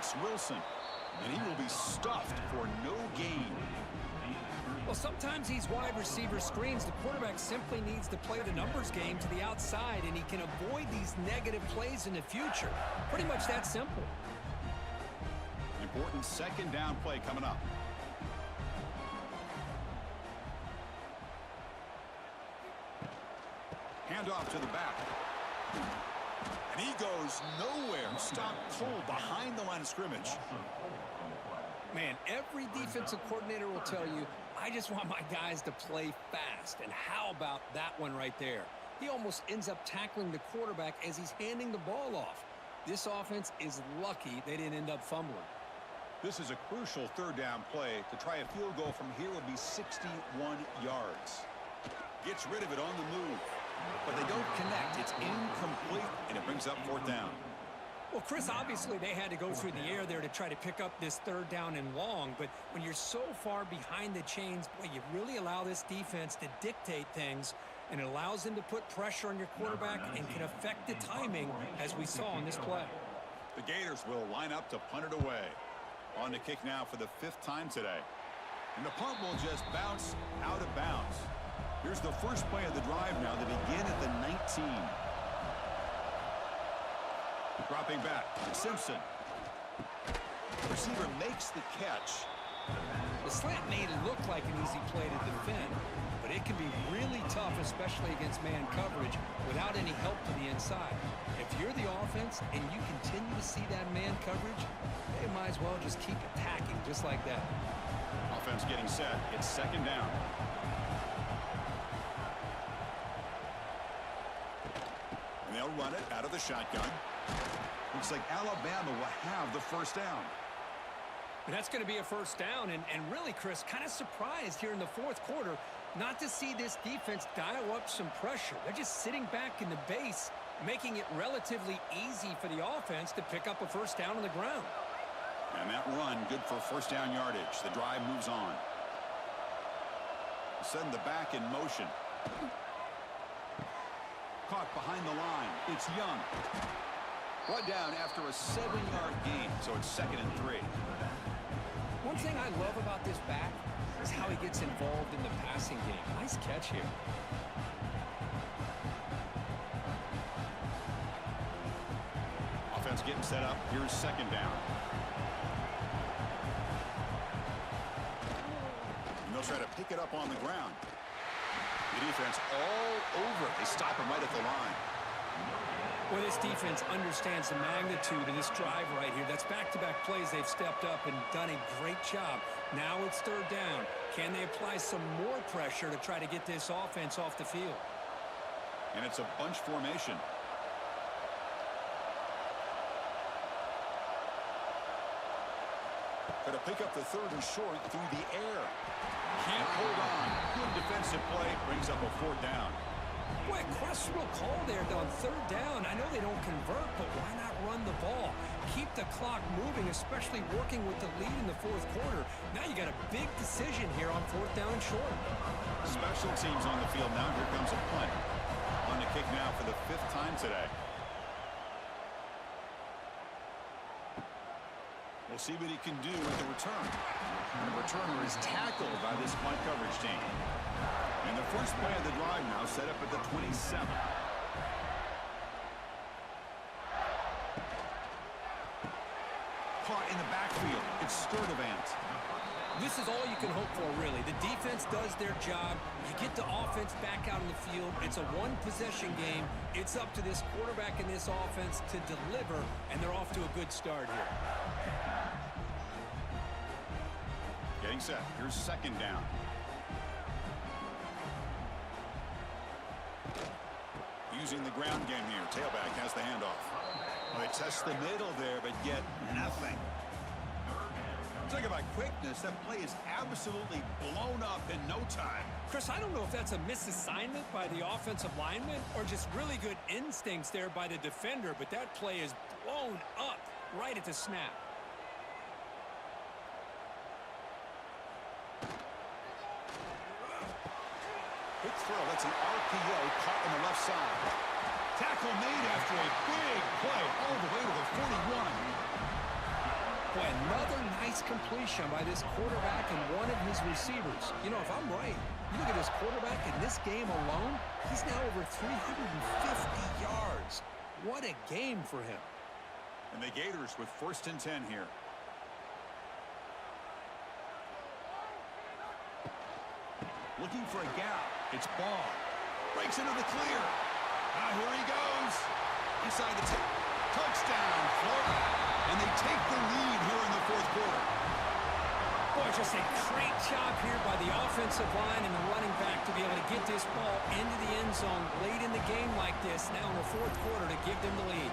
A: fakes Wilson, and he will be stuffed for no gain.
C: Well, sometimes these wide receiver screens, the quarterback simply needs to play the numbers game to the outside, and he can avoid these negative plays in the future. Pretty much that simple.
A: Important second down play coming up. Handoff to the back. And he goes nowhere. Stopped cold behind the line of scrimmage.
C: Man, every defensive coordinator will tell you, I just want my guys to play fast. And how about that one right there? He almost ends up tackling the quarterback as he's handing the ball off. This offense is lucky they didn't end up fumbling.
A: This is a crucial third down play. To try a field goal from here would be 61 yards. Gets rid of it on the move. But they don't connect. It's incomplete, and it brings up fourth down.
C: Well, Chris, obviously they had to go through the air there to try to pick up this third down and long, but when you're so far behind the chains, boy, you really allow this defense to dictate things, and it allows them to put pressure on your quarterback and can affect the timing, as we saw on this play.
A: The Gators will line up to punt it away. On to kick now for the 5th time today. And the punt will just bounce out of bounds. Here's the first play of the drive now. They begin at the 19. Dropping back, Simpson. Receiver makes the catch.
C: The slant may look like an easy play to defend, but it can be really tough, especially against man coverage, without any help to the inside. If you're the offense and you continue to see that man coverage, they might as well just keep attacking just like that.
A: Offense getting set. It's second down. And they'll run it out of the shotgun. Looks like Alabama will have the first down.
C: And that's going to be a first down. And really, Chris, kind of surprised here in the fourth quarter not to see this defense dial up some pressure. They're just sitting back in the base, making it relatively easy for the offense to pick up a first down on the ground.
A: And that run, good for first down yardage. The drive moves on. Send the back in motion. Caught behind the line. It's Young. Brought down after a 7-yard gain, so it's 2nd and 3.
C: One thing I love about this back is how he gets involved in the passing game. Nice catch here.
A: Offense getting set up. Here's second down. And they'll try to pick it up on the ground. The defense all over. They stop him right at the line.
C: Well, this defense understands the magnitude of this drive right here. That's back-to-back plays. They've stepped up and done a great job. Now it's third down. Can they apply some more pressure to try to get this offense off the field?
A: And it's a bunch formation. Got to pick up the 3rd and short through the air. Can't hold on. Good defensive play. Brings up a 4th down.
C: Boy, questionable call there on third down. I know they don't convert, but why not run the ball? Keep the clock moving, especially working with the lead in the fourth quarter. Now you got a big decision here on 4th down and short.
A: Special teams on the field now. Here comes a punt. On the kick now for the 5th time today. We'll see what he can do with the return. And the returner is tackled by this punt coverage team. And the first play of the drive now set up at the 27. Caught in the backfield. It's Sturdivant.
C: This is all you can hope for, really. The defense does their job. You get the offense back out in the field. It's a one-possession game. It's up to this quarterback and this offense to deliver, and they're off to a good start here.
A: Getting set. Here's second down. Using the ground game here. Tailback has the handoff. Well, they test the middle there, but get nothing. Talk about quickness. That play is absolutely blown up in no time.
C: Chris, I don't know if that's a misassignment by the offensive lineman or just really good instincts there by the defender, but that play is blown up right at the snap.
A: Quick throw. That's an RPO caught on the left side. Tackle made after a big play all the way to the 41.
C: Boy, another nice completion by this quarterback and one of his receivers. You know, if I'm right, you look at this quarterback in this game alone, he's now over 350 yards. What a game for him.
A: And the Gators with 1st and 10 here. Looking for a gap. It's Ball. Breaks into the clear. Here he goes. Inside the touchdown, Florida. And they take the lead here in the 4th quarter.
C: Boy, just a great job here by the offensive line and the running back to be able to get this ball into the end zone late in the game like this, now in the 4th quarter, to give them the lead.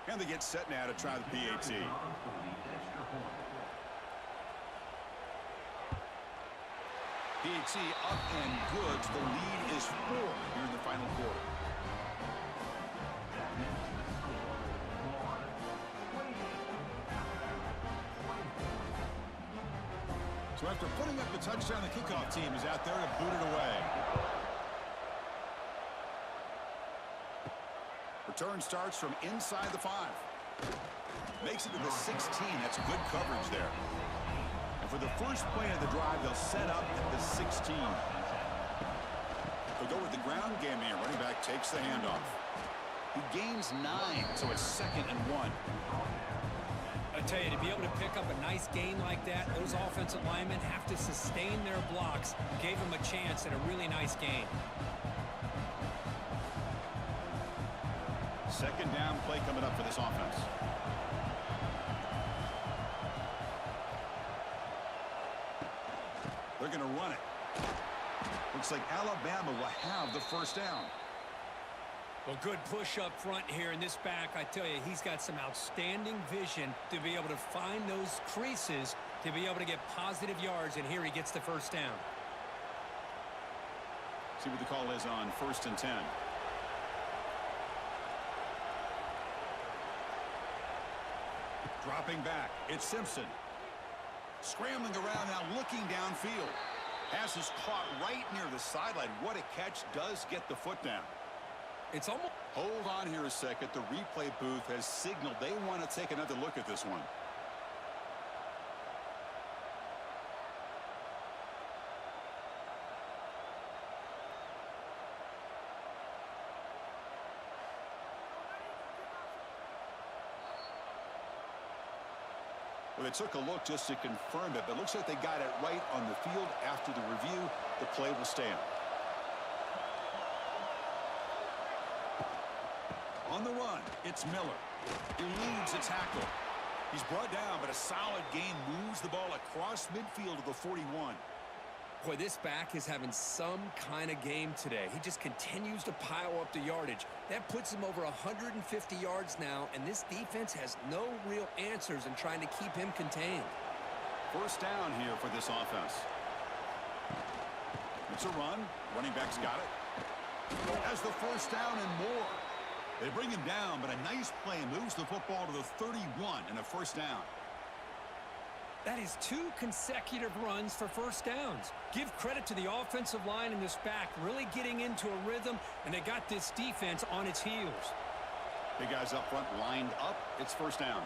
A: And they get set now to try the PAT. PAT up and good. The lead is 4 here in the final quarter. So after putting up the touchdown, the kickoff team is out there to boot it away. Return starts from inside the 5. Makes it to the 16. That's good coverage there. And for the first play of the drive, they'll set up at the 16. They'll go with the ground game here. Running back takes the handoff. He gains 9, so it's 2nd and 1.
C: I tell you, to be able to pick up a nice gain like that, those offensive linemen have to sustain their blocks. Gave them a chance at a really nice gain.
A: 2nd down play coming up for this offense. They're going to run it. Looks like Alabama will have the 1st down.
C: Well, good push up front here in this back. I tell you, he's got some outstanding vision to be able to find those creases to be able to get positive yards, and here he gets the 1st down.
A: See what the call is on 1st and 10. Dropping back, it's Simpson. Scrambling around now, looking downfield. Pass is caught right near the sideline. What a catch, does get the foot down.
C: It's almost...
A: Hold on here a second. The replay booth has signaled they want to take another look at this one. Well, they took a look just to confirm it, but it looks like they got it right on the field. After the review, the play will stand. On the run, it's Miller. He eludes a tackle. He's brought down, but a solid gain moves the ball across midfield to the 41.
C: Boy, this back is having some kind of game today. He just continues to pile up the yardage. That puts him over 150 yards now, and this defense has no real answers in trying to keep him contained.
A: 1st down here for this offense. It's a run. Running back's got it. Has the 1st down and more. They bring him down, but a nice play moves the football to the 31 and a 1st down.
C: That is 2 consecutive runs for 1st downs. Give credit to the offensive line in this back, really getting into a rhythm, and they got this defense on its heels.
A: Big guys up front lined up. It's 1st down.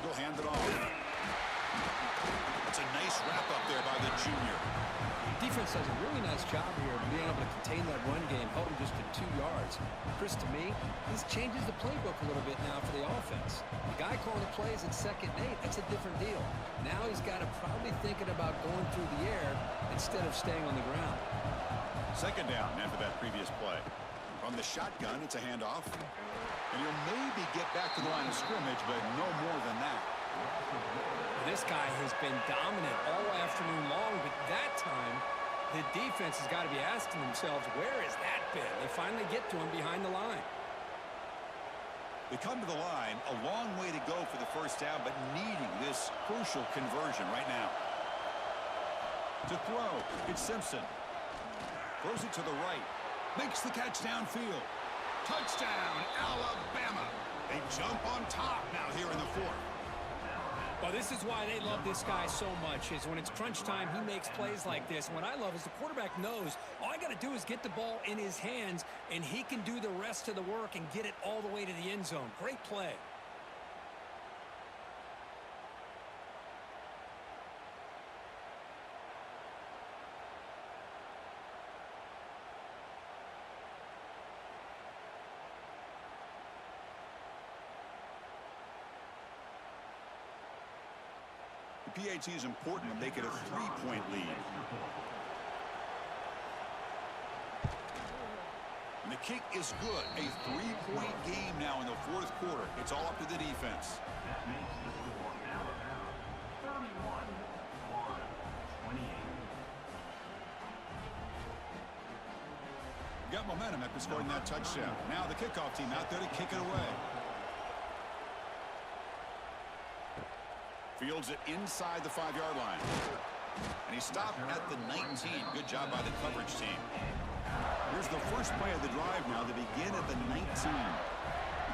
A: They'll hand it off. It's a nice wrap up there by the junior.
C: Defense does a really nice job here of being able to contain that run game, held him just to 2 yards. Chris, to me, this changes the playbook a little bit now for the offense. The guy calling the plays at 2nd and 8, that's a different deal. Now he's got to probably thinking about going through the air instead of staying on the ground.
A: 2nd down after that previous play. From the shotgun, it's a handoff. And he'll maybe get back to the line of scrimmage, but no more than that.
C: This guy has been dominant all afternoon long, but that time, the defense has got to be asking themselves, where has that been? They finally get to him behind the line.
A: They come to the line, a long way to go for the first down, but needing this crucial conversion right now. To throw, it's Simpson. Throws it to the right. Makes the catch downfield. Touchdown, Alabama. They jump on top now here in the fourth.
B: Well, this is why they love this guy so much, is when it's crunch time, he makes plays like this. And what I love is the quarterback knows all I got to do is get the ball in his hands, and he can do the rest of the work and get it all the way to the end zone. Great play.
A: PAT is important to make it a 3-point lead. And the kick is good. A 3-point game now in the fourth quarter. It's all up to the defense.
E: That makes the score Alabama 31-28.
A: Got momentum after scoring that touchdown. Now the kickoff team out there to kick it away. Fields it inside the 5-yard line. And he stopped at the 19. Good job by the coverage team. Here's the first play of the drive now. They begin at the 19.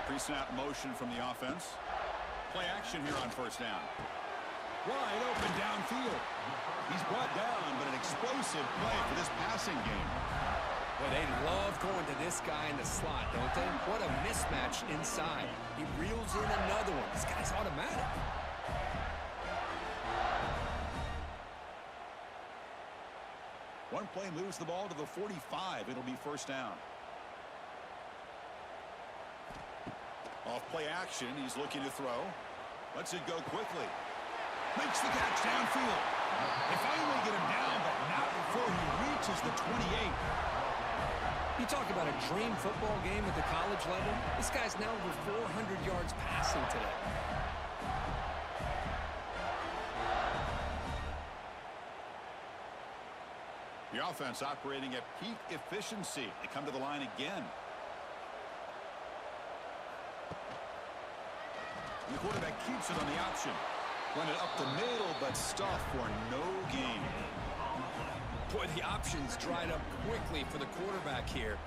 A: Pre-snap motion from the offense. Play action here on first down. Wide open downfield. He's brought down, but an explosive play for this passing game.
C: Well, they love going to this guy in the slot, don't they? What a mismatch inside. He reels in another one. This guy's automatic.
A: One play moves the ball to the 45. It'll be first down. Off play action. He's looking to throw. Lets it go quickly. Makes the catch downfield. They finally get him down, but not before he reaches the 28.
B: You talk about a dream football game at the college level. This guy's now over 400 yards passing today.
A: The offense operating at peak efficiency. They come to the line again. And the quarterback keeps it on the option. Run it up the middle, but stuff for no gain.
C: Boy, the options dried up quickly for the quarterback here.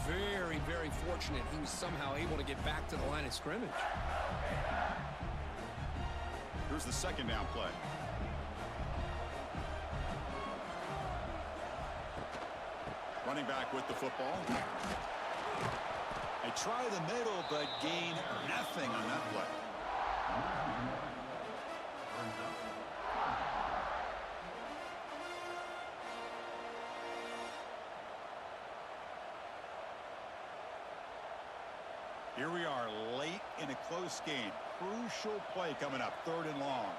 C: Very, very fortunate he was somehow able to get back to the line of scrimmage.
A: Here's the second down play. Running back with the football. They try the middle, but gain nothing on that play. Here we are late in a close game. Crucial play coming up, 3rd and long.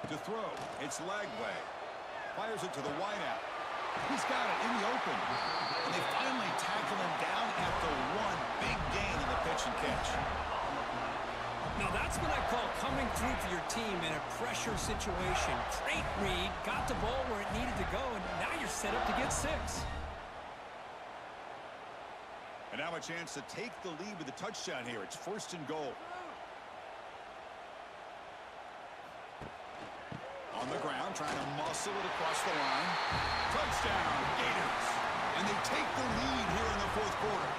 A: To throw, it's Lagway. Fires it to the wideout. He's got it in the open. And they finally tackle him down at the 1. Big gain in the pitch and catch.
B: Now that's what I call coming through for your team in a pressure situation. Great read, got the ball where it needed to go, and now you're set up to get 6.
A: And now a chance to take the lead with a touchdown here. It's 1st and goal. On the ground, trying to muscle it across the line. Touchdown, Gators. And they take the lead here in the 4th quarter.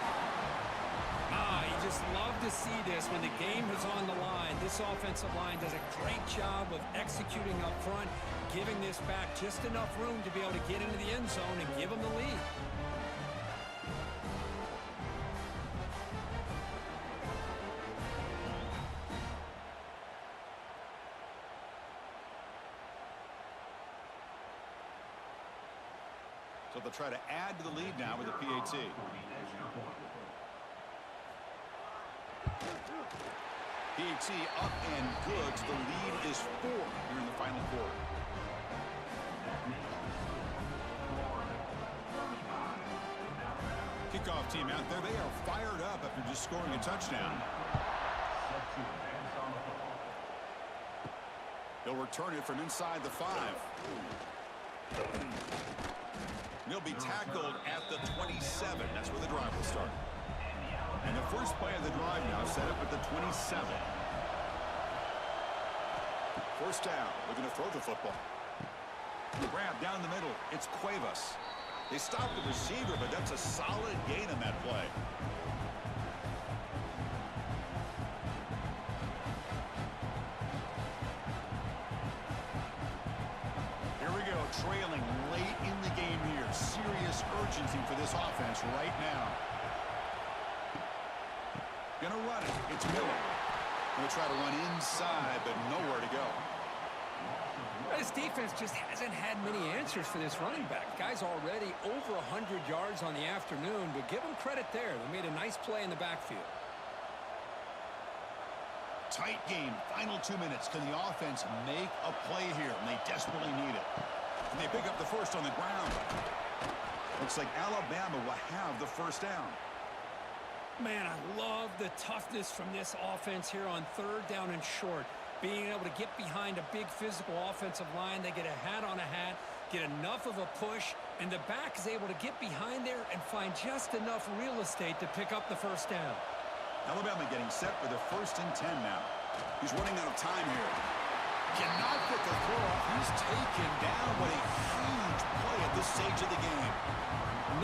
B: You just love to see this when the game is on the line. This offensive line does a great job of executing up front, giving this back just enough room to be able to get into the end zone and give them the lead.
A: So they'll try to add to the lead now with a PAT. PAT up and good. The lead is 4 here in the final quarter. Kickoff team out there. They are fired up after just scoring a touchdown. They'll return it from inside the 5. He'll be tackled at the 27. That's where the drive will start. And the first play of the drive now set up at the 27. First down, looking to throw the football. Grab down the middle. It's Cuevas. They stopped the receiver, but that's a solid gain on that play. Here we go, trailing late in the game here. Serious urgency for this offense right now. Gonna run it. It's Miller. Gonna try to run inside, but nowhere to go.
C: This defense just hasn't had many answers for this running back. Guy's already over 100 yards on the afternoon, but give him credit there. They made a nice play in the backfield.
A: Tight game. Final 2 minutes. Can the offense make a play here? And they desperately need it. And they pick up the first on the ground. Looks like Alabama will have the first down.
C: Man, I love the toughness from this offense here on 3rd down and short. Being able to get behind a big physical offensive line. They get a hat on a hat, get enough of a push, and the back is able to get behind there and find just enough real estate to pick up the first down.
A: Alabama getting set for the 1st and 10 now. He's running out of time here. Cannot get the throw off. He's taken down. What a huge play at this stage of the game.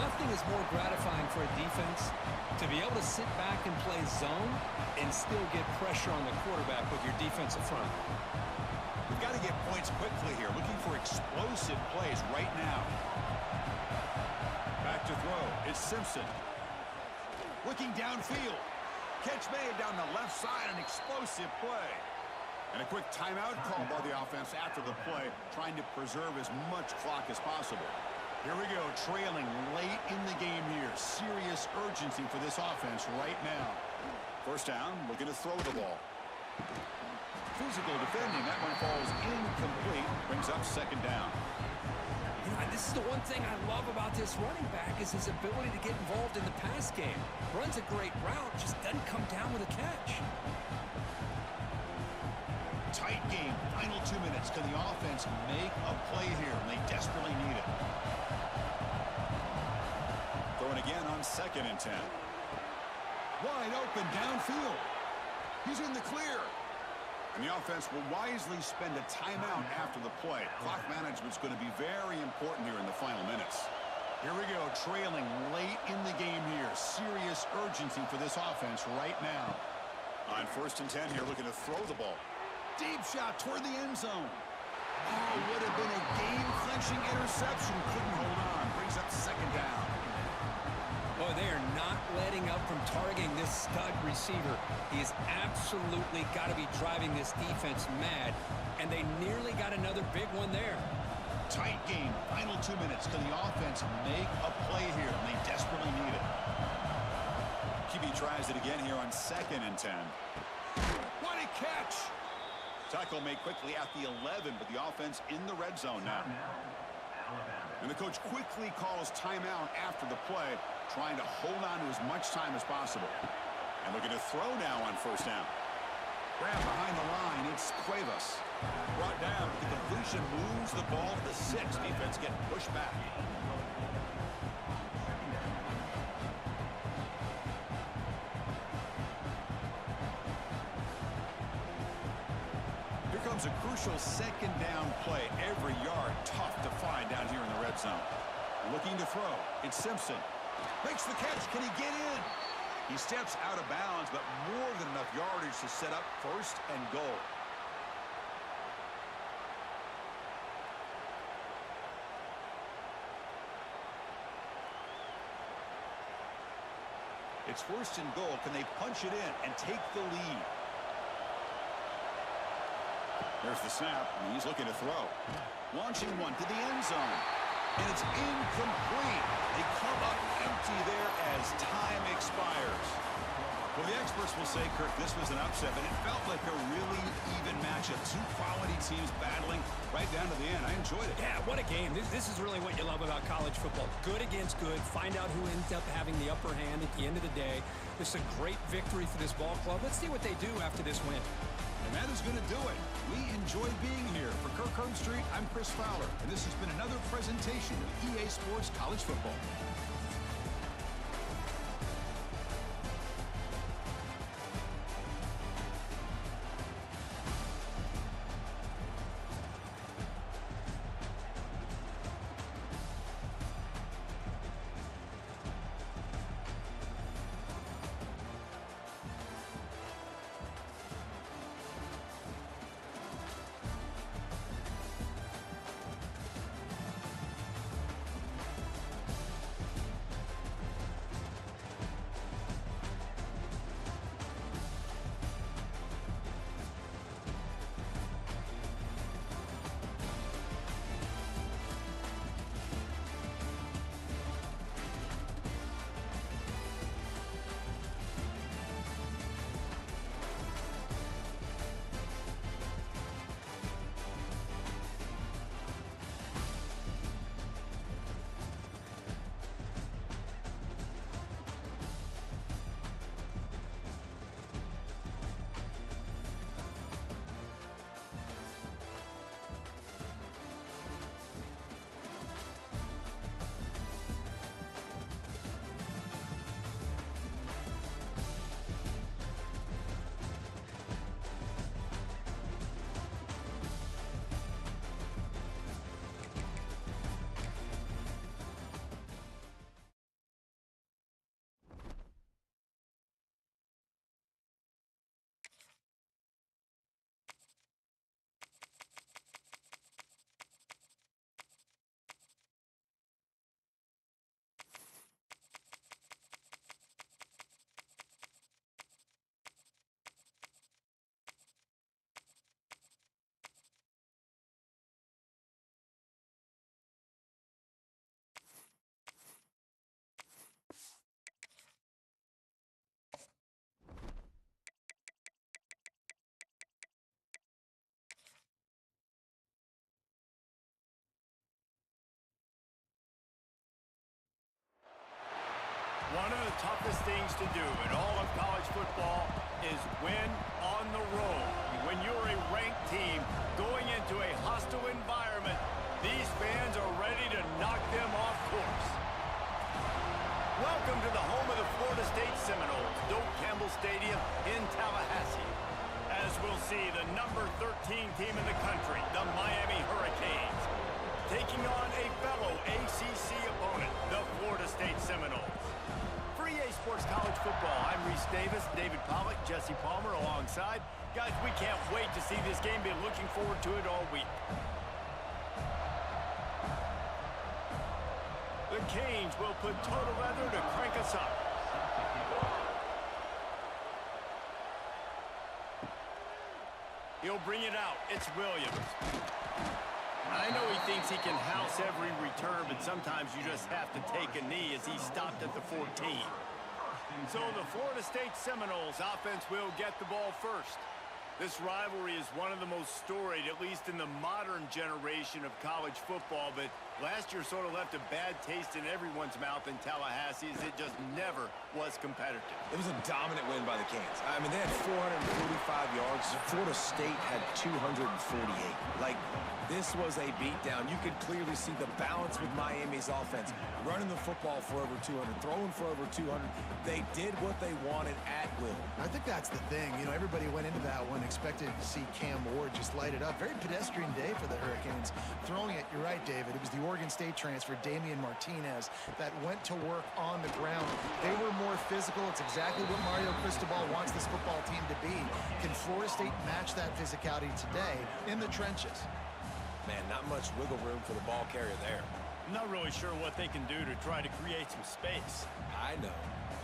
C: Nothing is more gratifying for a defense to be able to sit back and play zone and still get pressure on the quarterback with your defensive front.
A: We've got to get points quickly here. Looking for explosive plays right now. Back to throw. It's Simpson. Looking downfield. Catch made down the left side. An explosive play. And a quick timeout called by the offense after the play, trying to preserve as much clock as possible. Here we go, trailing late in the game here. Serious urgency for this offense right now. First down, looking to throw the ball. Physical defending, that one falls incomplete. Brings up 2nd down.
C: You know, this is the one thing I love about this running back is his ability to get involved in the pass game. Runs a great route, just doesn't come down with a catch.
A: Tight game, final 2 minutes. Can the offense make a play here? And they desperately need it. Throwing again on 2nd and 10. Wide open downfield. He's in the clear. And the offense will wisely spend a timeout after the play. Clock management's going to be very important here in the final minutes. Here we go, trailing late in the game here. Serious urgency for this offense right now. On 1st and 10 here, looking to throw the ball. Deep shot toward the end zone. Oh, would have been a game-clinching interception. Couldn't hold on. Brings up 2nd down.
C: Boy, they are not letting up from targeting this stud receiver. He has absolutely got to be driving this defense mad, and they nearly got another big one there.
A: Tight game, final 2 minutes. Can the offense make a play here? And they desperately need it. QB tries it again here on 2nd and 10. What a catch! Tackle made quickly at the 11, but the offense in the red zone now. And the coach quickly calls timeout after the play, trying to hold on to as much time as possible. And looking to throw now on 1st down. Grab behind the line, it's Cuevas. Brought down, but the completion moves the ball to the 6. Defense getting pushed back. Here comes a crucial 2nd down play. Every yard tough to find down here in the red zone. Looking to throw. It's Simpson. Makes the catch. Can he get in? He steps out of bounds, but more than enough yardage to set up 1st and goal. It's 1st and goal. Can they punch it in and take the lead? There's the snap, and he's looking to throw. Launching one to the end zone. And it's incomplete. They come up empty there as time expires. Well, the experts will say, Kirk, this was an upset, but it felt like a really even matchup. 2 quality teams battling right down to the end. I enjoyed it.
C: Yeah, what a game. This is really what you love about college football. Good against good. Find out who ends up having the upper hand at the end of the day. This is a great victory for this ball club. Let's see what they do after this win.
A: And that is going to do it. We enjoy being here. For Kirk Herbstreit, I'm Chris Fowler, and this has been another presentation of EA Sports College Football.
F: One of the toughest things to do in all of college football is win on the road. When you're a ranked team going into a hostile environment, these fans are ready to knock them off course. Welcome to the home of the Florida State Seminoles, Doak Campbell Stadium in Tallahassee. As we'll see, the number 13 team in the country, the Miami Hurricanes, taking on a fellow ACC opponent, the Florida State Seminoles. For EA Sports College Football, I'm Reese Davis, David Pollack, Jesse Palmer alongside. Guys, we can't wait to see this game. Been looking forward to it all week. The Canes will put total leather to crank us up. He'll bring it out. It's Williams. I know he thinks he can house every return, but sometimes you just have to take a knee as he stopped at the 14. So the Florida State Seminoles offense will get the ball first. This rivalry is one of the most storied, at least in the modern generation of college football, but last year sort of left a bad taste in everyone's mouth in Tallahassee as it just never was competitive.
G: It was a dominant win by the Canes. I mean, they had 445 yards. Florida State had 248. Like, this was a beatdown. You could clearly see the balance with Miami's offense. Running the football for over 200, throwing for over 200. They did what they wanted at will.
H: I think that's the thing. You know, everybody went into that one expected to see Cam Ward just light it up. Very pedestrian day for the Hurricanes. Throwing it, you're right, David. It was the Oregon State transfer, Damian Martinez, that went to work on the ground. They were more physical. It's exactly what Mario Cristobal wants this football team to be. Can Florida State match that physicality today in the trenches?
G: Man, not much wiggle room for the ball carrier there.
F: Not really sure what they can do to try to create some space.
G: I know.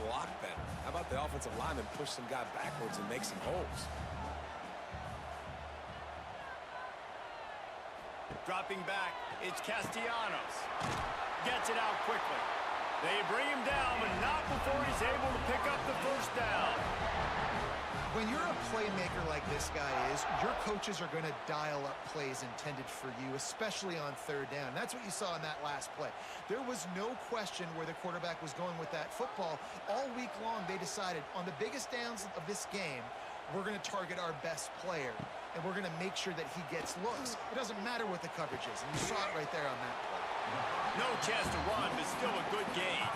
G: Block better. How about the offensive lineman push some guy backwards and make some holes?
F: Dropping back, it's Castellanos. Gets it out quickly. They bring him down, but not before he's able to pick up the first down.
H: When you're a playmaker like this guy is, your coaches are going to dial up plays intended for you, especially on third down. That's what you saw in that last play. There was no question where the quarterback was going with that football. All week long, they decided on the biggest downs of this game, we're going to target our best player, and we're going to make sure that he gets looks. It doesn't matter what the coverage is, and you saw it right there on that play.
F: No chance to run, but still a good game.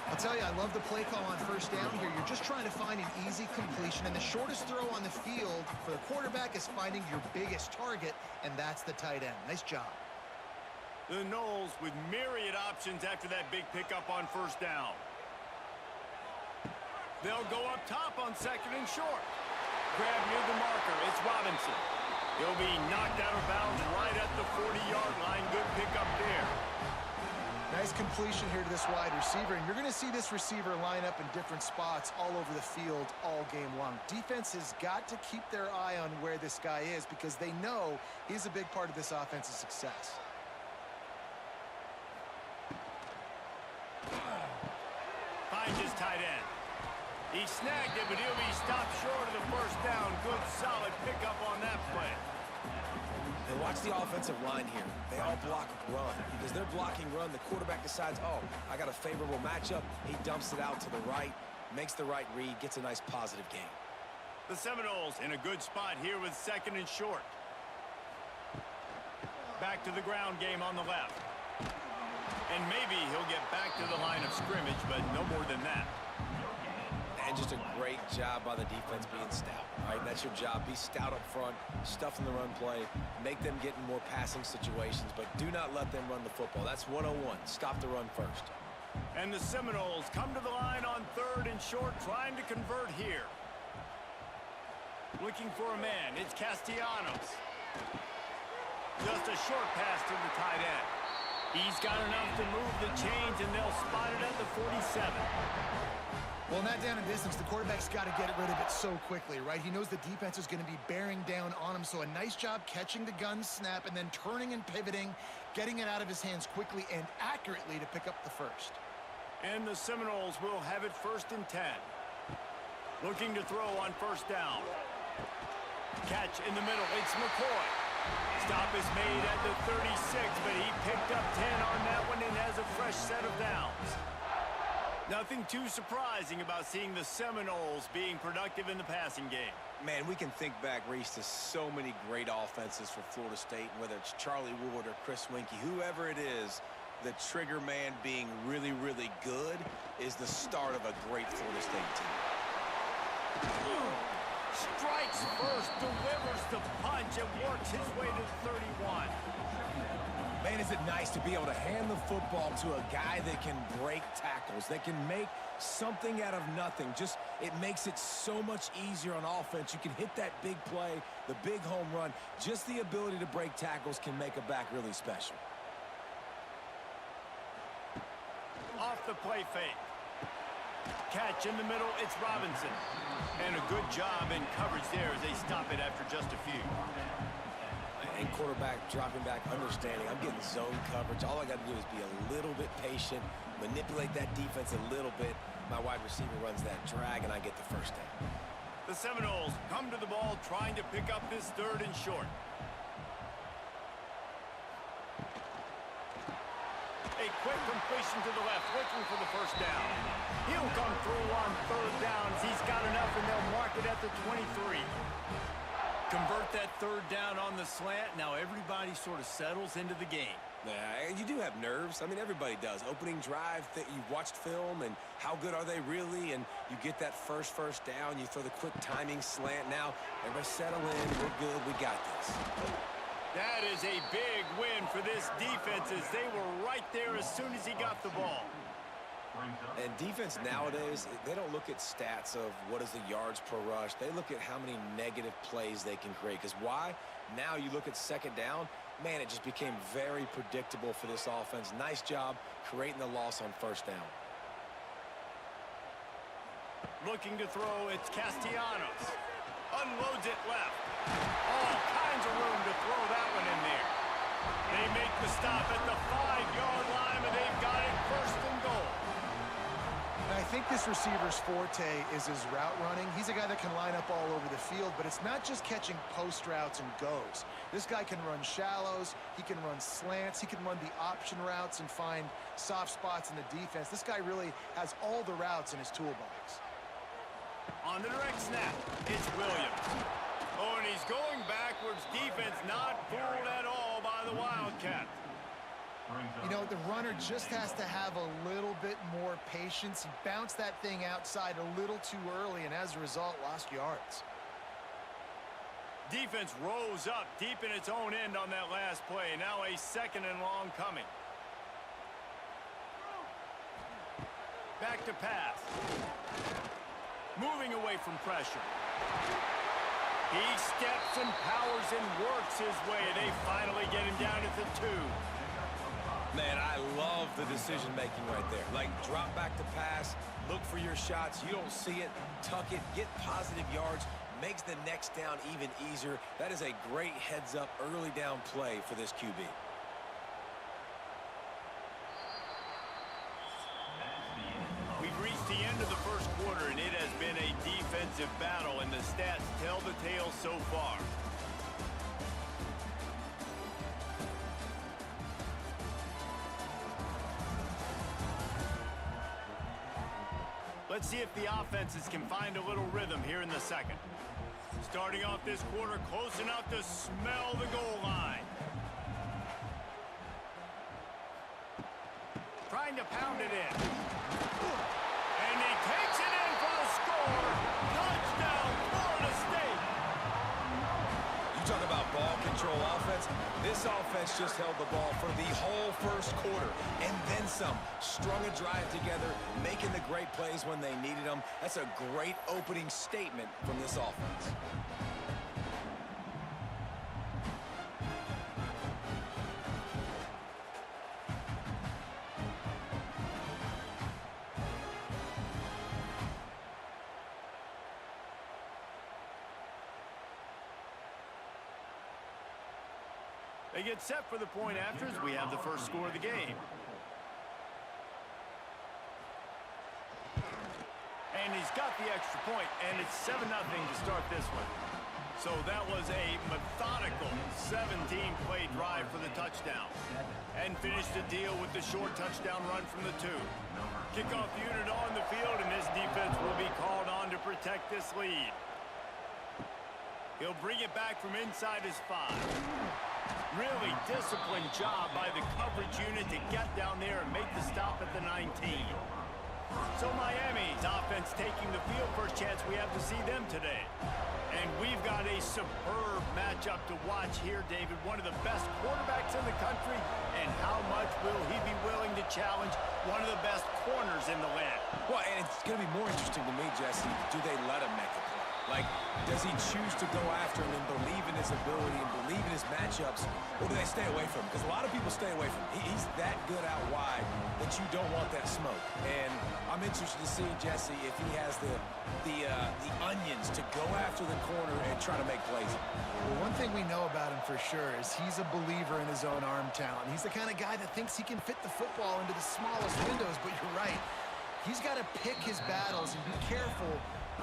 H: I'll tell you, I love the play call on first down here. You're just trying to find an easy completion, and the shortest throw on the field for the quarterback is finding your biggest target, and that's the tight end. Nice job.
F: The Noles with myriad options after that big pickup on first down. They'll go up top on second and short. Grab near the marker. It's Robinson. He'll be knocked out of bounds right at the 40-yard line. Good pickup there.
H: Nice completion here to this wide receiver, and you're going to see this receiver line up in different spots all over the field all game long. Defense has got to keep their eye on where this guy is because they know he's a big part of this offense's success.
F: Finds his tight end. He snagged it, but he'll be stopped short of the first down. Good, solid pickup on that play.
G: And watch the offensive line here. They all block run. Because they're blocking run, the quarterback decides, oh, I got a favorable matchup. He dumps it out to the right, makes the right read, gets a nice positive gain.
F: The Seminoles in a good spot here with second and short. Back to the ground game on the left. And maybe he'll get back to the line of scrimmage, but no more than that.
G: And just a great job by the defense being stout. All right, that's your job. Be stout up front, stuff in the run play, make them get in more passing situations, but do not let them run the football. That's 101. Stop the run first.
F: And the Seminoles come to the line on third and short, trying to convert here. Looking for a man. It's Castellanos. Just a short pass to the tight end. He's got enough to move the chains, and they'll spot it at the 47.
H: Well, in that down and distance, the quarterback's got to get rid of it so quickly, right? He knows the defense is going to be bearing down on him, so a nice job catching the gun snap and then turning and pivoting, getting it out of his hands quickly and accurately to pick up the first.
F: And the Seminoles will have it first and 10. Looking to throw on first down. Catch in the middle. It's McCoy. Stop is made at the 36, but he picked up 10 on that one and has a fresh set of downs. Nothing too surprising about seeing the Seminoles being productive in the passing game.
G: Man, we can think back, Reese, to so many great offenses for Florida State, and whether it's Charlie Ward or Chris Winkie, whoever it is, the trigger man being really, really good is the start of a great Florida State team.
F: Strikes first, delivers the punch, and works his way to the 31.
G: Man, is it nice to be able to hand the football to a guy that can break tackles, that can make something out of nothing. Just, it makes it so much easier on offense. You can hit that big play, the big home run. Just the ability to break tackles can make a back really special.
F: Off the play fake. Catch in the middle, it's Robinson. And a good job in coverage there as they stop it after just a few.
G: And quarterback dropping back, understanding I'm getting zone coverage. All I got to do is be a little bit patient, manipulate that defense a little bit. My wide receiver runs that drag, and I get the first down.
F: The Seminoles come to the ball trying to pick up this 3rd and short. A quick completion to the left, looking for the first down. He'll come through on 3rd down. He's got enough, and they'll mark it at the 23. Convert that 3rd down on the slant. Now everybody sort of settles into the game.
G: Yeah, you do have nerves. I mean, everybody does. Opening drive, you've watched film, and how good are they really? And you get that first down. You throw the quick timing slant. Now, everybody settle in. We're good. We got this.
F: That is a big win for this defense as they were right there as soon as he got the ball.
G: And defense nowadays, they don't look at stats of what is the yards per rush. They look at how many negative plays they can create. Because why? Now you look at 2nd down, man, it just became very predictable for this offense. Nice job creating the loss on 1st down.
F: Looking to throw, it's Castellanos. Unloads it left. All kinds of room to throw that one in there. They make the stop at the 5-yard line, and they've got it 1st and goal.
H: I think this receiver's forte is his route running. He's a guy that can line up all over the field, but it's not just catching post routes and goes. This guy can run shallows, he can run slants, he can run the option routes and find soft spots in the defense. This guy really has all the routes in his toolbox.
F: On the direct snap, it's Williams. Oh, and he's going backwards. Defense not fooled at all by the Wildcat.
H: You know, the runner just has to have a little bit more patience. He bounced that thing outside a little too early, and as a result, lost yards.
F: Defense rose up deep in its own end on that last play. Now a 2nd and long coming. Back to pass. Moving away from pressure. He steps and powers and works his way. They finally get him down at the 2.
G: Man, I love the decision-making right there. Like, drop back to pass, look for your shots. You don't see it, tuck it, get positive yards, makes the next down even easier. That is a great heads-up early down play for this QB.
F: We've reached the end of the 1st quarter, and it has been a defensive battle, and the stats tell the tale so far. Let's see if the offenses can find a little rhythm here in the 2nd. Starting off this quarter close enough to smell the goal line. Trying to pound it in. And he takes it in for the score. Touchdown, Florida State.
G: You talk about ball control offense. This offense just held the ball for the whole 1st quarter and then some. Strung a drive together, making the great plays when they needed them. That's a great opening statement from this offense.
F: They get set for the point after as we have the first score of the game. And he's got the extra point, and it's 7-0 to start this one. So that was a methodical 17-play drive for the touchdown. And finished the deal with the short touchdown run from the 2. Kickoff unit on the field, and this defense will be called on to protect this lead. He'll bring it back from inside his 5. Really disciplined job by the coverage unit to get down there and make the stop at the 19. So Miami's offense taking the field. First chance we have to see them today. And we've got a superb matchup to watch here, David. One of the best quarterbacks in the country. And how much will he be willing to challenge one of the best corners in the land?
G: Well, and it's going to be more interesting to me, Jesse, do they let him make a play? Like, does he choose to go after him and believe in his ability and believe in his matchups, or do they stay away from him? Because a lot of people stay away from him. He's that good out wide that you don't want that smoke. And I'm interested to see, Jesse, if he has the onions to go after the corner and try to make plays.
H: Well, one thing we know about him for sure is he's a believer in his own arm talent. He's the kind of guy that thinks he can fit the football into the smallest windows, but you're right. He's got to pick his battles and be careful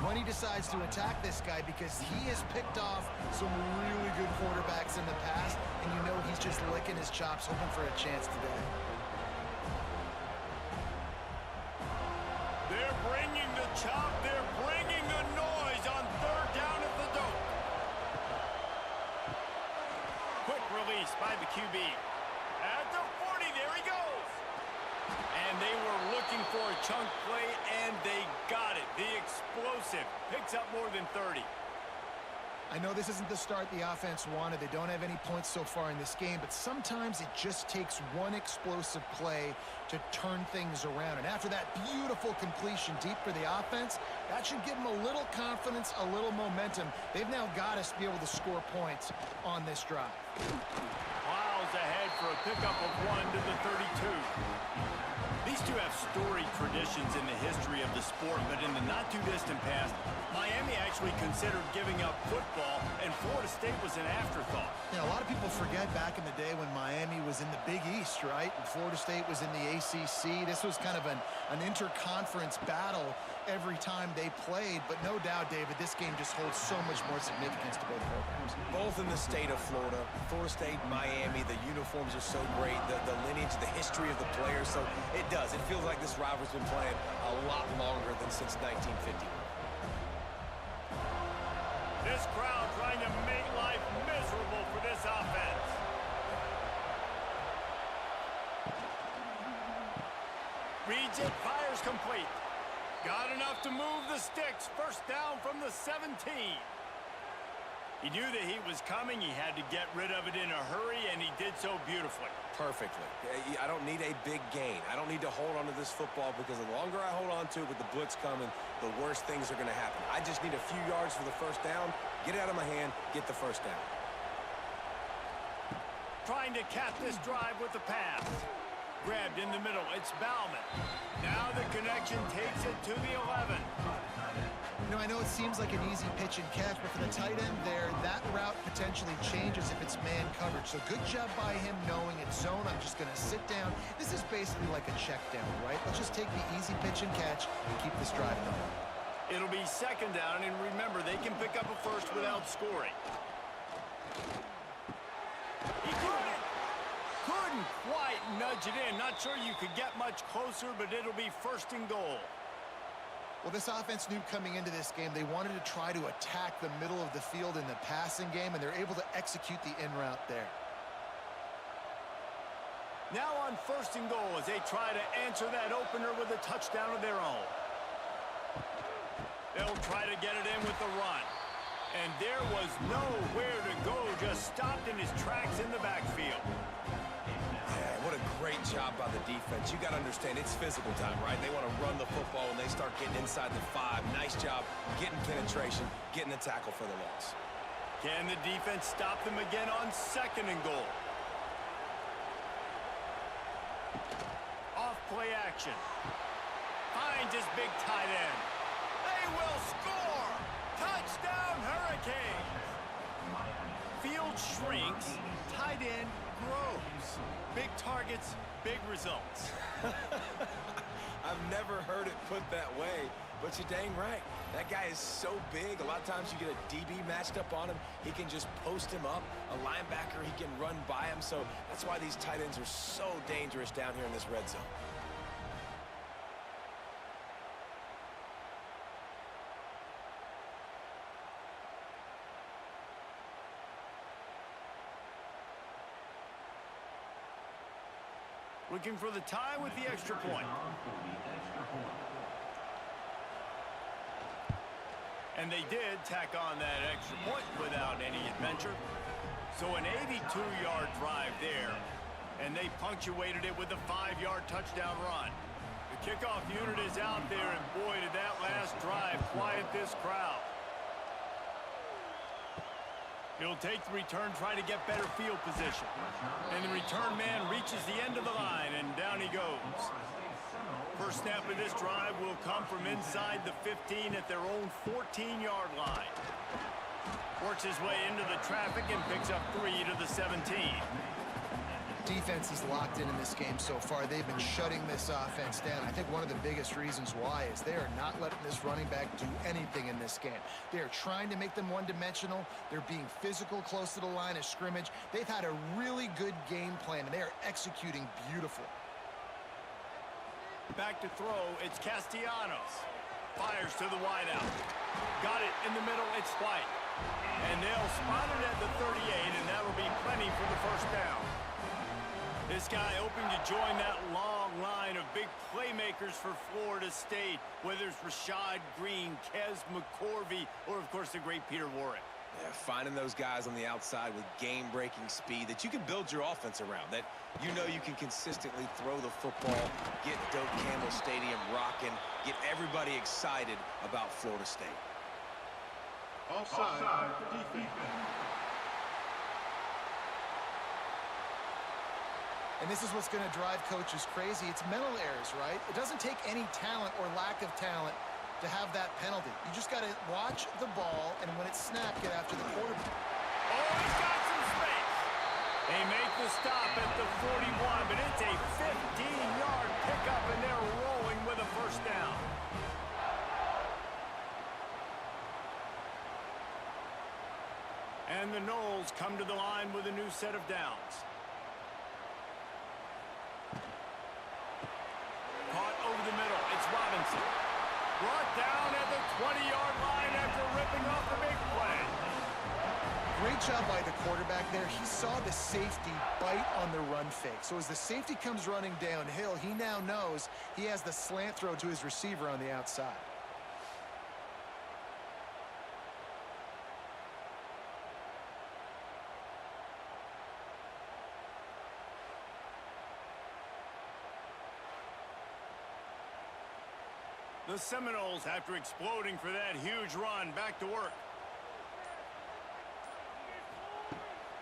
H: when he decides to attack this guy, because he has picked off some really good quarterbacks in the past, and you know he's just licking his chops, hoping for a chance today.
F: They're bringing the chop. They're bringing the noise on 3rd down at the dope. Quick release by the QB. At the 40, there he goes. And they were looking for a chunk play, and they got it. The explosive picks up more than 30.
H: I know this isn't the start the offense wanted. They don't have any points so far in this game, but sometimes it just takes one explosive play to turn things around. And after that beautiful completion deep for the offense, that should give them a little confidence, a little momentum. They've now got us to be able to score points on this drive.
F: Miles ahead for a pickup of 1 to the 32. These two have storied traditions in the history of the sport, but in the not-too-distant past, Miami actually considered giving up football, and Florida State was an afterthought.
H: Yeah, a lot of people forget back in the day when Miami was in the Big East, right? And Florida State was in the ACC. This was kind of an interconference battle every time they played, but no doubt, David, this game just holds so much more significance to both programs.
G: Both in the state of Florida. Florida State, Miami, the uniforms are so great, the lineage, the history of the players, so it does. It feels like this rivalry's been playing a lot longer than since 1950.
F: This crowd trying to make life miserable for this offense. Reads it, fires complete. Got enough to move the sticks. First down from the 17. He knew that he was coming. He had to get rid of it in a hurry, and he did so beautifully.
G: Perfectly. I don't need a big gain. I don't need to hold on to this football, because the longer I hold on to it with the blitz coming, the worse things are going to happen. I just need a few yards for the first down, get it out of my hand, get the first down.
F: Trying to cap this drive with the pass. Grabbed in the middle. It's Bauman. Now the connection takes it to the 11.
H: You know, I know it seems like an easy pitch and catch, but for the tight end there, that route potentially changes if it's man coverage. So good job by him knowing it's zone. I'm just going to sit down. This is basically like a check down, right? Let's just take the easy pitch and catch and keep this drive going.
F: It'll be 2nd down, and remember, they can pick up a first without scoring. He couldn't quite nudge it in. Not sure you could get much closer, but it'll be 1st and goal.
H: Well, this offense knew coming into this game they wanted to try to attack the middle of the field in the passing game, and they're able to execute the in route there.
F: Now on 1st and goal as they try to answer that opener with a touchdown of their own. They'll try to get it in with the run. And there was nowhere to go, just stopped in his tracks in the backfield.
G: Yeah, what a great job by the defense. You got to understand, it's physical time, right? They want to run the football when they start getting inside the 5. Nice job getting penetration, getting a tackle for the loss.
F: Can the defense stop them again on 2nd and goal? Off play action. Finds his big tight end. They will score! Touchdown, Hurricanes! Field shrinks, tight end grows. Big targets, big results.
G: I've never heard it put that way, but you're dang right. That guy is so big. A lot of times you get a DB matched up on him. He can just post him up. A linebacker, he can run by him. So that's why these tight ends are so dangerous down here in this red zone.
F: Looking for the tie with the extra point. And they did tack on that extra point without any adventure. So an 82-yard drive there, and they punctuated it with a 5-yard touchdown run. The kickoff unit is out there, and boy, did that last drive quiet this crowd. He'll take the return, try to get better field position. And the return man reaches the end of the line, and down he goes. First snap of this drive will come from inside the 15 at their own 14-yard line. Works his way into the traffic and picks up 3 to the 17.
H: Defense is locked in this game so far. They've been shutting this offense down. I think one of the biggest reasons why is they are not letting this running back do anything in this game. They are trying to make them one-dimensional. They're being physical close to the line of scrimmage. They've had a really good game plan, and they are executing beautiful.
F: Back to throw, it's Castellanos. Fires to the wideout. Got it in the middle, it's White. And they'll spot it at the 38, and that'll be plenty for the first down. This guy hoping to join that long line of big playmakers for Florida State, whether it's Rashad Green, Kez McCorvey, or, of course, the great Peter Warrick.
G: Yeah, finding those guys on the outside with game-breaking speed that you can build your offense around, that you know you can consistently throw the football, get Doak Campbell Stadium rocking, get everybody excited about Florida State.
E: Offside defense.
H: And this is what's going to drive coaches crazy. It's mental errors, right? It doesn't take any talent or lack of talent to have that penalty. You just got to watch the ball, and when it's snapped, get after the quarterback.
F: Oh, he's got some space. They make the stop at the 41, but it's a 15-yard pickup, and they're rolling with a first down. And the Noles come to the line with a new set of downs. Caught over the middle. It's Robinson. Brought down at the 20-yard line after ripping off the big play.
H: Great job by the quarterback there. He saw the safety bite on the run fake. So as the safety comes running downhill, he now knows he has the slant throw to his receiver on the outside.
F: The Seminoles, after exploding for that huge run, back to work.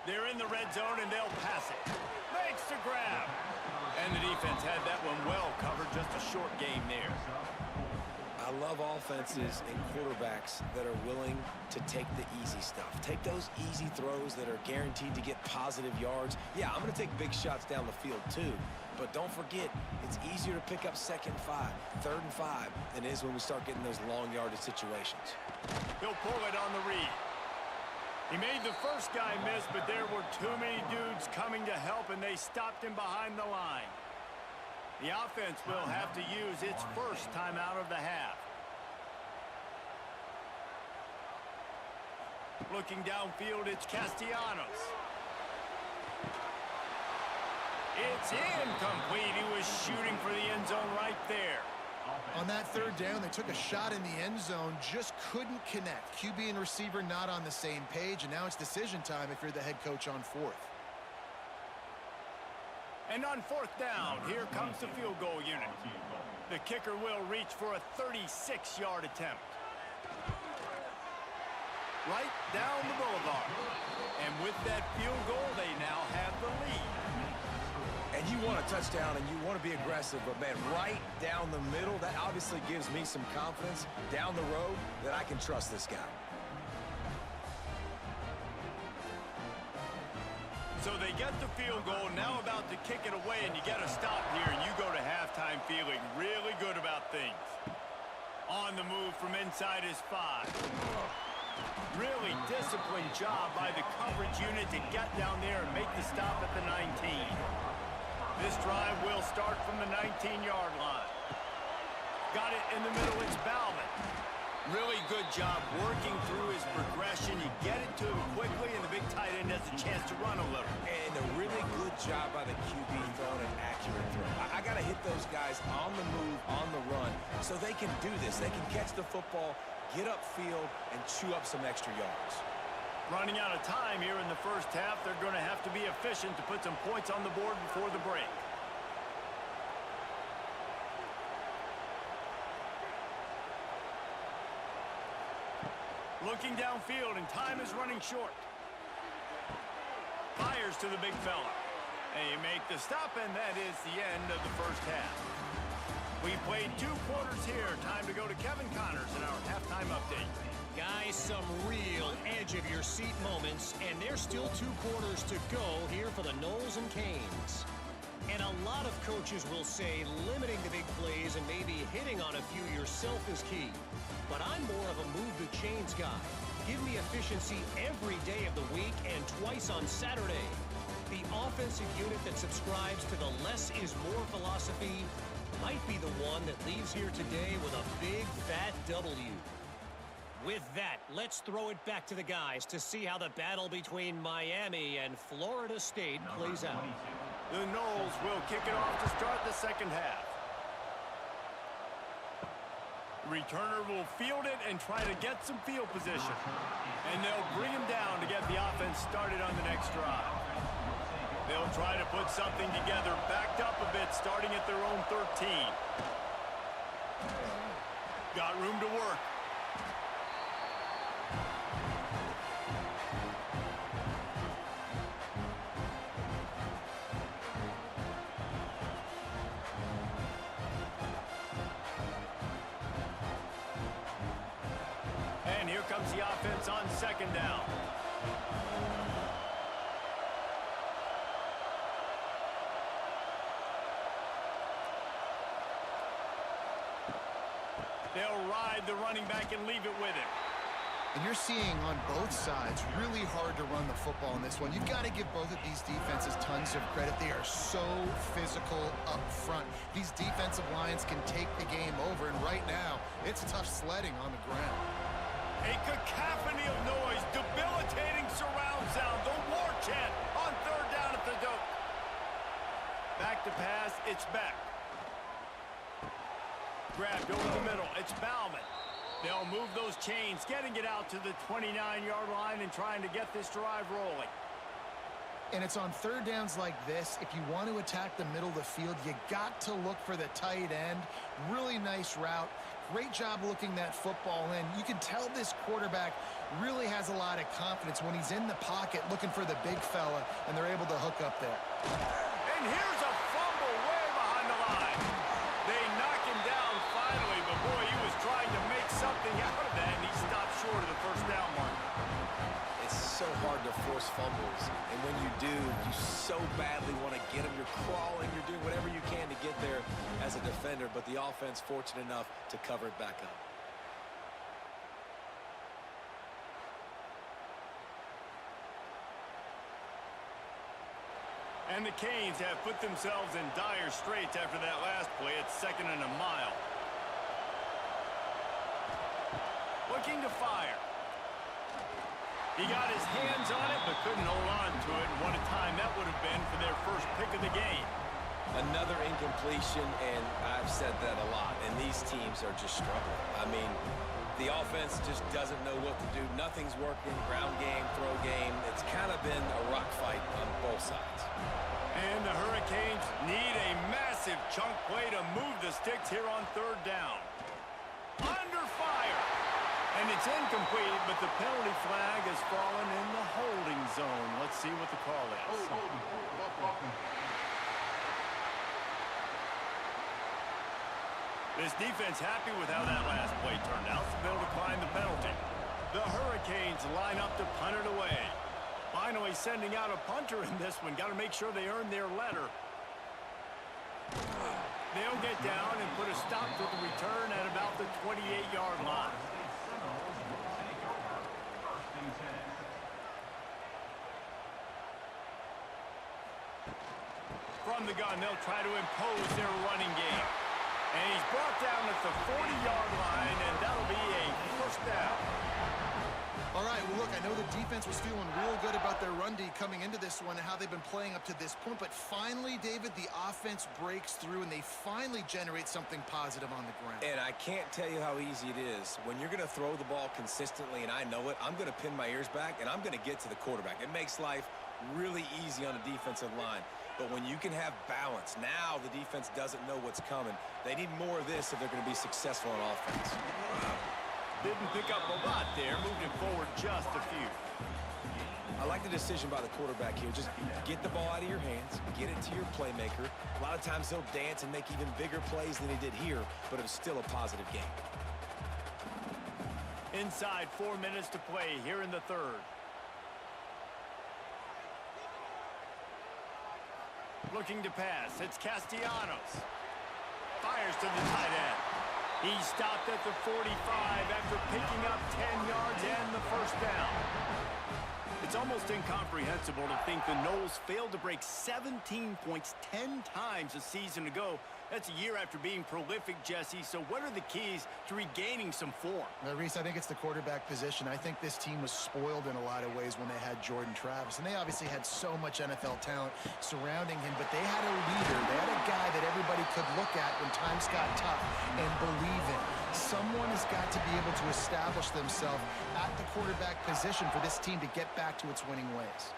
F: They're in the red zone, and they'll pass it. Makes the grab. And the defense had that one well covered. Just a short game there.
G: I love offenses and quarterbacks that are willing to take the easy stuff. Take those easy throws that are guaranteed to get positive yards. Yeah, I'm going to take big shots down the field too. But don't forget, it's easier to pick up 2nd and 5, 3rd and 5 than it is when we start getting those long yardage situations.
F: He'll pull it on the read. He made the first guy miss, but there were too many dudes coming to help, and they stopped him behind the line. The offense will have to use its first time out of the half. Looking downfield, it's Castellanos. It's incomplete. He was shooting for the end zone right there.
H: On that 3rd down, they took a shot in the end zone, just couldn't connect. QB and receiver not on the same page, and now it's decision time if you're the head coach on 4th.
F: And on 4th down, here comes the field goal unit. The kicker will reach for a 36-yard attempt. Right down the boulevard. And with that field goal, they now have the lead.
G: And you want a touchdown and you want to be aggressive, but man, right down the middle, that obviously gives me some confidence down the road that I can trust this guy.
F: So they get the field goal, now about to kick it away, and you get a stop here, and you go to halftime feeling really good about things. On the move from inside his 5. Really disciplined job by the coverage unit to get down there and make the stop at the 19. This drive will start from the 19-yard line. Got it in the middle, it's Bauman. Really good job working through his progression. You get it to him quickly, and the big tight end has a chance to run a little.
G: And a really good job by the QB throwing an accurate throw. I got to hit those guys on the move, on the run, so they can do this. They can catch the football, get upfield, and chew up some extra yards.
F: Running out of time here in the first half, they're going to have to be efficient to put some points on the board before the break. Looking downfield, and time is running short. Fires to the big fella. And you make the stop, and that is the end of the first half. We played 2 quarters here. Time to go to Kevin Connors in our halftime update.
D: Guys, some real edge-of-your-seat moments, and there's still 2 quarters to go here for the Noles and Canes. And a lot of coaches will say limiting the big plays and maybe hitting on a few yourself is key. But I'm more of a move-the-chains guy. Give me efficiency every day of the week and twice on Saturday. The offensive unit that subscribes to the less is more philosophy might be the one that leaves here today with a big, fat W. With that, let's throw it back to the guys to see how the battle between Miami and Florida State plays out.
F: The Noles will kick it off to start the second half. Returner will field it and try to get some field position. And they'll bring him down to get the offense started on the next drive. They'll try to put something together, backed up a bit, starting at their own 13. Got room to work. And here comes the offense on second down. They'll ride the running back and leave it with him.
H: And you're seeing on both sides really hard to run the football in this one. You've got to give both of these defenses tons of credit. They are so physical up front. These defensive lines can take the game over, and right now, it's tough sledding on the ground.
F: A cacophony of noise, debilitating surround sound, the war chant on third down at the dope. Back to pass, it's back. Grabbed over the middle, it's Bauman. They'll move those chains, getting it out to the 29-yard line and trying to get this drive rolling.
H: And it's on third downs like this, if you want to attack the middle of the field, you got to look for the tight end. Really nice route. Great job looking that football in. You can tell this quarterback really has a lot of confidence when he's in the pocket looking for the big fella, and they're able to hook up there.
F: And here's a fumble way behind the line. They knock him down finally, but boy, he was trying to make something out of that, and he stopped short of the first down mark.
G: It's so hard to force fumbles, and when you do, you so badly want to get them. You're crawling, you're doing whatever you can to get there as a defender, but the offense fortunate enough to cover it back up.
F: And the Canes have put themselves in dire straits after that last play. It's 2nd and a mile. Looking to fire. He got his hands on it, but couldn't hold on to it. What a time that would have been for their first pick of the game.
G: Another incompletion, and I've said that a lot, and these teams are just struggling. I mean, the offense just doesn't know what to do. Nothing's working, ground game, throw game. It's kind of been a rock fight on both sides.
F: And the Hurricanes need a massive chunk play to move the sticks here on third down. Under fire. And it's incomplete, but the penalty flag has fallen in the holding zone. Let's see what the call is. This defense happy with how that last play turned out, so they'll decline the penalty. The Hurricanes line up to punt it away. Finally sending out a punter in this one. Got to make sure they earn their letter. They'll get down and put a stop to the return at about the 28-yard line. From the gun, they'll try to impose their running game. And he's brought down at the 40-yard line, and that'll be a
H: defense was feeling real good about their run D coming into this one and how they've been playing up to this point. But finally, David, the offense breaks through and they finally generate something positive on the ground.
G: And I can't tell you how easy it is. When you're going to throw the ball consistently, and I know it, I'm going to pin my ears back, and I'm going to get to the quarterback. It makes life really easy on the defensive line. But when you can have balance, now the defense doesn't know what's coming. They need more of this if they're going to be successful on offense.
F: Didn't pick up a lot there, moved it forward just a few.
G: I like the decision by the quarterback here. Just get the ball out of your hands, get it to your playmaker. A lot of times he'll dance and make even bigger plays than he did here, but it was still a positive game.
F: Inside 4 minutes to play here in the third. Looking to pass, it's Castellanos. Fires to the tight end. He stopped at the 45 after picking up 10 yards and the first down. It's almost incomprehensible to think the Noles failed to break 17 points 10 times a season ago. That's a year after being prolific, Jesse. So what are the keys to regaining some form?
H: Reese, I think it's the quarterback position. I think this team was spoiled in a lot of ways when they had Jordan Travis. And they obviously had so much NFL talent surrounding him, but they had a leader. They had a guy that everybody could look at when times got tough and believe in. Someone has got to be able to establish themselves at the quarterback position for this team to get back to its winning ways.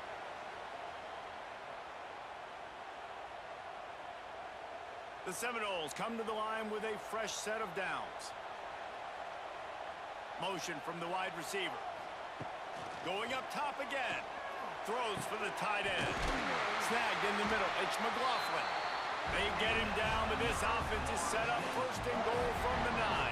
F: The Seminoles come to the line with a fresh set of downs. Motion from the wide receiver. Going up top again. Throws for the tight end. Snagged in the middle. It's McLaughlin. They get him down, but this offense is set up first and goal from the 9.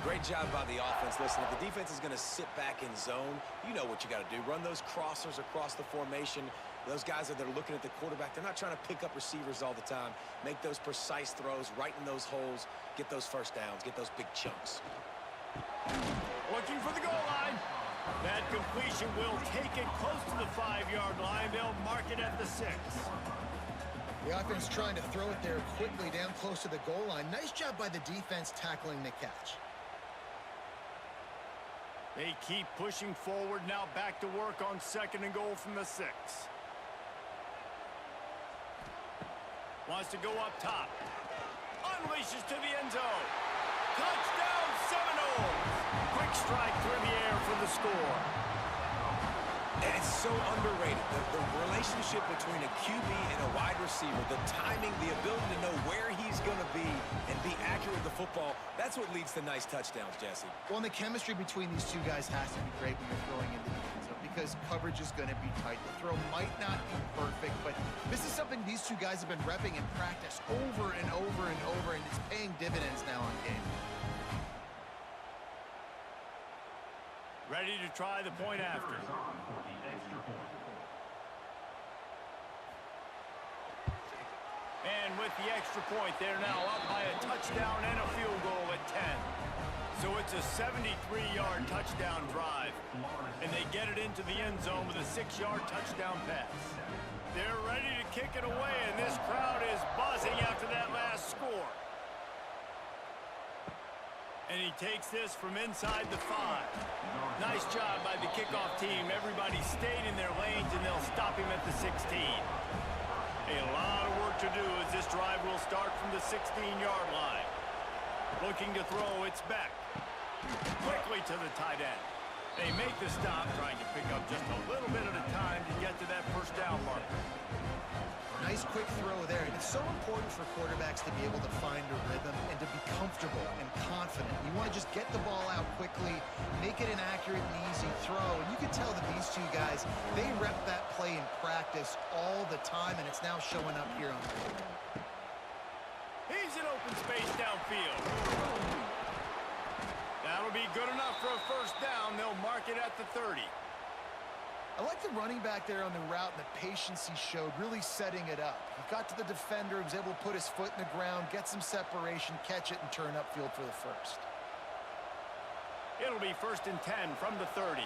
G: Great job by the offense. Listen, if the defense is going to sit back in zone, you know what you got to do. Run those crossers across the formation. Those guys that are looking at the quarterback, they're not trying to pick up receivers all the time. Make those precise throws, right in those holes, get those first downs, get those big chunks.
F: Looking for the goal line. That completion will take it close to the 5-yard line. They'll mark it at the 6.
H: The offense trying to throw it there quickly down close to the goal line. Nice job by the defense tackling the catch.
F: They keep pushing forward, now back to work on 2nd and goal from the 6. Wants to go up top. Unleashes to the end zone. Touchdown Seminoles! Quick strike through the air for the score.
G: And it's so underrated. The relationship between a QB and a wide receiver, the timing, the ability to know where he's going to be and be accurate with the football, that's what leads to nice touchdowns, Jesse.
H: Well, and the chemistry between these two guys has to be great when you're throwing into the end zone because coverage is going to be tight. The throw might not be perfect, but this is something these two guys have been repping in practice over and over and over, and it's paying dividends now on game.
F: Ready to try the point after. And with the extra point, they're now up by a touchdown and a field goal at 10. So it's a 73-yard touchdown drive. And they get it into the end zone with a 6-yard touchdown pass. They're ready to kick it away, and this crowd is buzzing after that last score. And he takes this from inside the 5. Nice job by the kickoff team. Everybody stayed in their lanes, and they'll stop him at the 16. A lot of work to do as this drive will start from the 16-yard line. Looking to throw, it's Beck. Quickly to the tight end. They make the stop, trying to pick up just a little bit at a time to get to that first down marker.
H: Nice quick throw there. It's so important for quarterbacks to be able to find a rhythm and to be comfortable and confident. You want to just get the ball out quickly, make it an accurate and easy throw. And you can tell that these two guys, they rep that play in practice all the time, and it's now showing up here on the field.
F: He's in open space downfield. That'll be good enough for a first down. They'll mark it at the 30.
H: I like the running back there on the route and the patience he showed, really setting it up. He got to the defender, he was able to put his foot in the ground, get some separation, catch it, and turn upfield for the first.
F: It'll be 1st and 10 from the 30.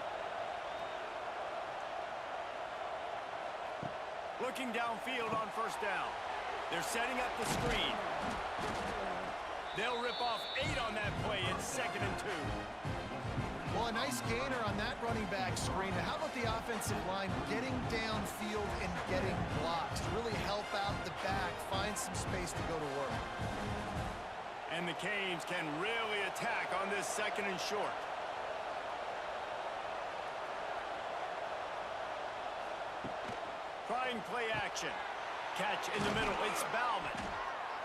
F: Looking downfield on first down. They're setting up the screen. They'll rip off 8 on that play. It's 2nd and 2.
H: Well, a nice gainer on that running back screen. Now, how about the offensive line getting downfield and getting blocks to really help out the back, find some space to go to work.
F: And the Canes can really attack on this 2nd and short. Trying play action. Catch in the middle. It's Bauman.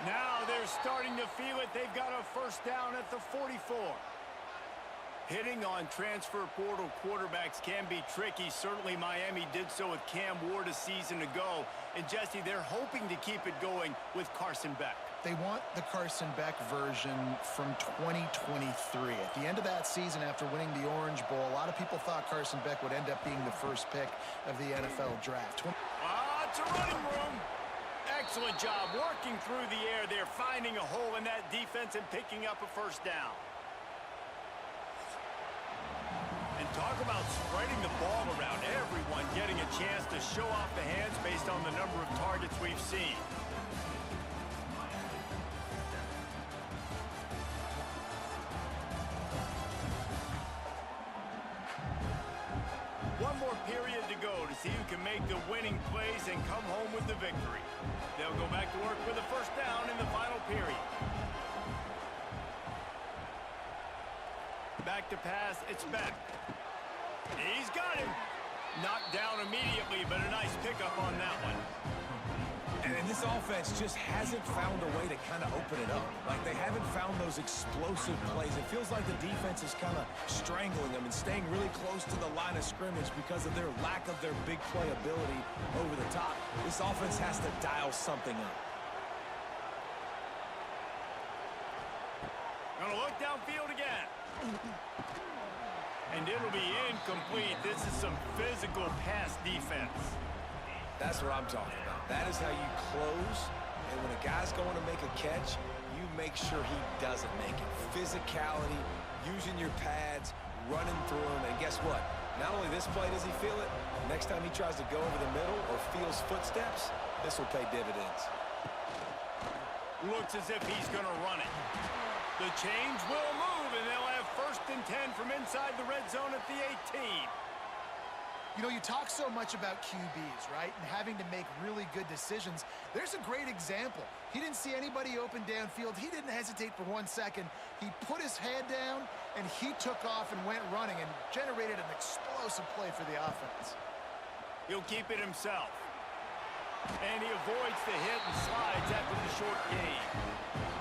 F: Now they're starting to feel it. They've got a first down at the 44. Hitting on transfer portal quarterbacks can be tricky. Certainly Miami did so with Cam Ward a season ago. And Jesse, they're hoping to keep it going with Carson Beck.
H: They want the Carson Beck version from 2023. At the end of that season, after winning the Orange Bowl, a lot of people thought Carson Beck would end up being the first pick of the NFL draft.
F: It's a running room. Excellent job working through the air there, finding a hole in that defense and picking up a first down. And talk about spreading the ball around. Everyone getting a chance to show off the hands based on the number of targets we've seen. One more period to go to see who can make the winning plays and come home with the victory. They'll go back to work with a first down in the final period. Back to pass, it's Beck. He's got him. Knocked down immediately, but a nice pickup on that one.
G: And this offense just hasn't found a way to kind of open it up. Like, they haven't found those explosive plays. It feels like the defense is kind of strangling them and staying really close to the line of scrimmage because of their lack of their big play ability over the top. This offense has to dial something up.
F: Gonna look downfield again. And it'll be incomplete. This is some physical pass defense.
G: That's what I'm talking about. That is how you close. And when a guy's going to make a catch, you make sure he doesn't make it. Physicality, using your pads, running through him. And guess what? Not only this play does he feel it, next time he tries to go over the middle or feels footsteps, this will pay dividends.
F: Looks as if he's going to run it. The chains will move, and they'll have 1st and 10 from inside the red zone at the 18.
H: You know, you talk so much about QBs, right? And having to make really good decisions. There's a great example. He didn't see anybody open downfield. He didn't hesitate for 1 second. He put his head down, and he took off and went running and generated an explosive play for the offense.
F: He'll keep it himself. And he avoids the hit and slides after the short gain.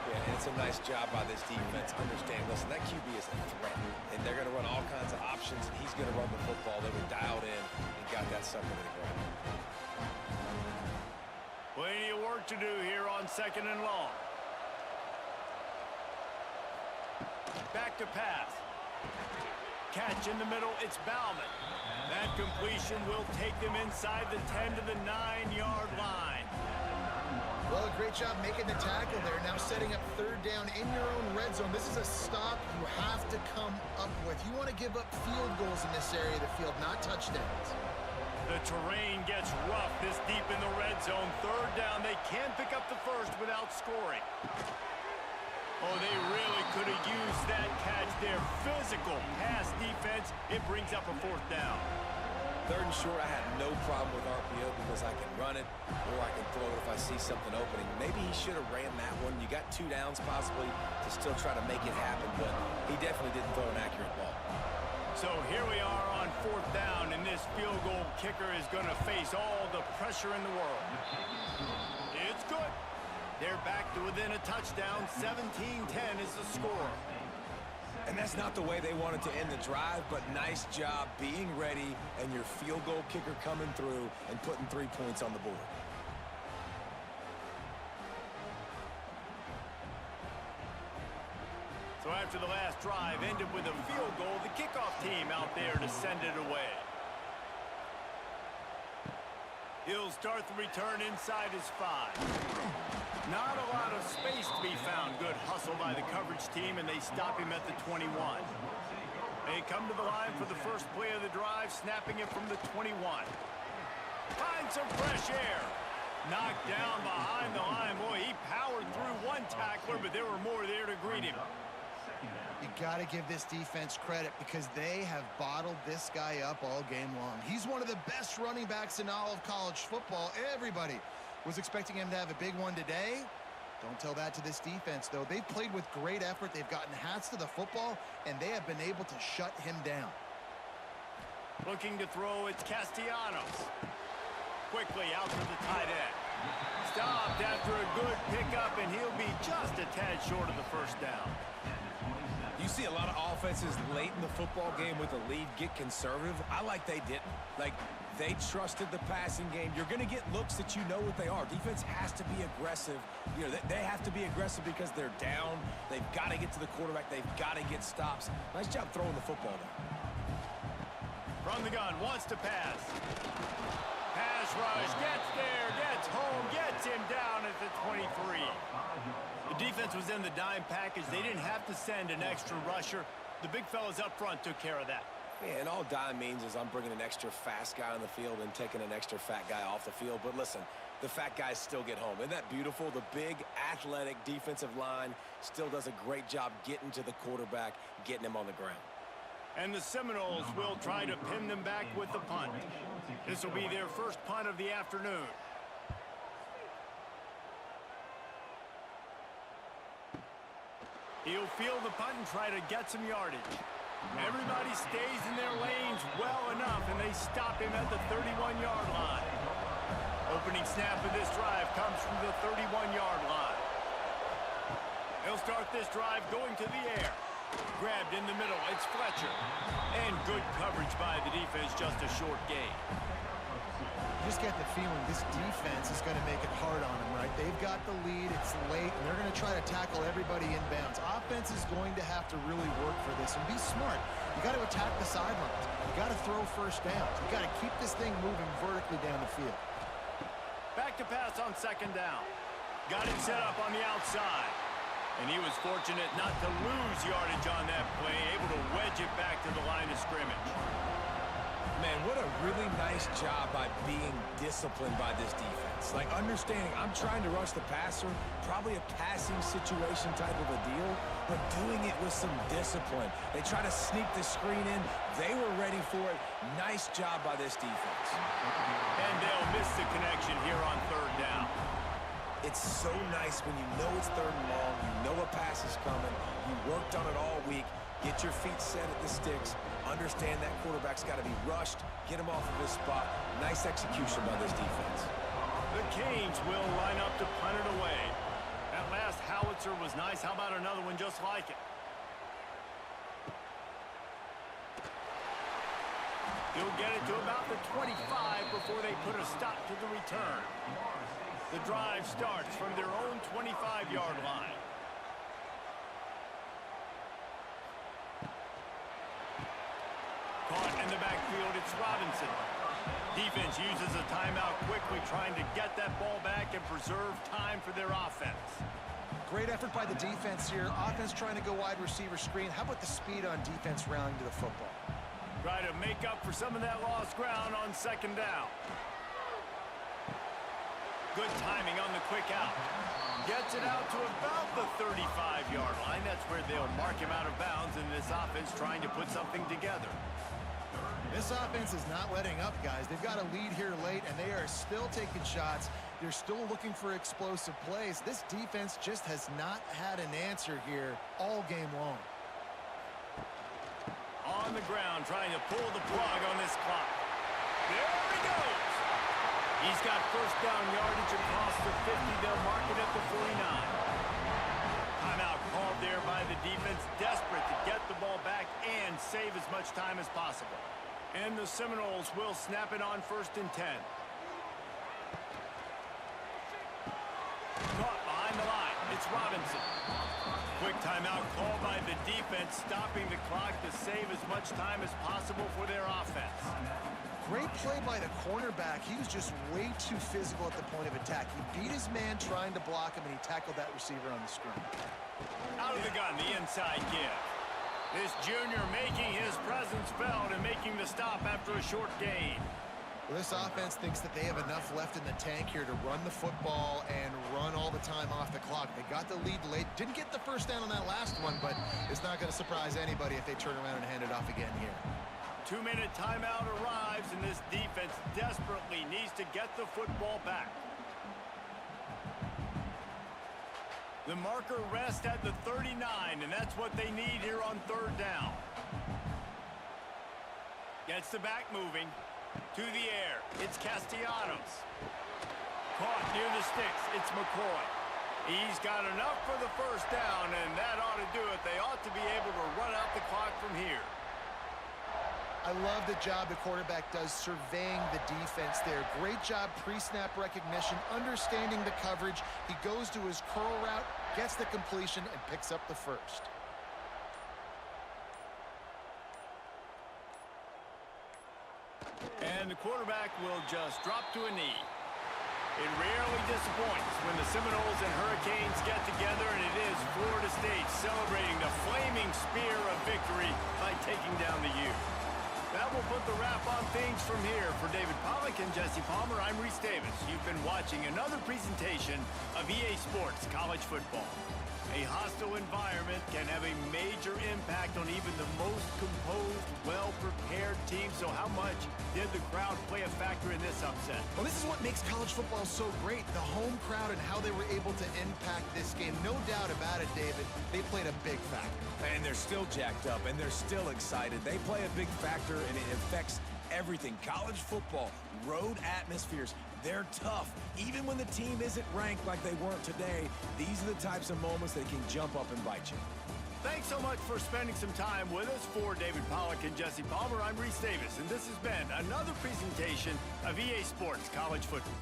G: Yeah, and it's a nice job by this defense. Understand, listen, that QB is a threat. And they're going to run all kinds of options, and he's going to run the football. They were dialed in and got that sucker to the ground.
F: Plenty of work to do here on 2nd and long. Back to pass. Catch in the middle, it's Bauman. That completion will take them inside the 10 to the 9-yard line.
H: Well, a great job making the tackle there. Now setting up 3rd down in your own red zone. This is a stop you have to come up with. You want to give up field goals in this area of the field, not touchdowns.
F: The terrain gets rough this deep in the red zone. 3rd down, they can't pick up the first without scoring. Oh, they really could have used that catch there. Physical pass defense. It brings up a 4th down.
G: 3rd and short, I had no problem with RPO because I can run it or I can throw it if I see something opening. Maybe he should have ran that one. You got 2 downs possibly to still try to make it happen, but he definitely didn't throw an accurate ball.
F: So here we are on 4th down, and this field goal kicker is going to face all the pressure in the world. It's good. They're back to within a touchdown. 17-10 is the score.
G: And that's not the way they wanted to end the drive, but nice job being ready and your field goal kicker coming through and putting 3 points on the board.
F: So after the last drive ended with a field goal, the kickoff team out there to send it away. He'll start the return inside his 5. Not a lot of space to be found. Good hustle by the coverage team, and they stop him at the 21. They come to the line for the first play of the drive, snapping it from the 21. Find some fresh air. Knocked down behind the line. Boy, he powered through one tackler, but there were more there to greet him.
H: You got to give this defense credit because they have bottled this guy up all game long. He's one of the best running backs in all of college football. Everybody was expecting him to have a big one today. Don't tell that to this defense, though. They've played with great effort. They've gotten hats to the football, and they have been able to shut him down.
F: Looking to throw, it's Castellanos. Quickly out to the tight end. Stopped after a good pickup, and he'll be just a tad short of the first down.
G: You see a lot of offenses late in the football game with a lead get conservative. I like they didn't. Like, they trusted the passing game. You're going to get looks that you know what they are. Defense has to be aggressive. You know, they have to be aggressive because they're down. They've got to get to the quarterback. They've got to get stops. Nice job throwing the football there.
F: From the gun, wants to pass. Pass rush, gets there, gets home, gets him down at the 23. The defense was in the dime package. They didn't have to send an extra rusher. The big fellas up front took care of that.
G: Yeah, and all dime means is I'm bringing an extra fast guy on the field and taking an extra fat guy off the field. But listen, the fat guys still get home. Isn't that beautiful? The big, athletic defensive line still does a great job getting to the quarterback, getting him on the ground.
F: And the Seminoles will try to pin them back with the punt. This will be their first punt of the afternoon. He'll field the punt and try to get some yardage. Everybody stays in their lanes well enough, and they stop him at the 31-yard line. Opening snap of this drive comes from the 31-yard line. He'll start this drive going to the air. Grabbed in the middle, it's Fletcher. And good coverage by the defense, just a short gain.
H: You just get the feeling this defense is going to make it hard on them, right? They've got the lead, it's late, and they're going to try to tackle everybody inbounds. Offense is going to have to really work for this and be smart. You got to attack the sidelines. You got to throw first downs. You got to keep this thing moving vertically down the field.
F: Back to pass on second down. Got it set up on the outside. And he was fortunate not to lose yardage on that play, able to wedge it back to the line of scrimmage.
G: Man, what a really nice job by being disciplined by this defense. Like, understanding I'm trying to rush the passer, probably a passing situation type of a deal, but doing it with some discipline. They try to sneak the screen in. They were ready for it. Nice job by this defense.
F: And they'll miss the connection here on third down.
G: It's so nice when you know it's third and long, you know a pass is coming, you worked on it all week, get your feet set at the sticks, understand that quarterback's got to be rushed, get him off of his spot. Nice execution by this defense.
F: The Canes will line up to punt it away. That last howitzer was nice. How about another one just like it? He'll get it to about the 25 before they put a stop to the return. The drive starts from their own 25-yard line. Caught in the backfield, it's Robinson. Defense uses a timeout quickly, trying to get that ball back and preserve time for their offense.
H: Great effort by the defense here. Offense trying to go wide receiver screen. How about the speed on defense rounding to the football?
F: Try to make up for some of that lost ground on second down. Good timing on the quick out. Gets it out to about the 35-yard line. That's where they'll mark him out of bounds, and this offense trying to put something together.
H: This offense is not letting up, guys. They've got a lead here late, and they are still taking shots. They're still looking for explosive plays. This defense just has not had an answer here all game long.
F: On the ground, trying to pull the plug on this clock. There he goes. He's got first down yardage across the 50. They'll mark it at the 49. Timeout called there by the defense, desperate to get the ball back and save as much time as possible. And the Seminoles will snap it on first and 10. Caught behind the line. It's Robinson. Quick timeout called by the defense, stopping the clock to save as much time as possible for their offense.
H: Great play by the cornerback. He was just way too physical at the point of attack. He beat his man trying to block him, and he tackled that receiver on the screen.
F: Out of the gun, the inside give. This junior making his presence felt and making the stop after a short gain.
H: Well, this offense thinks that they have enough left in the tank here to run the football and run all the time off the clock. They got the lead late. Didn't get the first down on that last one, but It's not going to surprise anybody if they turn around and hand it off again here.
F: 2-minute timeout arrives, and this defense desperately needs to get the football back. The marker rests at the 39, and that's what they need here on third down. Gets the back moving. To the air. It's Castellanos. Caught near the sticks. It's McCoy. He's got enough for the first down, and that ought to do it. They ought to be able to run out the clock from here.
H: I love the job the quarterback does surveying the defense there. Great job pre-snap recognition, understanding the coverage. He goes to his curl route, gets the completion, and picks up the first.
F: And the quarterback will just drop to a knee. It rarely disappoints when the Seminoles and Hurricanes get together, and it is Florida State celebrating the flaming spear of victory by taking down the U. That will put the wrap on things from here. For David Pollack and Jesse Palmer, I'm Reese Davis. You've been watching another presentation of EA Sports College Football. A hostile environment can have a major impact on even the most composed, well-prepared team. So how much did the crowd play a factor in this upset?
H: Well, this is what makes college football so great, the home crowd and how they were able to impact this game. No doubt about it, David. They played a big factor.
G: And they're still jacked up, and they're still excited. They play a big factor, and it affects everything. College football, road atmospheres, they're tough. Even when the team isn't ranked like they weren't today, these are the types of moments that can jump up and bite you.
F: Thanks so much for spending some time with us. For David Pollack and Jesse Palmer, I'm Reese Davis, and this has been another presentation of EA Sports College Football.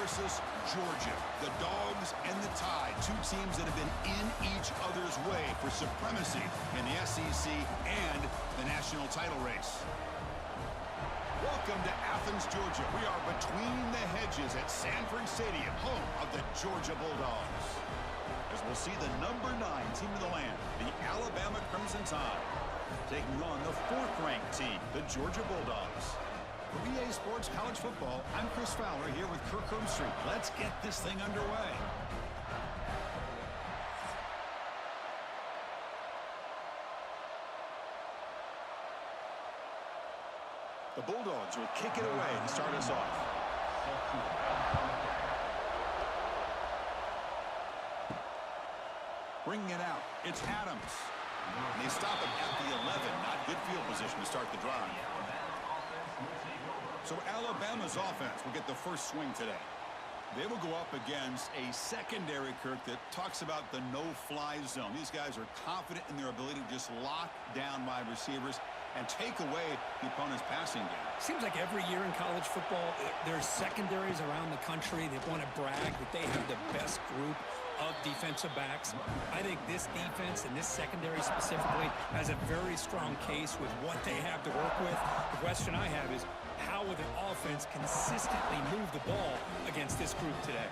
A: Versus Georgia. The Dogs and the Tide, two teams that have been in each other's way for supremacy in the SEC and the national title race. Welcome to Athens, Georgia. We are between the hedges at Sanford Stadium, home of the Georgia Bulldogs. As we'll see the number 9 team of the land, the Alabama Crimson Tide, taking on the 4th-ranked team, the Georgia Bulldogs. For EA Sports College Football, I'm Chris Fowler here with Kirk Street. Let's get this thing underway. The Bulldogs will kick it away and start us off. Bringing it out, it's Adams. And they stop him at the 11. Not good field position to start the drive. So Alabama's offense will get the first swing today. They will go up against a secondary, Kirk, that talks about the no-fly zone. These guys are confident in their ability to just lock down wide receivers and take away the opponent's passing game.
B: Seems like every year in college football, there's secondaries around the country that want to brag that they have the best group of defensive backs. I think this defense and this secondary specifically has a very strong case with what they have to work with. The question I have is, how will the offense consistently move the ball against this group today?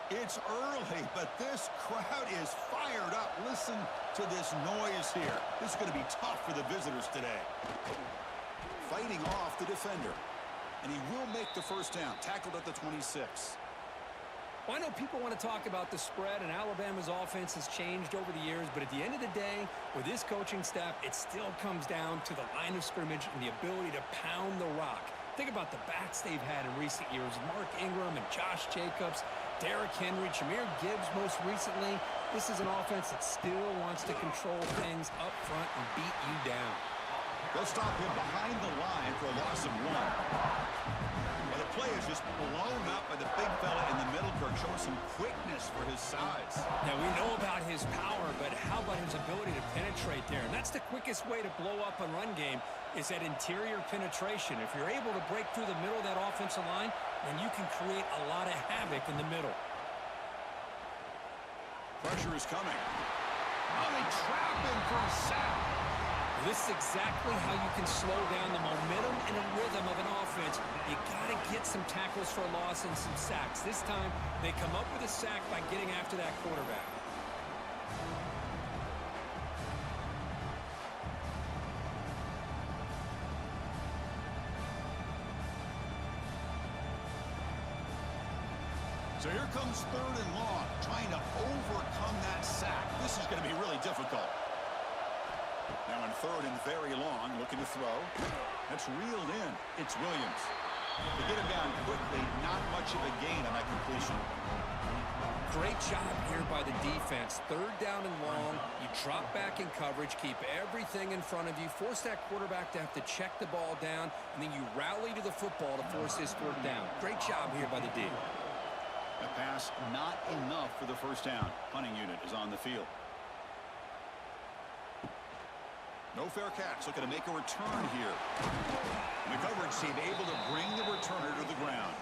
A: It's early, but this crowd is fired listen to this noise here. This is going to be tough for the visitors today. Fighting off the defender. And he will make the first down. Tackled at the 26.
C: Well, I know people want to talk about the spread, and Alabama's offense has changed over the years, but at the end of the day, with this coaching staff, it still comes down to the line of scrimmage and the ability to pound the rock. Think about the backs they've had in recent years. Mark Ingram and Josh Jacobs, Derrick Henry, Jahmyr Gibbs most recently. This is an offense that still wants to control things up front and beat you down.
A: They'll stop him behind the line for a loss of 1. Well, the play is just blown up by the big fella in the middle, Kirk, showing some quickness for his size.
C: Now, we know about his power, but how about his ability to penetrate there? And that's the quickest way to blow up a run game, is that interior penetration. If you're able to break through the middle of that offensive line, then you can create a lot of havoc in the middle.
A: Pressure is coming. Oh, they trap him for a sack.
C: This is exactly how you can slow down the momentum and a rhythm of an offense. You got to get some tackles for loss and some sacks. This time, they come up with a sack by getting after that quarterback.
A: So here comes 3rd and long, trying to overcome that sack. This is going to be really difficult. Now in 3rd and very long, looking to throw. That's reeled in. It's Williams. To get him down quickly, not much of a gain on that completion.
C: Great job here by the defense. 3rd down and long. You drop back in coverage, keep everything in front of you, force that quarterback to have to check the ball down, and then you rally to the football to force this 4th down. Great job here by the D.
A: A pass not enough for the first down. Punting unit is on the field. No fair catch. Looking to make a return here. And the coverage team able to bring the returner to the ground.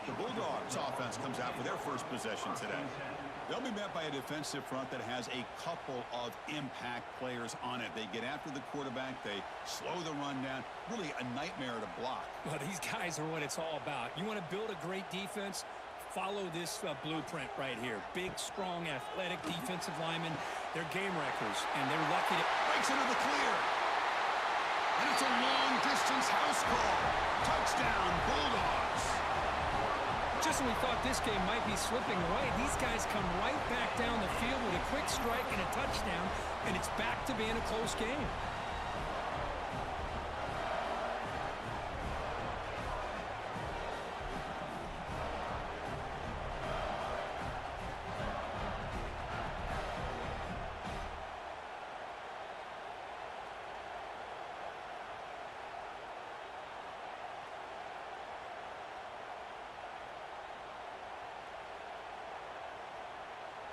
A: The Bulldogs offense comes out for their first possession today. They'll be met by a defensive front that has a couple of impact players on it. They get after the quarterback. They slow the run down. Really a nightmare to block.
B: Well, these guys are what it's all about. You want to build a great defense? Follow this blueprint right here. Big, strong, athletic defensive linemen. They're game wreckers, and they're lucky to...
A: Breaks into the clear. And it's a long-distance house call. Touchdown, Bulldogs.
B: Just when we thought this game might be slipping away, these guys come right back down the field with a quick strike and a touchdown, and it's back to being a close game.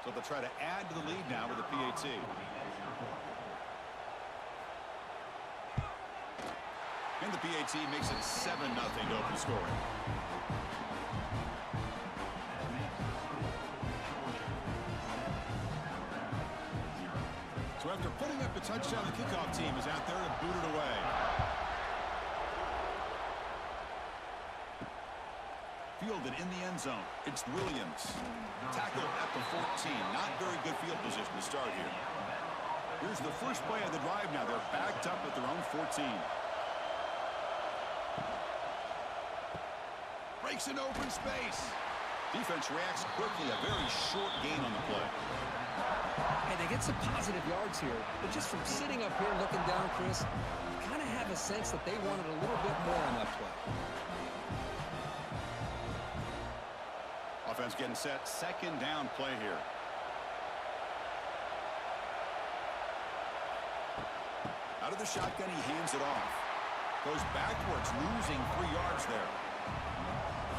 A: So they'll try to add to the lead now with a PAT. And the PAT makes it 7-0 to open scoring. So after putting up a touchdown, the kickoff team is out there to boot it away. Fielded in the end zone. It's Williams. Tackled at the 14. Not very good field position to start here. Here's the first play of the drive now. They're backed up at their own 14. Breaks in open space. Defense reacts quickly. A very short gain on the play.
C: And they get some positive yards here. But just from sitting up here looking down, Chris, you kind of have a sense that they wanted a little bit more on that play.
A: Offense getting set. 2nd down play here. Out of the shotgun, he hands it off. Goes backwards, losing 3 yards there.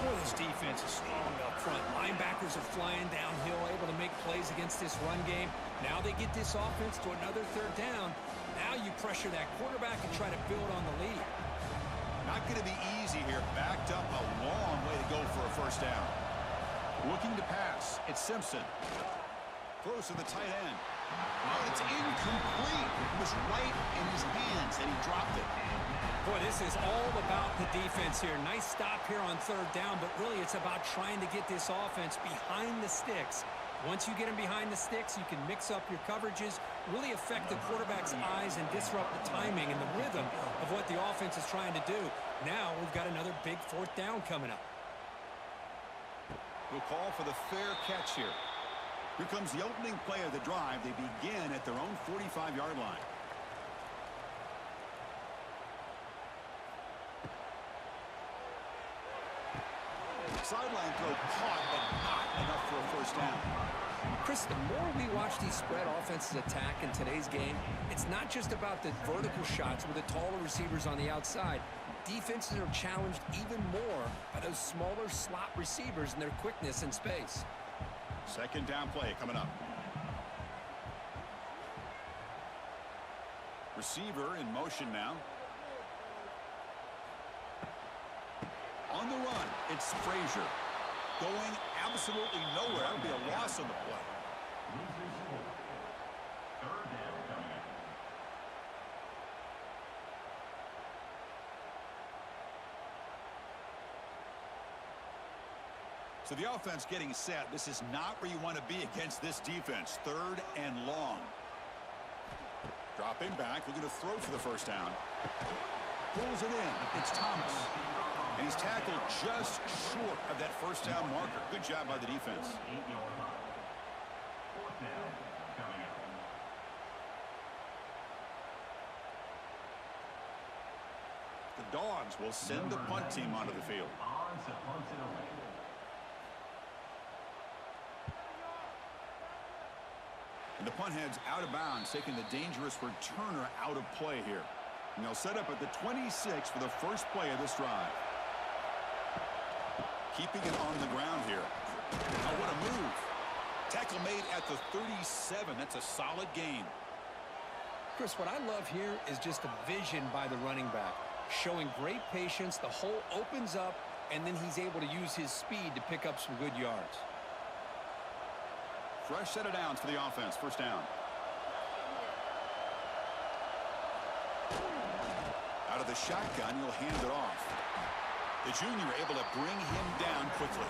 B: Boy, this defense is strong up front. Linebackers are flying downhill, able to make plays against this run game. Now they get this offense to another 3rd down. Now you pressure that quarterback and try to build on the lead.
A: Not going to be easy here. Backed up a long way to go for a first down. Looking to pass. It's Simpson. Throws to the tight end. Oh, it's incomplete. It was right in his hands, and he dropped it.
B: Boy, this is all about the defense here. Nice stop here on 3rd down, but really it's about trying to get this offense behind the sticks
C: Once you get him behind the sticks, you can mix up your coverages, really affect the quarterback's eyes and disrupt the timing and the rhythm of what the offense is trying to do. Now we've got another big 4th down coming up.
A: We'll call for the fair catch here. Here comes the opening play of the drive. They begin at their own 45-yard line. Sideline throw caught, but not enough for a first down.
C: Chris, the more we watch these spread offenses attack in today's game, it's not just about the vertical shots with the taller receivers on the outside. Defenses are challenged even more by those smaller slot receivers and their quickness in space.
A: 2nd down play coming up. Receiver in motion now. On the run, it's Frazier. Going absolutely nowhere. That would be a loss on the play. So the offense getting set. This is not where you want to be against this defense. 3rd and long. Dropping back, looking to throw for the first down. Pulls it in. It's Thomas. And he's tackled just short of that first down marker. Good job by the defense. The Dogs will send the punt team onto the field. And the punt heads out of bounds, taking the dangerous returner out of play here. And they'll set up at the 26 for the first play of this drive. Keeping it on the ground here. Oh, what a move. Tackle made at the 37. That's a solid gain.
C: Chris, what I love here is just the vision by the running back. Showing great patience, the hole opens up, and then he's able to use his speed to pick up some good yards.
A: Fresh set of downs for the offense. First down. Out of the shotgun, he'll hand it off. The junior able to bring him down quickly.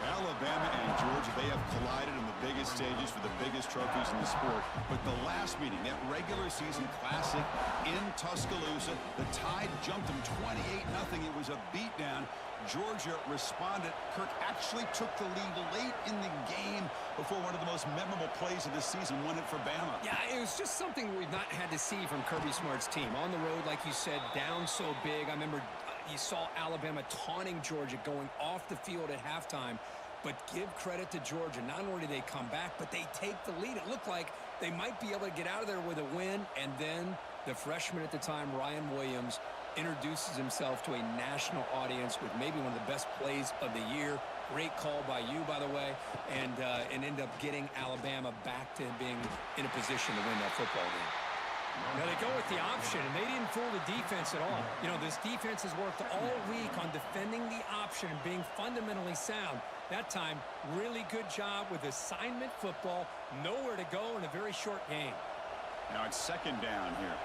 A: Alabama and Georgia, they have collided in the biggest stages for the biggest trophies in the sport. But the last meeting, that regular season classic in Tuscaloosa, the Tide jumped them 28-0. It was a beatdown. Georgia responded. Kirk actually took the lead late in the game before one of the most memorable plays of the season won it for Bama.
C: Yeah, it was just something we've not had to see from Kirby Smart's team. On the road, like you said, down so big. I remember you saw Alabama taunting Georgia going off the field at halftime. But give credit to Georgia. Not only do they come back, but they take the lead. It looked like they might be able to get out of there with a win. And then the freshman at the time, Ryan Williams, introduces himself to a national audience with maybe one of the best plays of the year. Great call by you, by the way, and end up getting Alabama back to being in a position to win that football game.
B: Now they go with the option, and they didn't fool the defense at all. You know, this defense has worked all week on defending the option and being fundamentally sound. That time, really good job with assignment football. Nowhere to go in a very short game.
A: Now it's 2nd down here.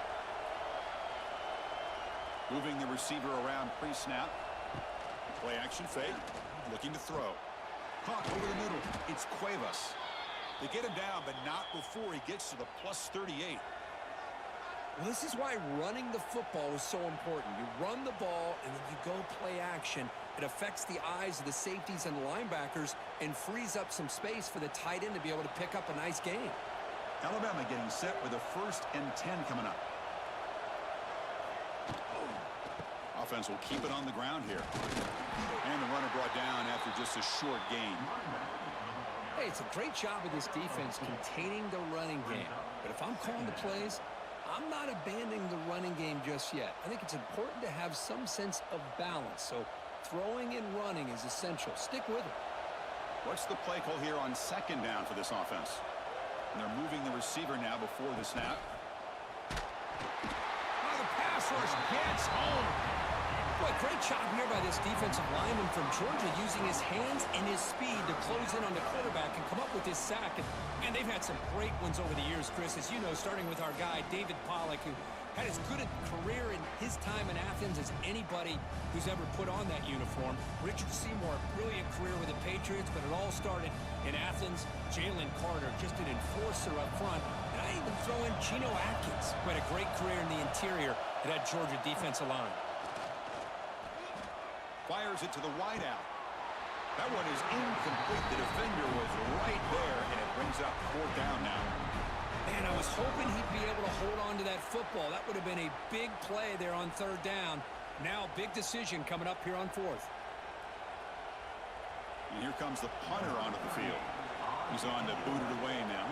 A: Moving the receiver around pre-snap. Play action fake. Looking to throw. Caught over the middle. It's Cuevas. They get him down, but not before he gets to the plus 38.
C: Well, this is why running the football is so important. You run the ball, and then you go play action. It affects the eyes of the safeties and the linebackers and frees up some space for the tight end to be able to pick up a nice game.
A: Alabama getting set with a 1st and 10 coming up. Offense will keep it on the ground here. And the runner brought down after just a short gain.
C: Hey, it's a great job of this defense containing the running game. But if I'm calling the plays, I'm not abandoning the running game just yet. I think it's important to have some sense of balance. So throwing and running is essential. Stick with it.
A: What's the play call here on 2nd down for this offense? And they're moving the receiver now before the snap.
C: Oh, the pass rush gets home. Boy, great job here by this defensive lineman from Georgia using his hands and his speed to close in on the quarterback and come up with this sack. And they've had some great ones over the years, Chris, as you know, starting with our guy, David Pollack, who Had as good a career in his time in Athens as anybody who's ever put on that uniform. Richard Seymour, brilliant career with the Patriots, but it all started in Athens. Jalen Carter, just an enforcer up front. And I even throw in Geno Atkins, who had a great career in the interior of that Georgia defensive line.
A: Fires it to the wideout. That one is incomplete. The defender was right there, and it brings up 4th down now.
C: Man, I was hoping he'd be able to hold on to that football. That would have been a big play there on 3rd down. Now, big decision coming up here on 4th.
A: And here comes the punter onto the field. He's on to boot it away now.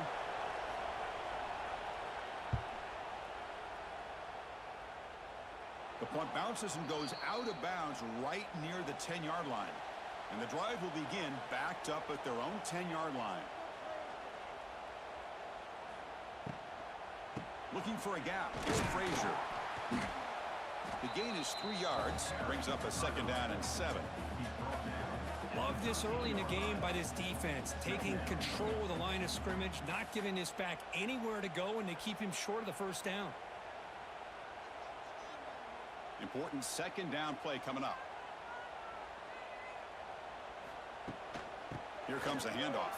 A: The punt bounces and goes out of bounds right near the 10-yard line. And the drive will begin backed up at their own 10-yard line. Looking for a gap. It's Frazier. The gain is 3 yards. Brings up a 2nd down and 7.
C: Love this early in the game by this defense. Taking control of the line of scrimmage, not giving this back anywhere to go, and they keep him short of the 1st down.
A: Important 2nd down play coming up. Here comes a handoff.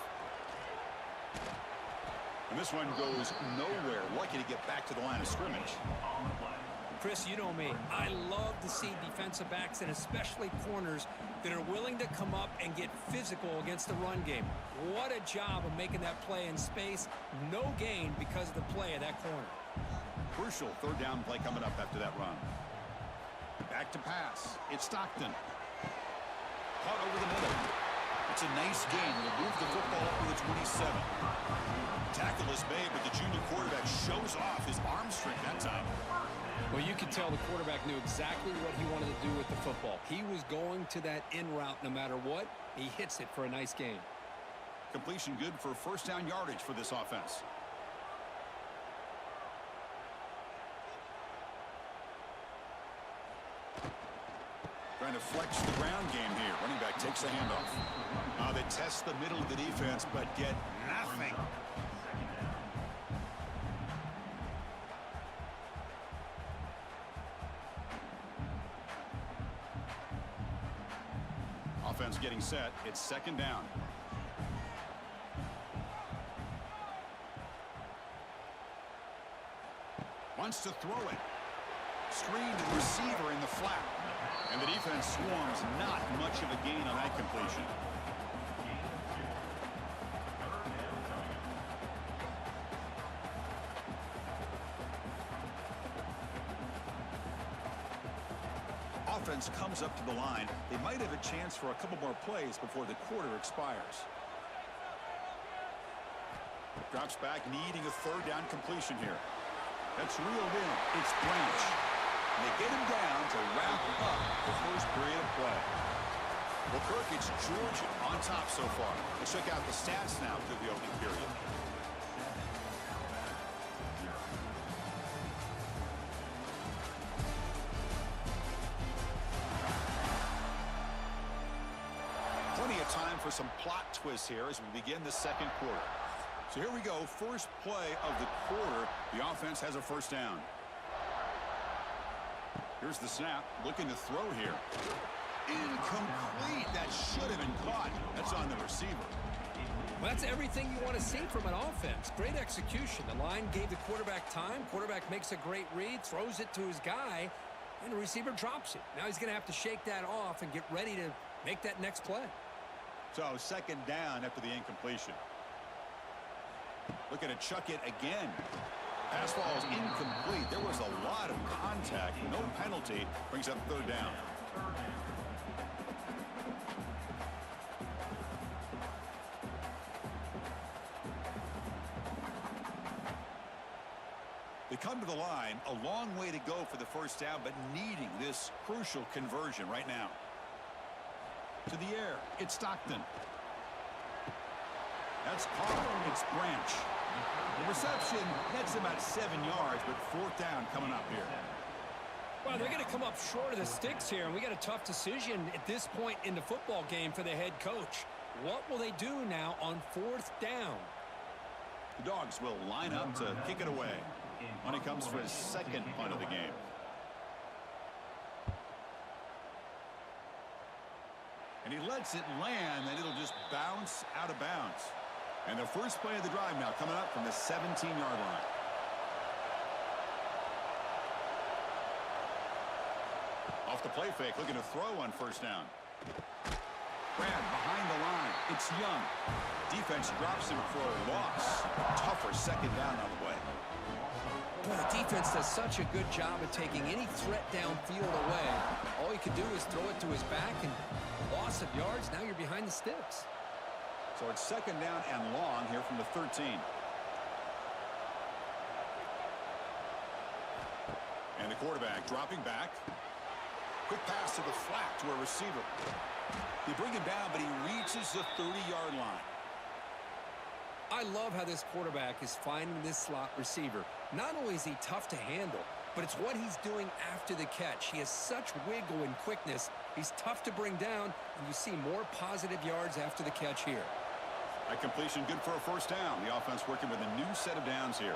A: And this one goes nowhere. Lucky to get back to the line of scrimmage.
C: Chris, you know me. I love to see defensive backs and especially corners that are willing to come up and get physical against the run game. What a job of making that play in space. No gain because of the play of that corner.
A: Crucial 3rd down play coming up after that run. Back to pass. It's Stockton. Caught over the middle. It's a nice gain. He'll move the football up to the 27. Tackle is made, but the junior quarterback shows off his arm strength that time.
C: Well, you could tell the quarterback knew exactly what he wanted to do with the football. He was going to that in route no matter what. He hits it for a nice gain.
A: Completion good for 1st down yardage for this offense. Trying to flex the ground game here. Running back takes the handoff. They test the middle of the defense, but get nothing. Offense getting set. It's 2nd down. Wants to throw it. Screen to the receiver in the flat. And the defense swarms. Not much of a gain on that completion. Offense comes up to the line. They might have a chance for a couple more plays before the quarter expires. Drops back, needing a 3rd down completion here. That's reeled in. It's Branch. And they get him down to wrap up the 1st period of play. Well, Kirk, it's Georgia on top so far. Let's check out the stats now through the opening period. Plenty of time for some plot twists here as we begin the 2nd quarter. So here we go. First play of the quarter. The offense has a 1st down. Here's the snap. Looking to throw here. Incomplete. That should have been caught. That's on the receiver.
C: Well, that's everything you want to see from an offense. Great execution. The line gave the quarterback time. Quarterback makes a great read, throws it to his guy, and the receiver drops it. Now he's going to have to shake that off and get ready to make that next play.
A: So 2nd down after the incompletion. Looking to chuck it again. Pass ball is incomplete. There was a lot of contact. No penalty. Brings up 3rd down. They come to the line. A long way to go for the 1st down, but needing this crucial conversion right now. To the air. It's Stockton. That's caught. It's Branch. The reception nets about 7 yards, but 4th down coming up here.
C: Well, they're going to come up short of the sticks here, and we got a tough decision at this point in the football game for the head coach. What will they do now on 4th down?
A: The Dogs will line up to kick it away. When he comes for his second punt of the game. And he lets it land, and it'll just bounce out of bounds. And the first play of the drive now coming up from the 17-yard line. Off the play fake, looking to throw on first down. Brad behind the line. It's Young. Defense drops him for a loss. Tougher second down on the way.
C: Boy, the defense does such a good job of taking any threat downfield away. All you can do is throw it to his back, and loss of yards, now you're behind the sticks.
A: So it's second down and long here from the 13. And the quarterback dropping back. Quick pass to the flat to a receiver. They bring him down, but he reaches the 30-yard line.
C: I love how this quarterback is finding this slot receiver. Not only is he tough to handle, but it's what he's doing after the catch. He has such wiggle and quickness. He's tough to bring down, and you see more positive yards after the catch here.
A: A completion good for a first down. The offense working with a new set of downs here.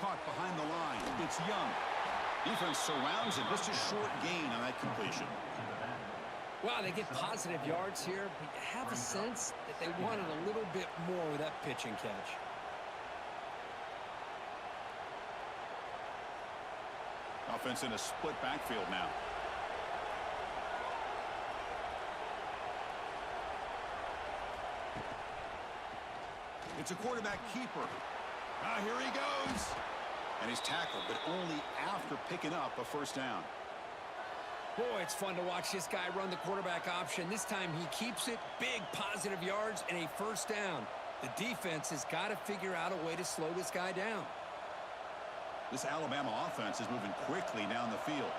A: Caught behind the line. It's Young. Defense surrounds it. Just a short gain on that completion.
C: Wow, they get positive yards here, but you have a sense that they wanted a little bit more with that pitch and catch.
A: Offense in a split backfield now. It's a quarterback keeper. Here he goes. And he's tackled, but only after picking up a first down.
C: Boy, it's fun to watch this guy run the quarterback option. This time he keeps it, big positive yards, and a first down. The defense has got to figure out a way to slow this guy down.
A: This Alabama offense is moving quickly down the field.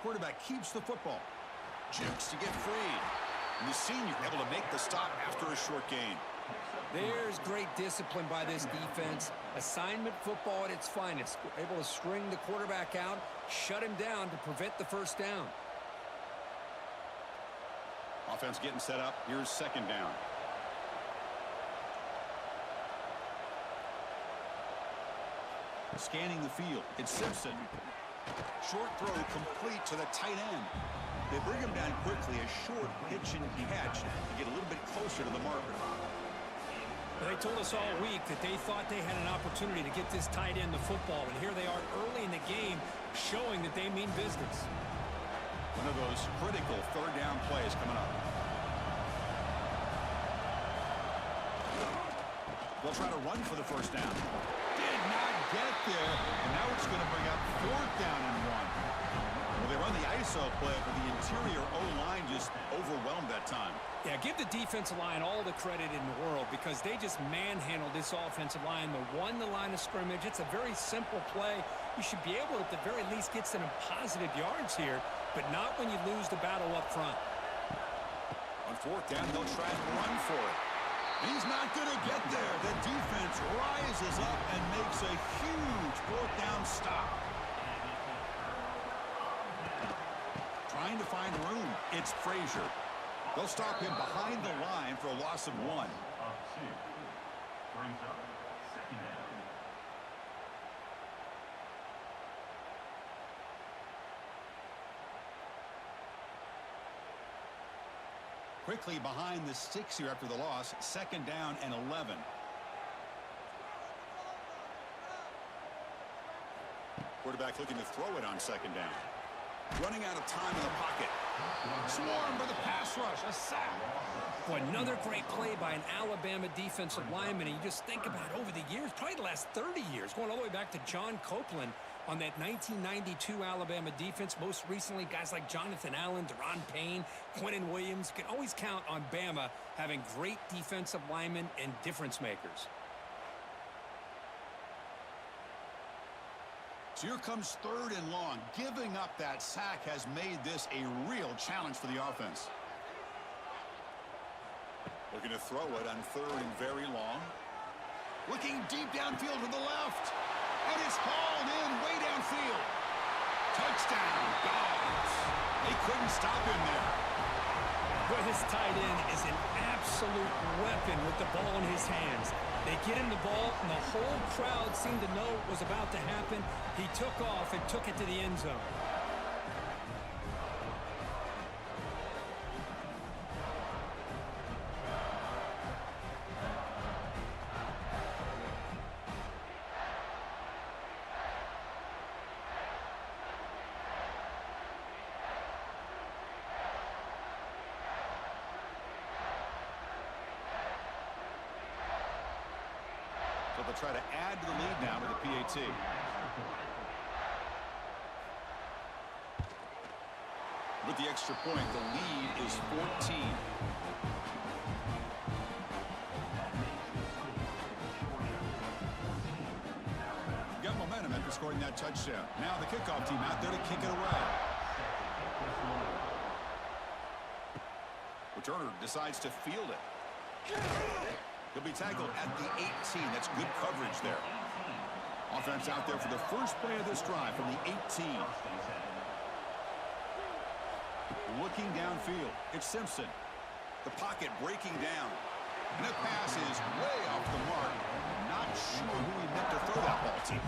A: Quarterback keeps the football. Jukes to get free. And the senior able to make the stop after a short gain.
C: There's great discipline by this defense. Assignment football at its finest. Able to string the quarterback out, shut him down to prevent the first down.
A: Offense getting set up. Here's second down. Scanning the field. It's Simpson. Short throw complete to the tight end. They bring him down quickly. A short pitch and catch to get a little bit closer to the marker.
B: They told us all week that they thought they had an opportunity to get this tight end the football, and here they are early in the game showing that they mean business.
A: One of those critical third down plays coming up. They'll try to run for the first down. Did not get there, and now it's going to bring up fourth down and 1. Well, they run the ISO play, but the interior O-line just overwhelmed that time.
B: Yeah, give the defensive line all the credit in the world because they just manhandled this offensive line. They won the line of scrimmage. It's a very simple play. You should be able to, at the very least, get some positive yards here, but not when you lose the battle up front.
A: On fourth down, they'll try and run for it. He's not going to get there. The defense rises up and makes a huge fourth down stop. Trying to find room. It's Frazier. They'll stop him behind the line for a loss of 1.
E: Of 2. Brings up second down.
A: Quickly behind the sticks here after the loss. Second down and 11. Quarterback looking to throw it on second down. Running out of time in the pocket. Swarmed by the pass rush. A sack.
B: Boy, another great play by an Alabama defensive lineman. And you just think about over the years, probably the last 30 years, going all the way back to John Copeland on that 1992 Alabama defense. Most recently, guys like Jonathan Allen, Deron Payne, Quentin Williams. You can always count on Bama having great defensive linemen and difference makers.
A: So here comes third and long. Giving up that sack has made this a real challenge for the offense. Looking to throw it on third and very long. Looking deep downfield to the left. And it's hauled in way downfield. Touchdown, Dogs. They couldn't stop him there.
B: Boy, this tight end is an absolute weapon with the ball in his hands. They get him the ball, and the whole crowd seemed to know what was about to happen. He took off and took it to the end zone.
A: So they'll try to add to the lead now with the PAT. With the extra point, the lead is 14. Got momentum after scoring that touchdown. Now the kickoff team out there to kick it away. Returner decides to field it. He'll be tackled at the 18. That's good coverage there. Offense out there for the first play of this drive from the 18. Looking downfield, it's Simpson. The pocket breaking down. And that pass is way off the mark. Not sure who he meant to throw that ball to.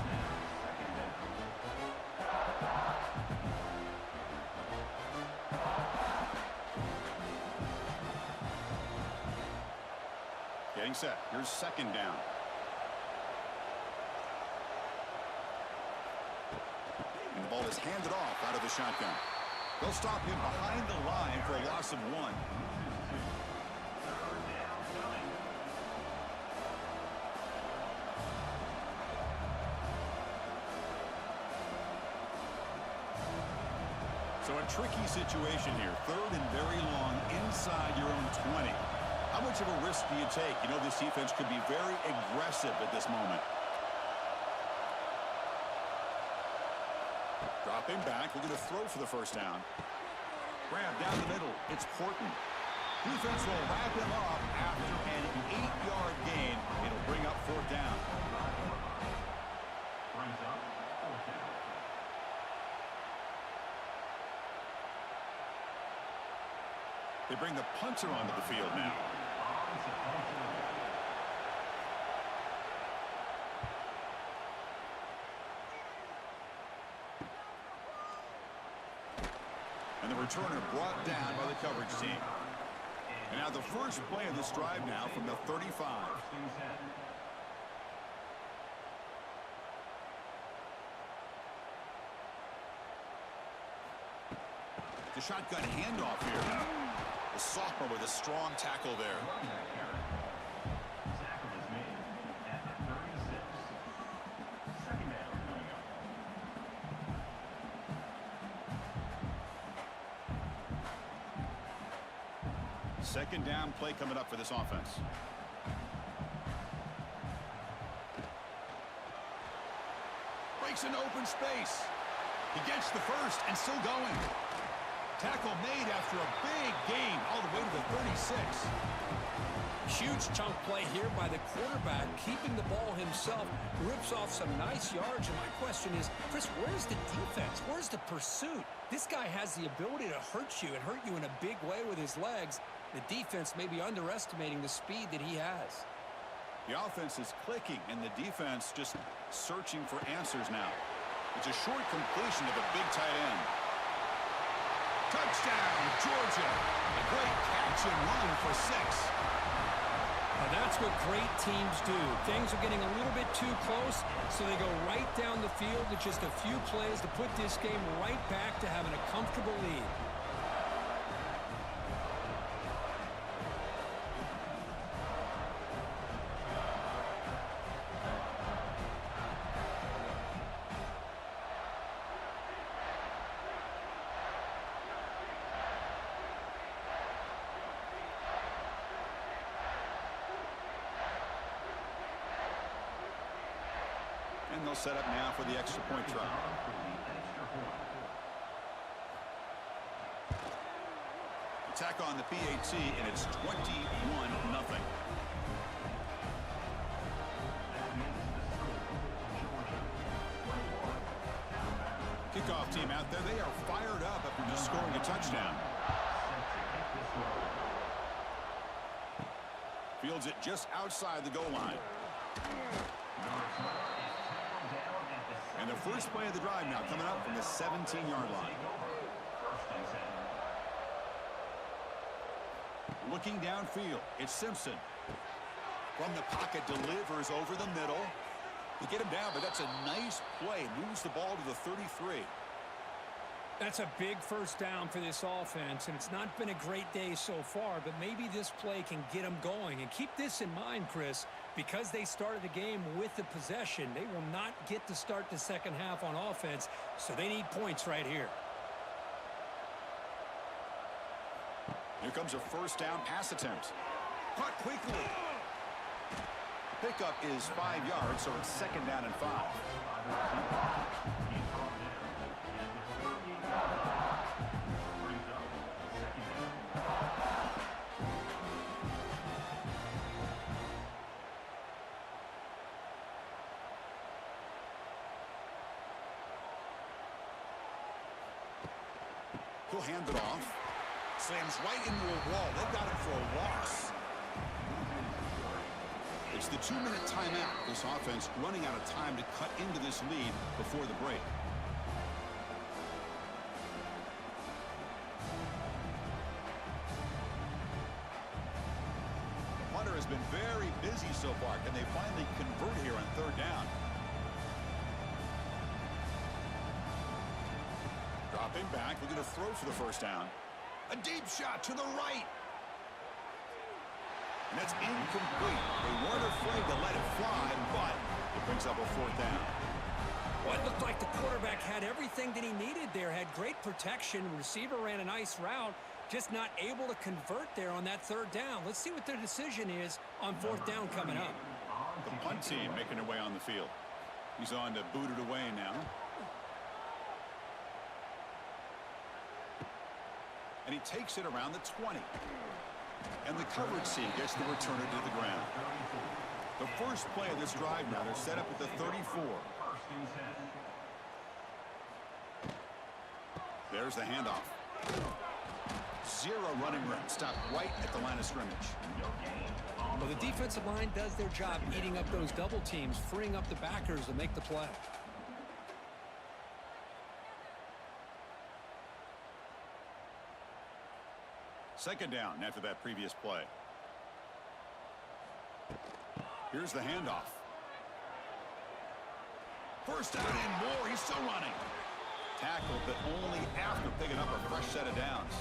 A: Getting set. Here's second down. And the ball is handed off out of the shotgun. They'll stop him behind the line for a loss of 1. So a tricky situation here. Third and very long inside your own 20. How much of a risk do you take? You know this defense could be very aggressive at this moment. Dropping back, looking to throw for the first down. Grab down the middle. It's Horton. Defense will wrap him up after an 8-yard gain. It'll bring up fourth down. They bring the punter onto the field now. And the returner brought down by the coverage team. And now the first play of this drive now from the 35. The shotgun handoff here. The sophomore with a strong tackle there. Second down play coming up for this offense. Breaks into open space. He gets the first and still going. Tackle made after a big gain all the way to the 36.
B: Huge chunk play here by the quarterback, keeping the ball himself, rips off some nice yards. And my question is, Chris, where's the defense? Where's the pursuit? This guy has the ability to hurt you and hurt you in a big way with his legs. The defense may be underestimating the speed that he has.
A: The offense is clicking, and the defense just searching for answers now. It's a short completion of a big tight end. Touchdown, Georgia. A great catch and run for 6.
B: Now that's what great teams do. Things are getting a little bit too close, so they go right down the field with just a few plays to put this game right back to having a comfortable lead.
A: And they'll set up now for the extra point try. Attack on the PAT, and it's 21-0. Kickoff team out there, they are fired up after just scoring a touchdown. Fields it just outside the goal line. And the first play of the drive now coming up from the 17-yard line. Looking downfield, it's Simpson. From the pocket, delivers over the middle. They get him down, but that's a nice play. Moves the ball to the 33.
B: That's a big first down for this offense, and it's not been a great day so far, but maybe this play can get them going. And keep this in mind, Chris, because they started the game with the possession, they will not get to start the second half on offense, so they need points right here.
A: Here comes a first down pass attempt. Caught quickly. Pickup is 5 yards, so it's second down and 5. He'll hand it off. Slams right into a wall. They've got him for a loss. It's the 2-minute timeout. This offense running out of time to cut into this lead before the break. The punter has been very busy so far. Can they finally convert here on third down? Dropping back, looking to throw for the first down. A deep shot to the right. And that's incomplete. They weren't afraid to let it fly, but it brings up a fourth down.
B: Well, it looked like the quarterback had everything that he needed there. Had great protection. Receiver ran a nice route. Just not able to convert there on that third down. Let's see what their decision is on fourth down coming up.
A: The punt team making their way on the field. He's on to boot it away now. And he takes it around the 20. And the coverage team gets the returner to the ground. The first play of this drive now, they're set up at the 34. There's the handoff. Zero running room. Stopped right at the line of scrimmage.
B: Well, the defensive line does their job eating up those double teams, freeing up the backers to make the play.
A: Second down after that previous play. Here's the handoff. First down and more. He's still running. Tackled, but only after picking up a fresh set of downs.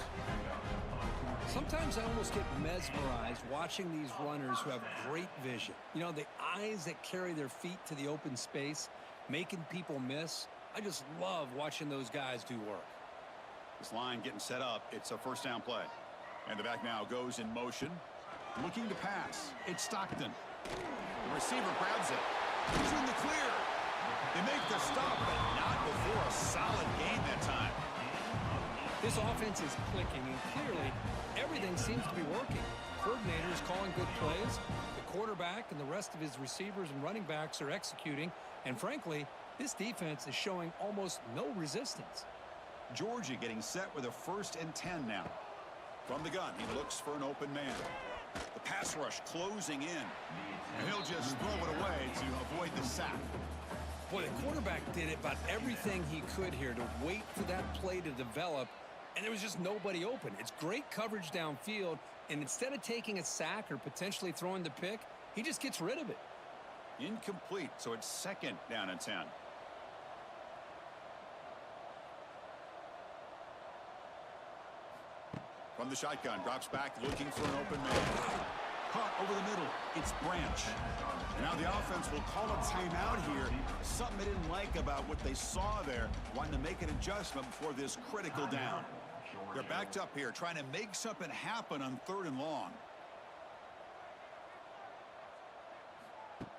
B: Sometimes I almost get mesmerized watching these runners who have great vision. You know, the eyes that carry their feet to the open space, making people miss. I just love watching those guys do work.
A: This line getting set up. It's a first down play. And the back now goes in motion. Looking to pass. It's Stockton. The receiver grabs it. He's in the clear. They make the stop, but not before a solid gain that time.
B: This offense is clicking, and clearly everything seems to be working. The coordinator is calling good plays. The quarterback and the rest of his receivers and running backs are executing. And frankly, this defense is showing almost no resistance.
A: Georgia getting set with a 1st and 10 now. From the gun, he looks for an open man. The pass rush closing in. And he'll just throw it away to avoid the sack.
B: Boy, the quarterback did about everything he could here to wait for that play to develop, and there was just nobody open. It's great coverage downfield, and instead of taking a sack or potentially throwing the pick, he just gets rid of it.
A: Incomplete, so it's second down and 10. From the shotgun, drops back, looking for an open man. Caught over the middle. It's Branch. And now the offense will call a timeout here. Something they didn't like about what they saw there. Wanting to make an adjustment before this critical down. They're backed up here, trying to make something happen on 3rd and long.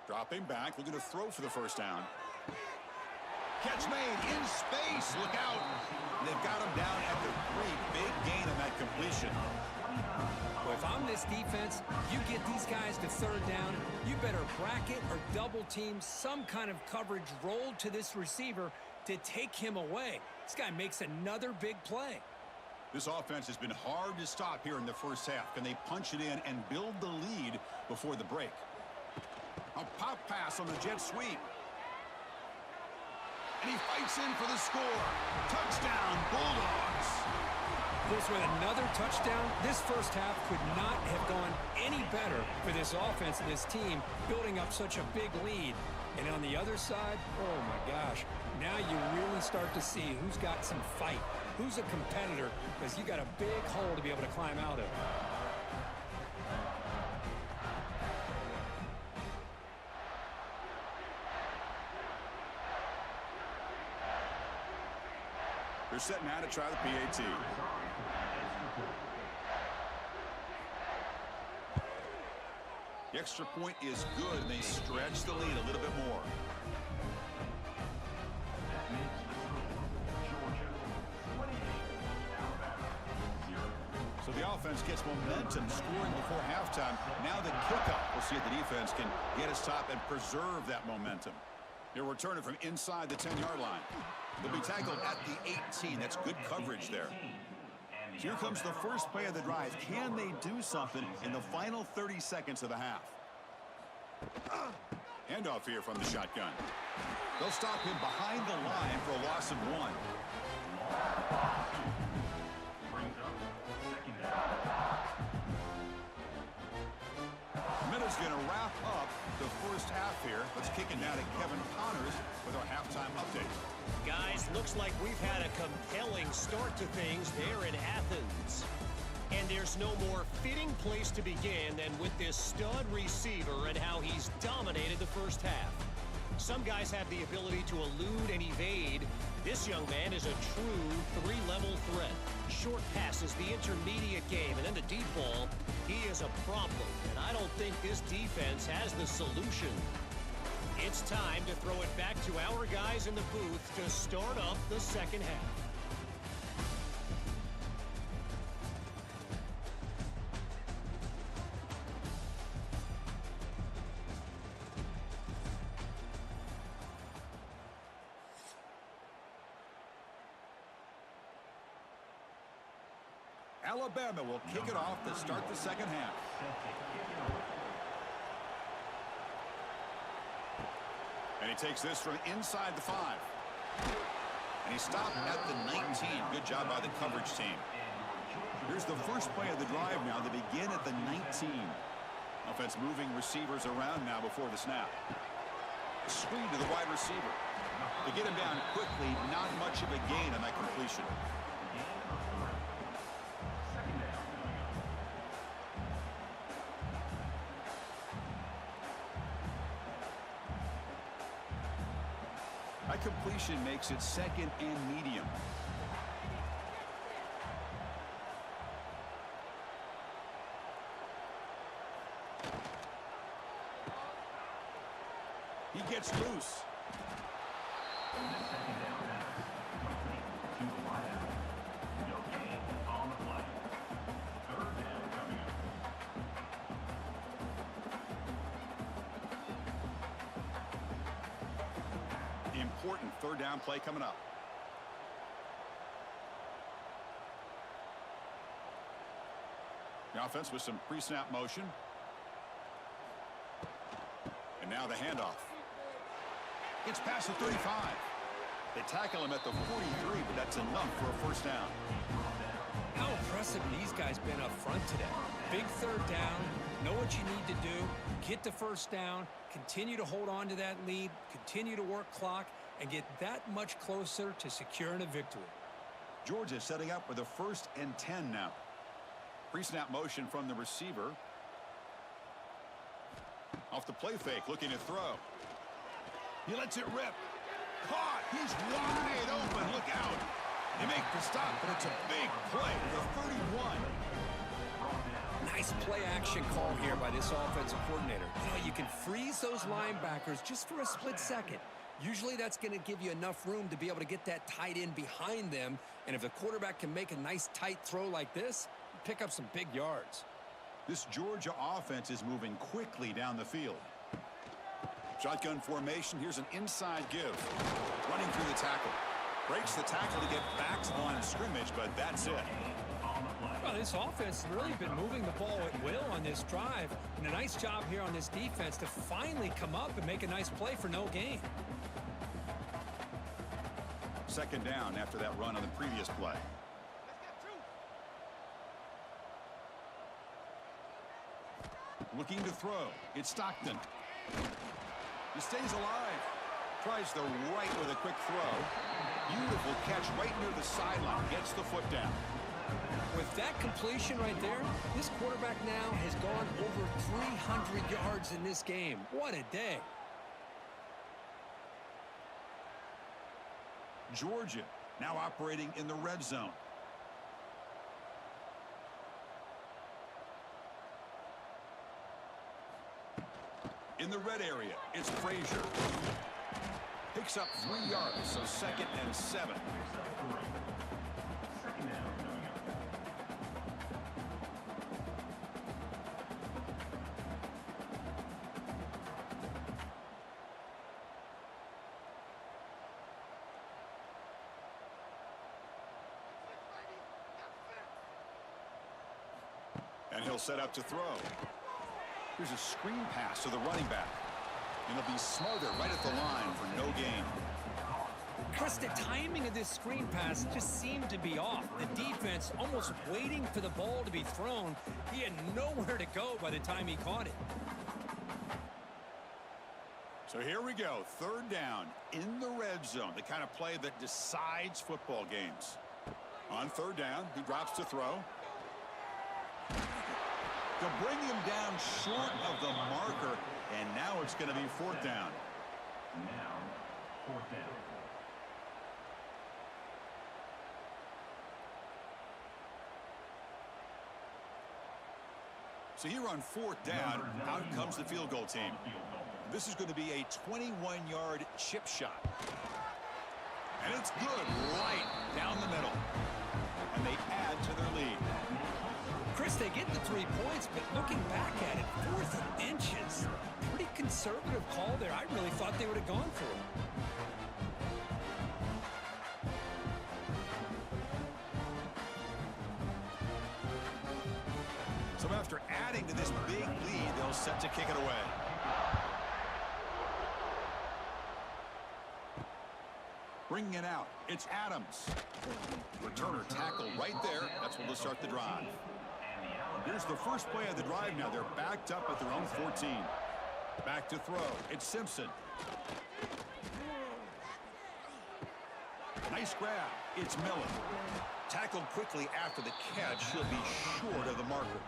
A: Dropping back, looking to throw for the first down. Catch made in space. Look out. They've got him down at the 3. Big gain on that completion.
B: Well, if I'm this defense, you get these guys to 3rd down, you better bracket or double team some kind of coverage rolled to this receiver to take him away. This guy makes another big play.
A: This offense has been hard to stop here in the first half. Can they punch it in and build the lead before the break? A pop pass on the jet sweep. And he fights in for the score. Touchdown, Bulldogs.
C: This with another touchdown. This first half could not have gone any better for this offense and this team, building up such a big lead. And on the other side, oh my gosh, now you really start to see who's got some fight, who's a competitor, because you got a big hole to be able to climb out of.
A: They're set now to try the PAT. The extra point is good, and they stretch the lead a little bit more. So the offense gets momentum, scoring before halftime. Now the kickoff. We'll see if the defense can get a stop and preserve that momentum. They're returning from inside the 10-yard line. They'll be tackled at the 18. That's good coverage there. So here comes the first play of the drive. Can they do something in the final 30 seconds of the half? Handoff here from the shotgun. They'll stop him behind the line for a loss of 1. Minutes going to wrap up the first half here. Let's kick it down to Kevin Connors with our halftime update.
D: Guys, looks like we've had a compelling start to things there in Athens. And there's no more fitting place to begin than with this stud receiver and how he's dominated the first half. Some guys have the ability to elude and evade. This young man is a true three-level threat. Short passes, the intermediate game, and then the deep ball. He is a problem, and I don't think this defense has the solution. It's time to throw it back to our guys in the booth to start up the second half.
A: Alabama will kick it off to start the second half. And he takes this from inside the 5. And he stopped at the 19. Good job by the coverage team. Here's the first play of the drive now. They begin at the 19. Offense moving receivers around now before the snap. Screen to the wide receiver. They get him down quickly. Not much of a gain on that completion. That completion makes it second and medium. He gets loose. Important third down play coming up. The offense with some pre-snap motion. And now the handoff. Gets past the 35. They tackle him at the 43, but that's enough for a first down.
C: How impressive these guys been up front today. Big third down, know what you need to do, get the first down, continue to hold on to that lead, continue to work clock, and get that much closer to securing a victory.
A: Georgia setting up with a 1st and 10 now. Pre-snap motion from the receiver. Off the play fake, looking to throw. He lets it rip. Caught. He's wide open. Look out. They make the stop, but it's a big play. The 31.
C: Nice play action call here by this offensive coordinator. You know, you can freeze those linebackers just for a split second. Usually that's going to give you enough room to be able to get that tight end behind them. And if the quarterback can make a nice tight throw like this, pick up some big yards.
A: This Georgia offense is moving quickly down the field. Shotgun formation. Here's an inside give. Running through the tackle. Breaks the tackle to get back to the line of scrimmage, but that's it.
C: this offense has really been moving the ball at will on this drive. And a nice job here on this defense to finally come up and make a nice play for no gain.
A: Second down after that run on the previous play. Looking to throw. It's Stockton. He stays alive. Tries the right with a quick throw. Beautiful catch right near the sideline. Gets the foot down.
C: With that completion right there, this quarterback now has gone over 300 yards in this game. What a day.
A: Georgia now operating in the red zone. In the red area, it's Frazier. Picks up 3 yards, so 2nd and 7. And he'll set up to throw. Here's a screen pass to the running back. And he'll be smothered right at the line for no gain.
C: Chris, the timing of this screen pass just seemed to be off. The defense almost waiting for the ball to be thrown. He had nowhere to go by the time he caught it.
A: So here we go. 3rd down in the red zone. The kind of play that decides football games. On 3rd down, he drops to throw. To bring him down short of the marker, and now it's going to be 4th down.
E: Now, 4th down.
A: So here on 4th down, out comes the field goal team. This is going to be a 21-yard chip shot. And it's good right down the middle. And they add to their lead.
C: Chris, they get the 3 points, but looking back at it, 4th and inches. Pretty conservative call there. I really thought they would have gone for it.
A: So after adding to this big lead, they'll set to kick it away. Bringing it out, it's Adams. Returner tackle right there. That's what will start the drive. Here's the first play of the drive now. They're backed up at their own 14. Back to throw. It's Simpson. Nice grab. It's Miller. Tackled quickly after the catch. He'll be short of the marker.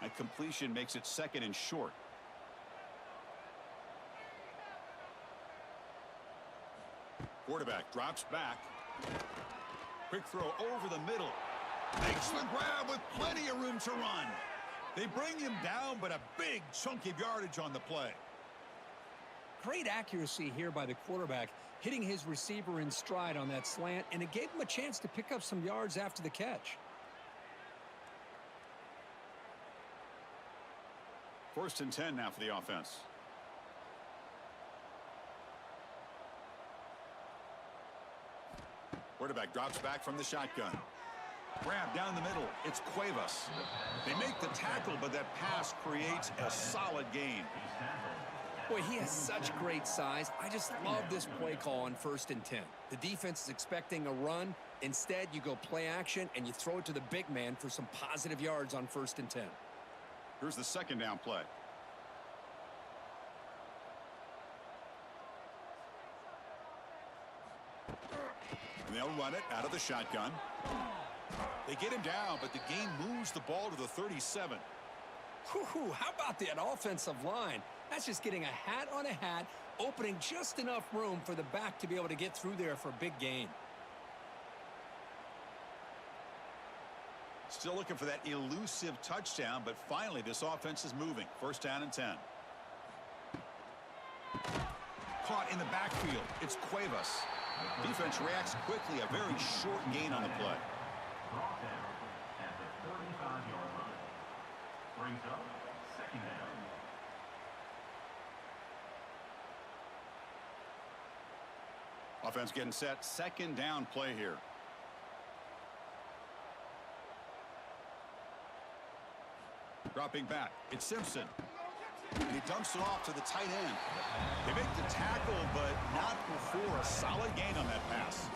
A: A completion makes it 2nd and short. Quarterback drops back. Quick throw over the middle. Makes the grab with plenty of room to run. They bring him down, but a big chunk of yardage on the play.
C: Great accuracy here by the quarterback, hitting his receiver in stride on that slant, and it gave him a chance to pick up some yards after the catch.
A: 1st and 10 now for the offense. Quarterback drops back from the shotgun. Grab down the middle. It's Cuevas. They make the tackle, but that pass creates a solid gain.
C: Boy, he has such great size. I just love this play call on 1st and 10. The defense is expecting a run. Instead, you go play action, and you throw it to the big man for some positive yards on 1st and 10.
A: Here's the 2nd down play. And they'll run it out of the shotgun. They get him down, but the game moves the ball to the 37.
C: Whew, how about that offensive line? That's just getting a hat on a hat, opening just enough room for the back to be able to get through there for a big gain.
A: Still looking for that elusive touchdown, but finally this offense is moving. 1st down and 10. Caught in the backfield. It's Cuevas. Defense reacts quickly. A very short gain on the play.
E: Brought down at the 35-yard line. Brings up 2nd down.
A: Offense getting set. Second down play here. Dropping back. It's Simpson. And he dumps it off to the tight end. They make the tackle, but not before a solid gain on that pass.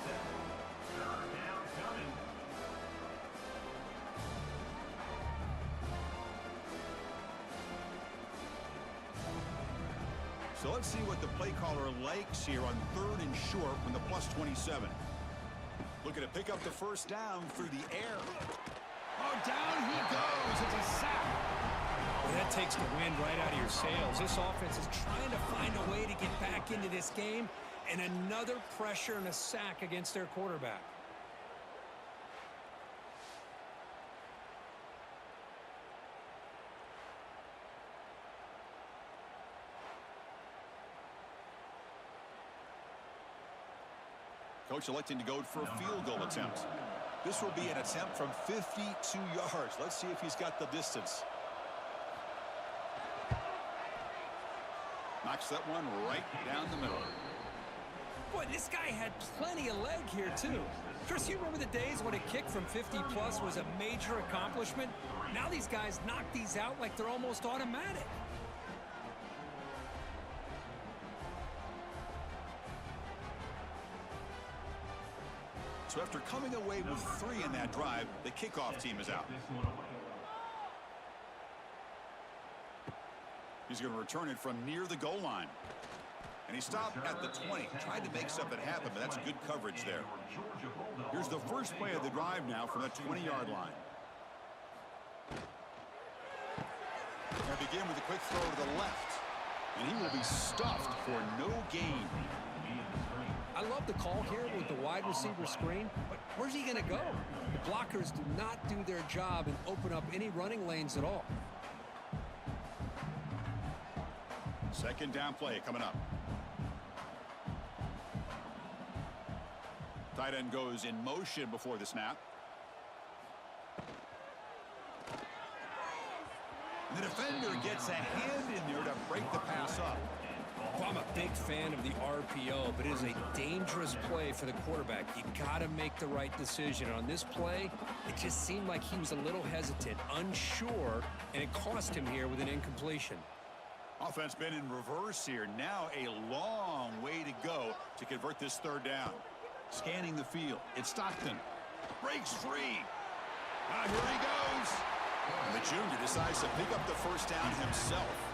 A: So let's see what the play caller likes here on 3rd and short from the +27. Looking to pick up the first down through the air. Oh, down he goes. It's a sack.
B: Well, that takes the wind right out of your sails. This offense is trying to find a way to get back into this game, and another pressure and a sack against their quarterback.
A: Coach electing to go for a field goal attempt. This will be an attempt from 52 yards. Let's see if he's got the distance. Knocks that one right down the middle.
B: Boy, this guy had plenty of leg here, too. Chris, you remember the days when a kick from 50-plus was a major accomplishment? Now these guys knock these out like they're almost automatic.
A: So after coming away with 3 in that drive, the kickoff team is out. He's going to return it from near the goal line. And he stopped at the 20. Tried to make something happen, but that's good coverage there. Here's the first play of the drive now from that 20-yard line. They begin with a quick throw to the left. And he will be stuffed for no gain.
B: I love the call here with the wide receiver screen, but where's he going to go? The blockers do not do their job and open up any running lanes at all.
A: Second down play coming up. Tight end goes in motion before the snap. And the defender gets a hand in there to break the pass up.
B: Well, I'm a big fan of the RPO, but it is a dangerous play for the quarterback. You got to make the right decision. On this play, it just seemed like he was a little hesitant, unsure, and it cost him here with an incompletion.
A: Offense been in reverse here. Now a long way to go to convert this third down. Scanning the field. It's Stockton. Breaks free. Here he goes. And the junior decides to pick up the first down himself.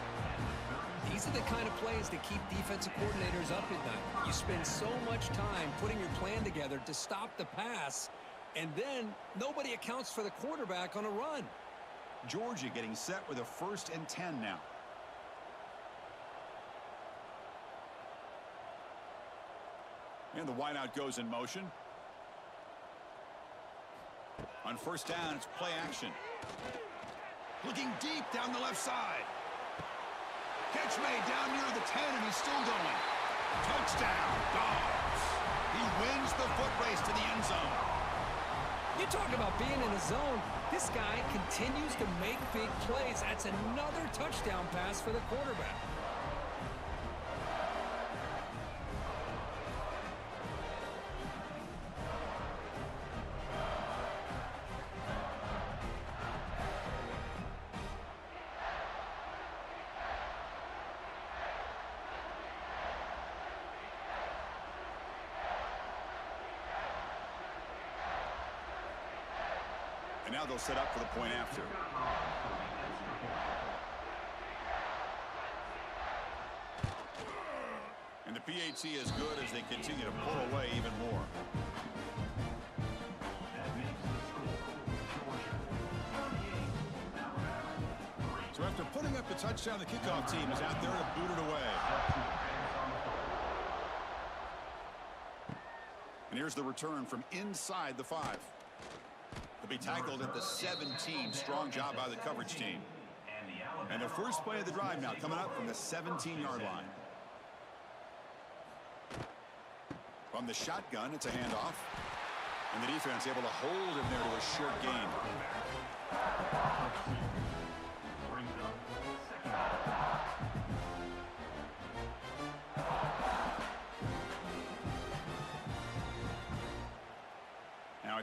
B: These are the kind of plays that keep defensive coordinators up at night. You spend so much time putting your plan together to stop the pass, and then nobody accounts for the quarterback on a run.
A: Georgia getting set with a 1st and 10 now. And the wideout goes in motion. On first down, it's play action. Looking deep down the left side. Catch made down near the 10, and he's still going. Touchdown, Dogs. He wins the foot race to the end zone.
B: You talk about being in a zone. This guy continues to make big plays. That's another touchdown pass for the quarterback.
A: And now they'll set up for the point after. And the PAT is good as they continue to pull away even more. So after putting up the touchdown, the kickoff team is out there to boot it away. And here's the return from inside the 5. They'll be tackled at the 17. Strong job by the coverage team. And the first play of the drive now coming up from the 17-yard line. From the shotgun, it's a handoff. And the defense able to hold him there to a short gain.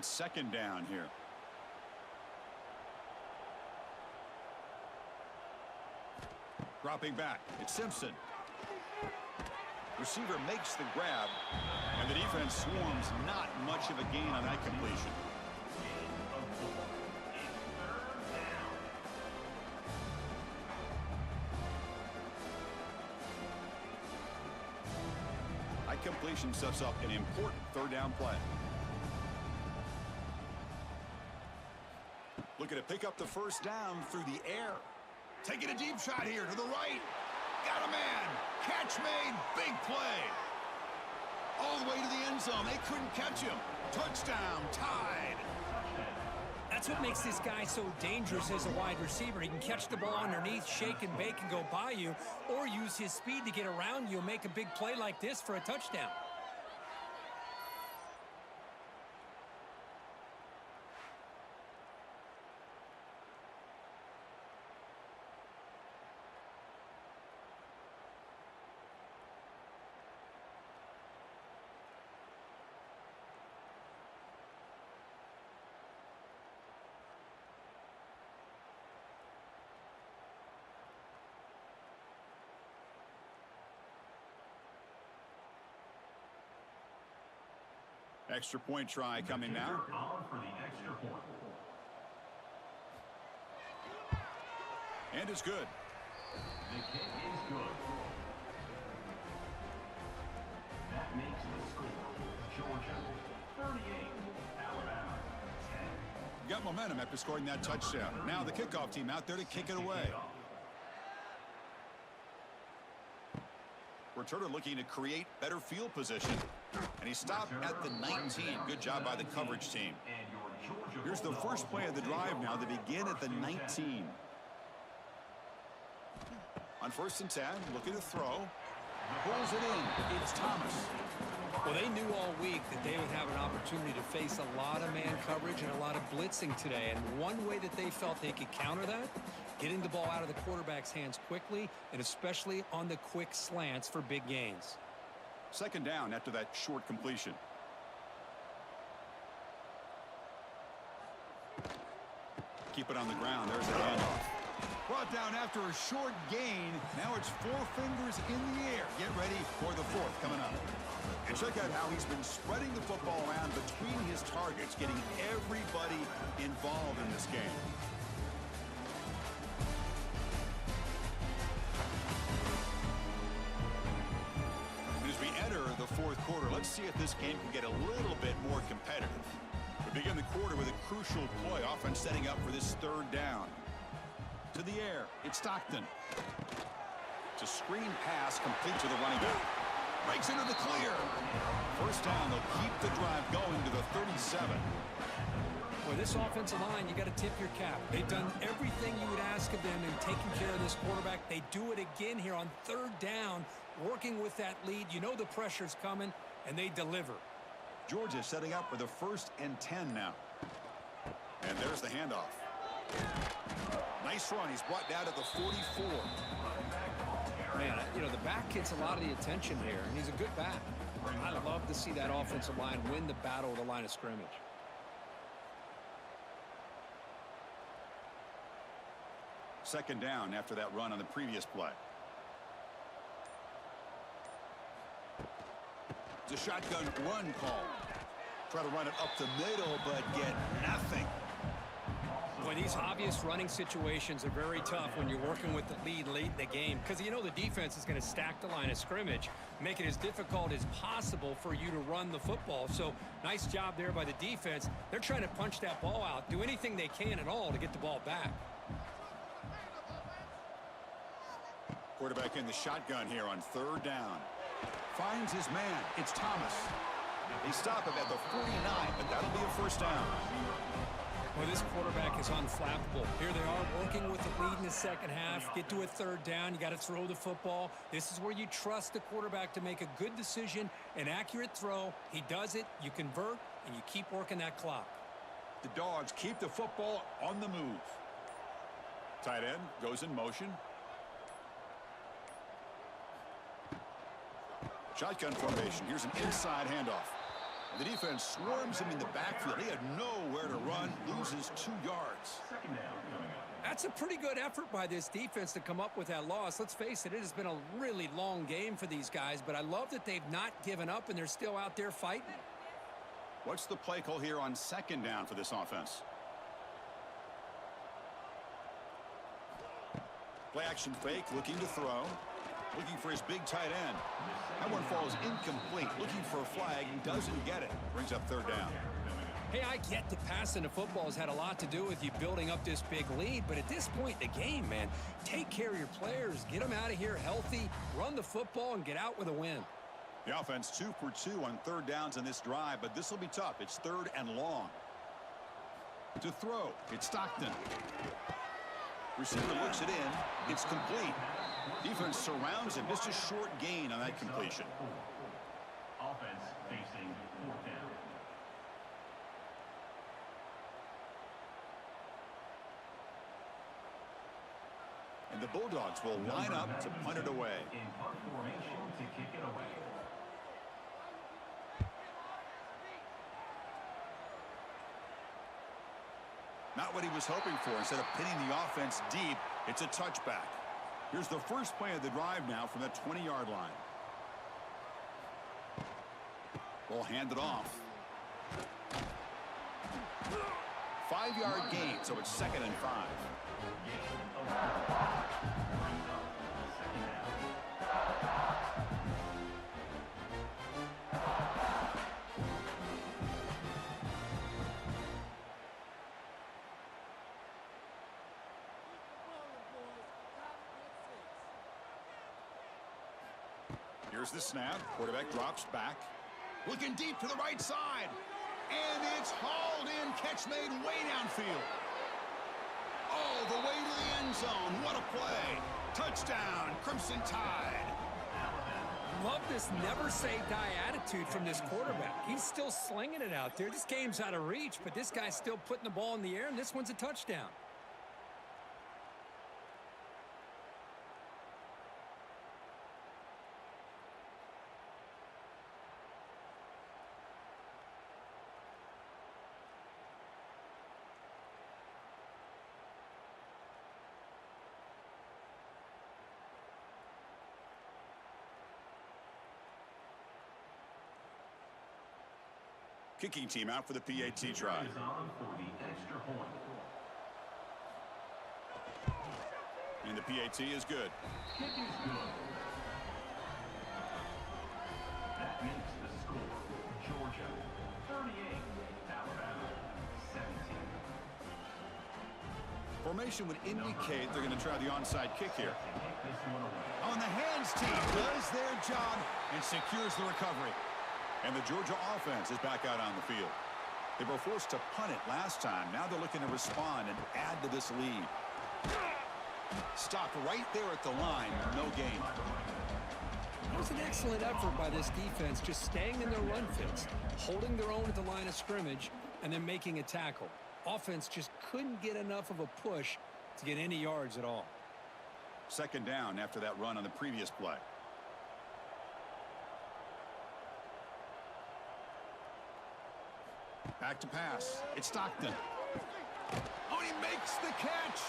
A: It's second down here. Dropping back. It's Simpson. Receiver makes the grab, and the defense swarms. Not much of a gain on that completion. That completion sets up an important third down play. Looking to pick up the first down through the air. Taking a deep shot here to the right. Got a man. Catch made. Big play. All the way to the end zone. They couldn't catch him. Touchdown. Tied.
B: That's what makes this guy so dangerous as a wide receiver. He can catch the ball underneath, shake and bake, and go by you, or use his speed to get around you and make a big play like this for a touchdown.
A: Extra point try coming now.
E: For the extra point.
A: And it's good.
E: The kick is good. That makes the score Georgia 38, Alabama 10.
A: Got momentum after scoring that touchdown. Now the kickoff team out there to kick it away. Returner looking to create better field position. And he stopped at the 19. Good job by the coverage team. Here's the first play of the drive now. They begin at the 19. On 1st and 10, looking to throw. Pulls it in. It's Thomas.
B: Well, they knew all week that they would have an opportunity to face a lot of man coverage and a lot of blitzing today. And one way that they felt they could counter that, getting the ball out of the quarterback's hands quickly, and especially on the quick slants for big gains.
A: Second down after that short completion. Keep it on the ground. There's a handoff. Brought down after a short gain. Now it's 4 fingers in the air. Get ready for the 4th coming up. And check out how he's been spreading the football around between his targets, getting everybody involved in this game. The 4th quarter. Let's see if this game can get a little bit more competitive. We begin the quarter with a crucial play. Offense setting up for this 3rd down. To the air. It's Stockton. It's a screen pass complete to the running back. Breaks into the clear. First down. They'll keep the drive going to the 37.
B: Well, this offensive line, you got to tip your cap. They've done everything you would ask of them in taking care of this quarterback. They do it again here on 3rd down, working with that lead. You know the pressure's coming, and they deliver.
A: Georgia setting up for the 1st and 10 now. And there's the handoff. Nice run. He's brought down to the 44.
B: Man, you know, the back gets a lot of the attention here, and he's a good back. I love to see that offensive line win the battle of the line of scrimmage.
A: Second down after that run on the previous play. It's a shotgun run call. Try to run it up the middle, but get nothing.
B: Boy, these obvious running situations are very tough when you're working with the lead late in the game, because you know the defense is going to stack the line of scrimmage, make it as difficult as possible for you to run the football. So nice job there by the defense. They're trying to punch that ball out, do anything they can at all to get the ball back.
A: Quarterback in the shotgun here on 3rd down. Finds his man. It's Thomas. They stop him at the 49, but that'll be a first down.
B: Well, this quarterback is unflappable. Here they are working with the lead in the second half. Get to a 3rd down. You got to throw the football. This is where you trust the quarterback to make a good decision, an accurate throw. He does it. You convert, and you keep working that clock.
A: The Dogs keep the football on the move. Tight end goes in motion. Shotgun formation. Here's an inside handoff. The defense swarms him in the backfield. He had nowhere to run, loses 2 yards.
E: Second down coming up.
C: That's a pretty good effort by this defense to come up with that loss. Let's face it, it has been a really long game for these guys, but I love that they've not given up and they're still out there fighting.
A: What's the play call here on second down for this offense? Play action fake, looking to throw. Looking for his big tight end. That one falls incomplete. Looking for a flag, doesn't get it. Brings up third down.
C: Hey, I get the passing of football has had a lot to do with you building up this big lead, but at this point in the game, man, take care of your players, get them out of here healthy, run the football, and get out with a win.
A: The offense 2 for 2 on third downs in this drive, but this will be tough. It's third and long. To throw, it's Stockton. Receiver looks it in. It's complete. Defense surrounds him. Just a short gain on that completion.
E: Offense facing fourth down.
A: And the Bulldogs will line up to punt it away.
E: In punt formation to kick it away.
A: Not what he was hoping for. Instead of pinning the offense deep, it's a touchback. Here's the first play of the drive now from the 20-yard line. We'll hand it off. 5-yard gain, so it's 2nd and 5. Here's the snap. Quarterback drops back. Looking deep to the right side. And it's hauled in. Catch made way downfield. Oh, the way to the end zone. What a play. Touchdown, Crimson Tide.
C: Love this never-say-die attitude from this quarterback. He's still slinging it out there. This game's out of reach, but this guy's still putting the ball in the air, and this one's a touchdown.
A: Kicking team out for the PAT try.
E: Is on for the extra point.
A: And the PAT is good.
E: Kick is good. That makes the score. Georgia 38, Alabama 17.
A: Formation would indicate they're going to try the onside kick here.
E: Kick this one away.
A: On the hands team does their job and secures the recovery. And the Georgia offense is back out on the field. They were forced to punt it last time. Now they're looking to respond and add to this lead. Stopped right there at the line. No gain.
C: It was an excellent effort by this defense, just staying in their run fits, holding their own at the line of scrimmage, and then making a tackle. Offense just couldn't get enough of a push to get any yards at all.
A: 2nd down after that run on the previous play. Back to pass. It's Stockton. Oh, he makes the catch.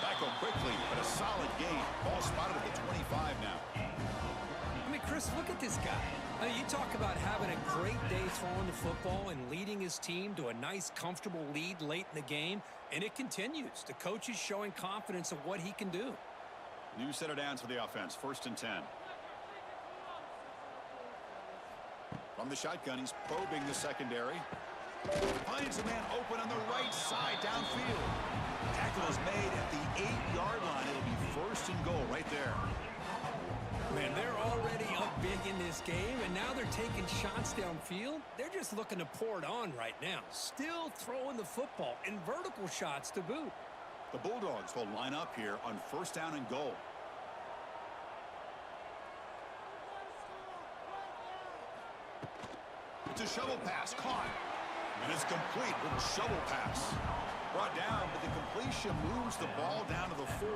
A: Tackle quickly, but a solid gain. Ball spotted at the 25 now.
C: I mean, Chris, look at this guy. I mean, you talk about having a great day throwing the football and leading his team to a nice, comfortable lead late in the game, and it continues. The coach is showing confidence of what he can do.
A: New set of downs for the offense. 1st and 10. From the shotgun, he's probing the secondary. Finds a man open on the right side downfield. Tackle is made at the 8-yard line. It'll be 1st and goal right there.
C: Man, they're already up big in this game, and now they're taking shots downfield. They're just looking to pour it on right now. Still throwing the football and vertical shots to boot.
A: The Bulldogs will line up here on 1st down and goal. It's a shovel pass. Caught. And it's complete with a shovel pass. Brought down, but the completion moves the ball down to the 4.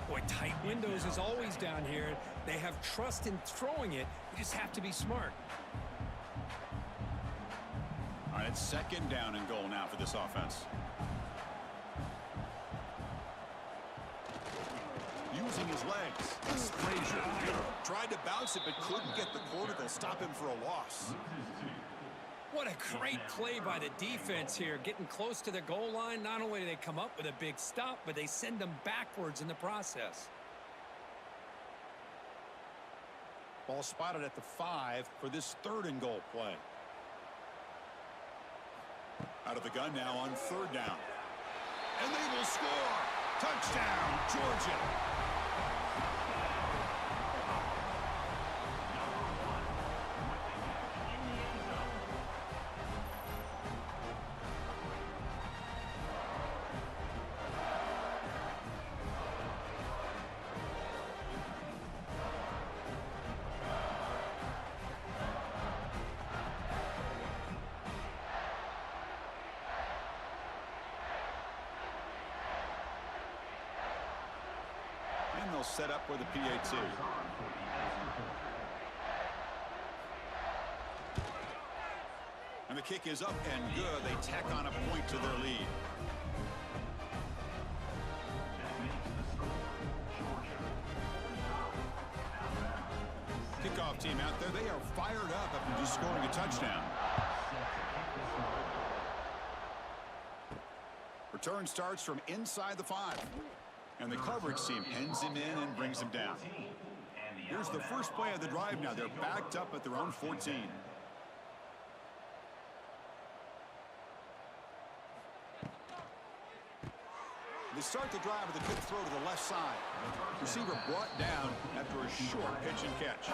C: Boy, tight windows is always down here. They have trust in throwing it. You just have to be smart.
A: All right, it's second down and goal now for this offense. Using his legs. Frazier tried to bounce it but couldn't get the quarter. They'll stop him for a loss.
C: What a great play by the defense here. Getting close to the goal line, not only do they come up with a big stop, but they send them backwards in the process.
A: Ball spotted at the 5 for this third and goal play. Out of the gun now on third down. And they will score. Touchdown, Georgia. And they'll set up with a PAT. And the kick is up and good. They tack on a point to their lead. Kickoff team out there. They are fired up after just scoring a touchdown. Return starts from inside the 5. And the coverage team pens him in and brings him down. Here's the first play of the drive now. They're backed up at their own 14. They start the drive with a good throw to the left side. Receiver brought down after a short pitch and catch.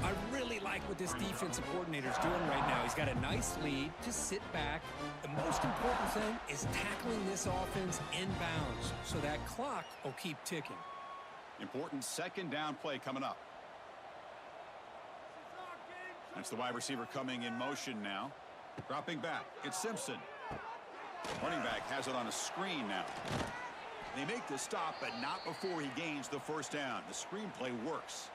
C: I really like what this defensive coordinator is doing right now. He's got a nice lead. Just sit back. The most important thing is tackling this offense inbounds so that clock will keep ticking.
A: Important second down play coming up. That's the wide receiver coming in motion now. Dropping back. It's Simpson. Running back has it on a screen now. They make the stop, but not before he gains the first down. The screen play works.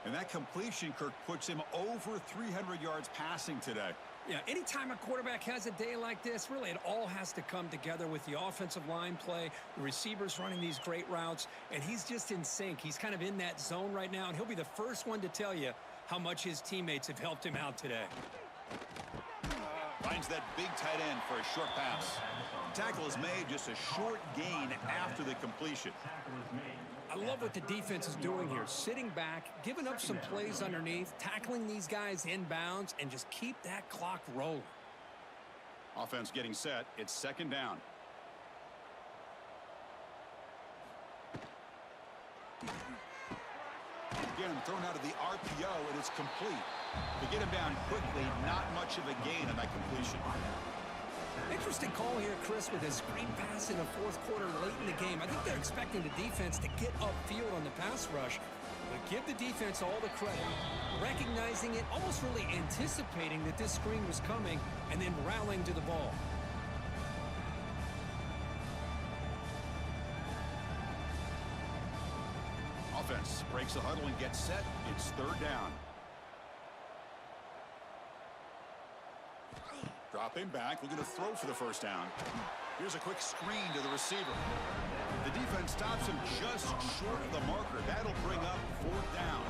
A: And that completion, Kirk, puts him over 300 yards passing today.
C: Yeah, anytime a quarterback has a day like this, really it all has to come together with the offensive line play, the receivers running these great routes, and he's just in sync. He's kind of in that zone right now, and he'll be the first one to tell you how much his teammates have helped him out today.
A: Finds that big tight end for a short pass. Tackle is made, just a short gain after the completion.
C: I love what the defense is doing here. Sitting back, giving up some plays underneath, tackling these guys inbounds, and just keep that clock rolling.
A: Offense getting set. It's second down. Again, thrown out of the RPO, and it's complete. To get him down quickly, not much of a gain on that completion.
C: Interesting call here, Chris, with a screen pass in the fourth quarter late in the game. I think they're expecting the defense to get upfield on the pass rush. But give the defense all the credit. Recognizing it, almost really anticipating that this screen was coming, and then rallying to the ball.
A: Offense breaks the huddle and gets set. It's third down. Dropping back, looking to throw for the first down. Here's a quick screen to the receiver. The defense stops him just short of the marker. That'll bring up fourth down.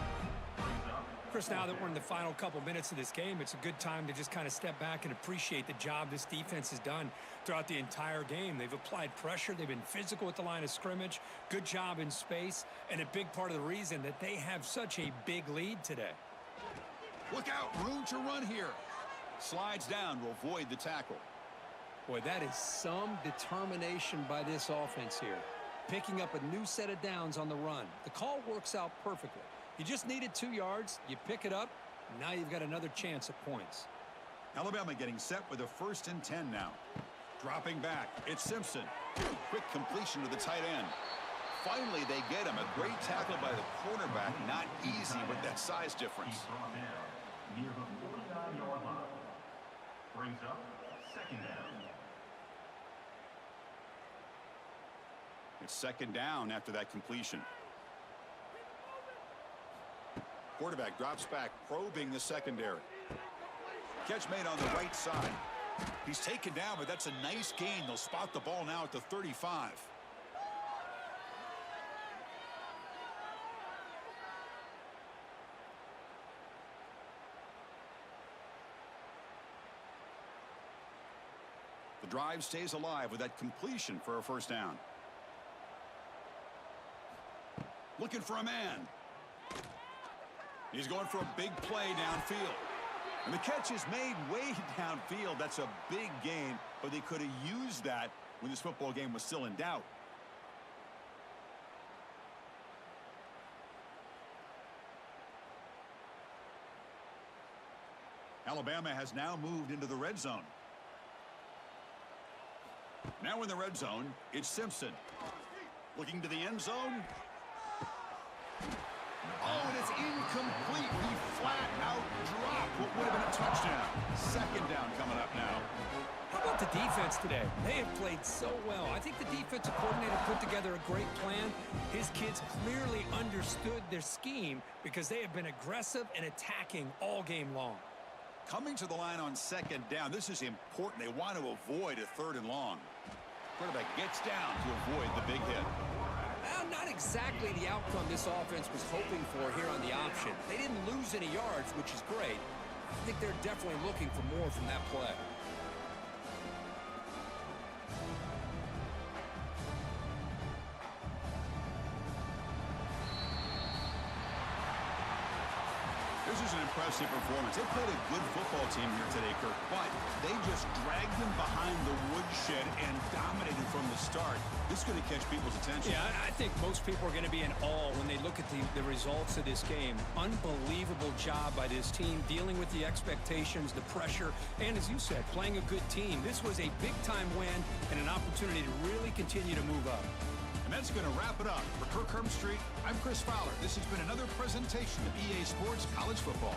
C: Chris, now that we're in the final couple minutes of this game, it's a good time to just kind of step back and appreciate the job this defense has done throughout the entire game. They've applied pressure. They've been physical at the line of scrimmage. Good job in space. And a big part of the reason that they have such a big lead today.
A: Look out, room to run here. Slides down to avoid the tackle.
C: Boy, that is some determination by this offense here. Picking up a new set of downs on the run. The call works out perfectly. You just needed 2 yards. You pick it up. Now you've got another chance at points.
A: Alabama getting set with a 1st and 10 now. Dropping back. It's Simpson. Quick completion to the tight end. Finally, they get him. A great tackle by the cornerback. Not easy with that size difference.
E: Near the 49-yard line. Brings up second down.
A: It's second down after that completion. Quarterback drops back, probing the secondary. Catch made on the right side. He's taken down, but that's a nice gain. They'll spot the ball now at the 35. The drive stays alive with that completion for a first down. Looking for a man. He's going for a big play downfield. And the catch is made way downfield. That's a big gain, but they could have used that when this football game was still in doubt. Alabama has now moved into the red zone. Now in the red zone, it's Simpson. Looking to the end zone. Oh, and it's incomplete. He flat out dropped what would have been a touchdown. Second down coming up now.
B: How about the defense today? They have played so well. I think the defensive coordinator put together a great plan. His kids clearly understood their scheme because they have been aggressive and attacking all game long.
A: Coming to the line on second down, this is important. They want to avoid a third and long. Quarterback gets down to avoid the big hit.
C: Well, not exactly the outcome this offense was hoping for here on the option. They didn't lose any yards, which is great. I think they're definitely looking for more from that play.
A: This is an impressive performance. They played a good football team here today, Kirk, but they just dragged them behind the woodshed and dominated from the start. This is going to catch people's attention.
B: Yeah, I think most people are going to be in awe when they look at the results of this game. Unbelievable job by this team dealing with the expectations, the pressure, and as you said, playing a good team. This was a big-time win and an opportunity to really continue to move up.
A: And that's going to wrap it up. For Kirk Herbstreit, I'm Chris Fowler. This has been another presentation of EA Sports College Football.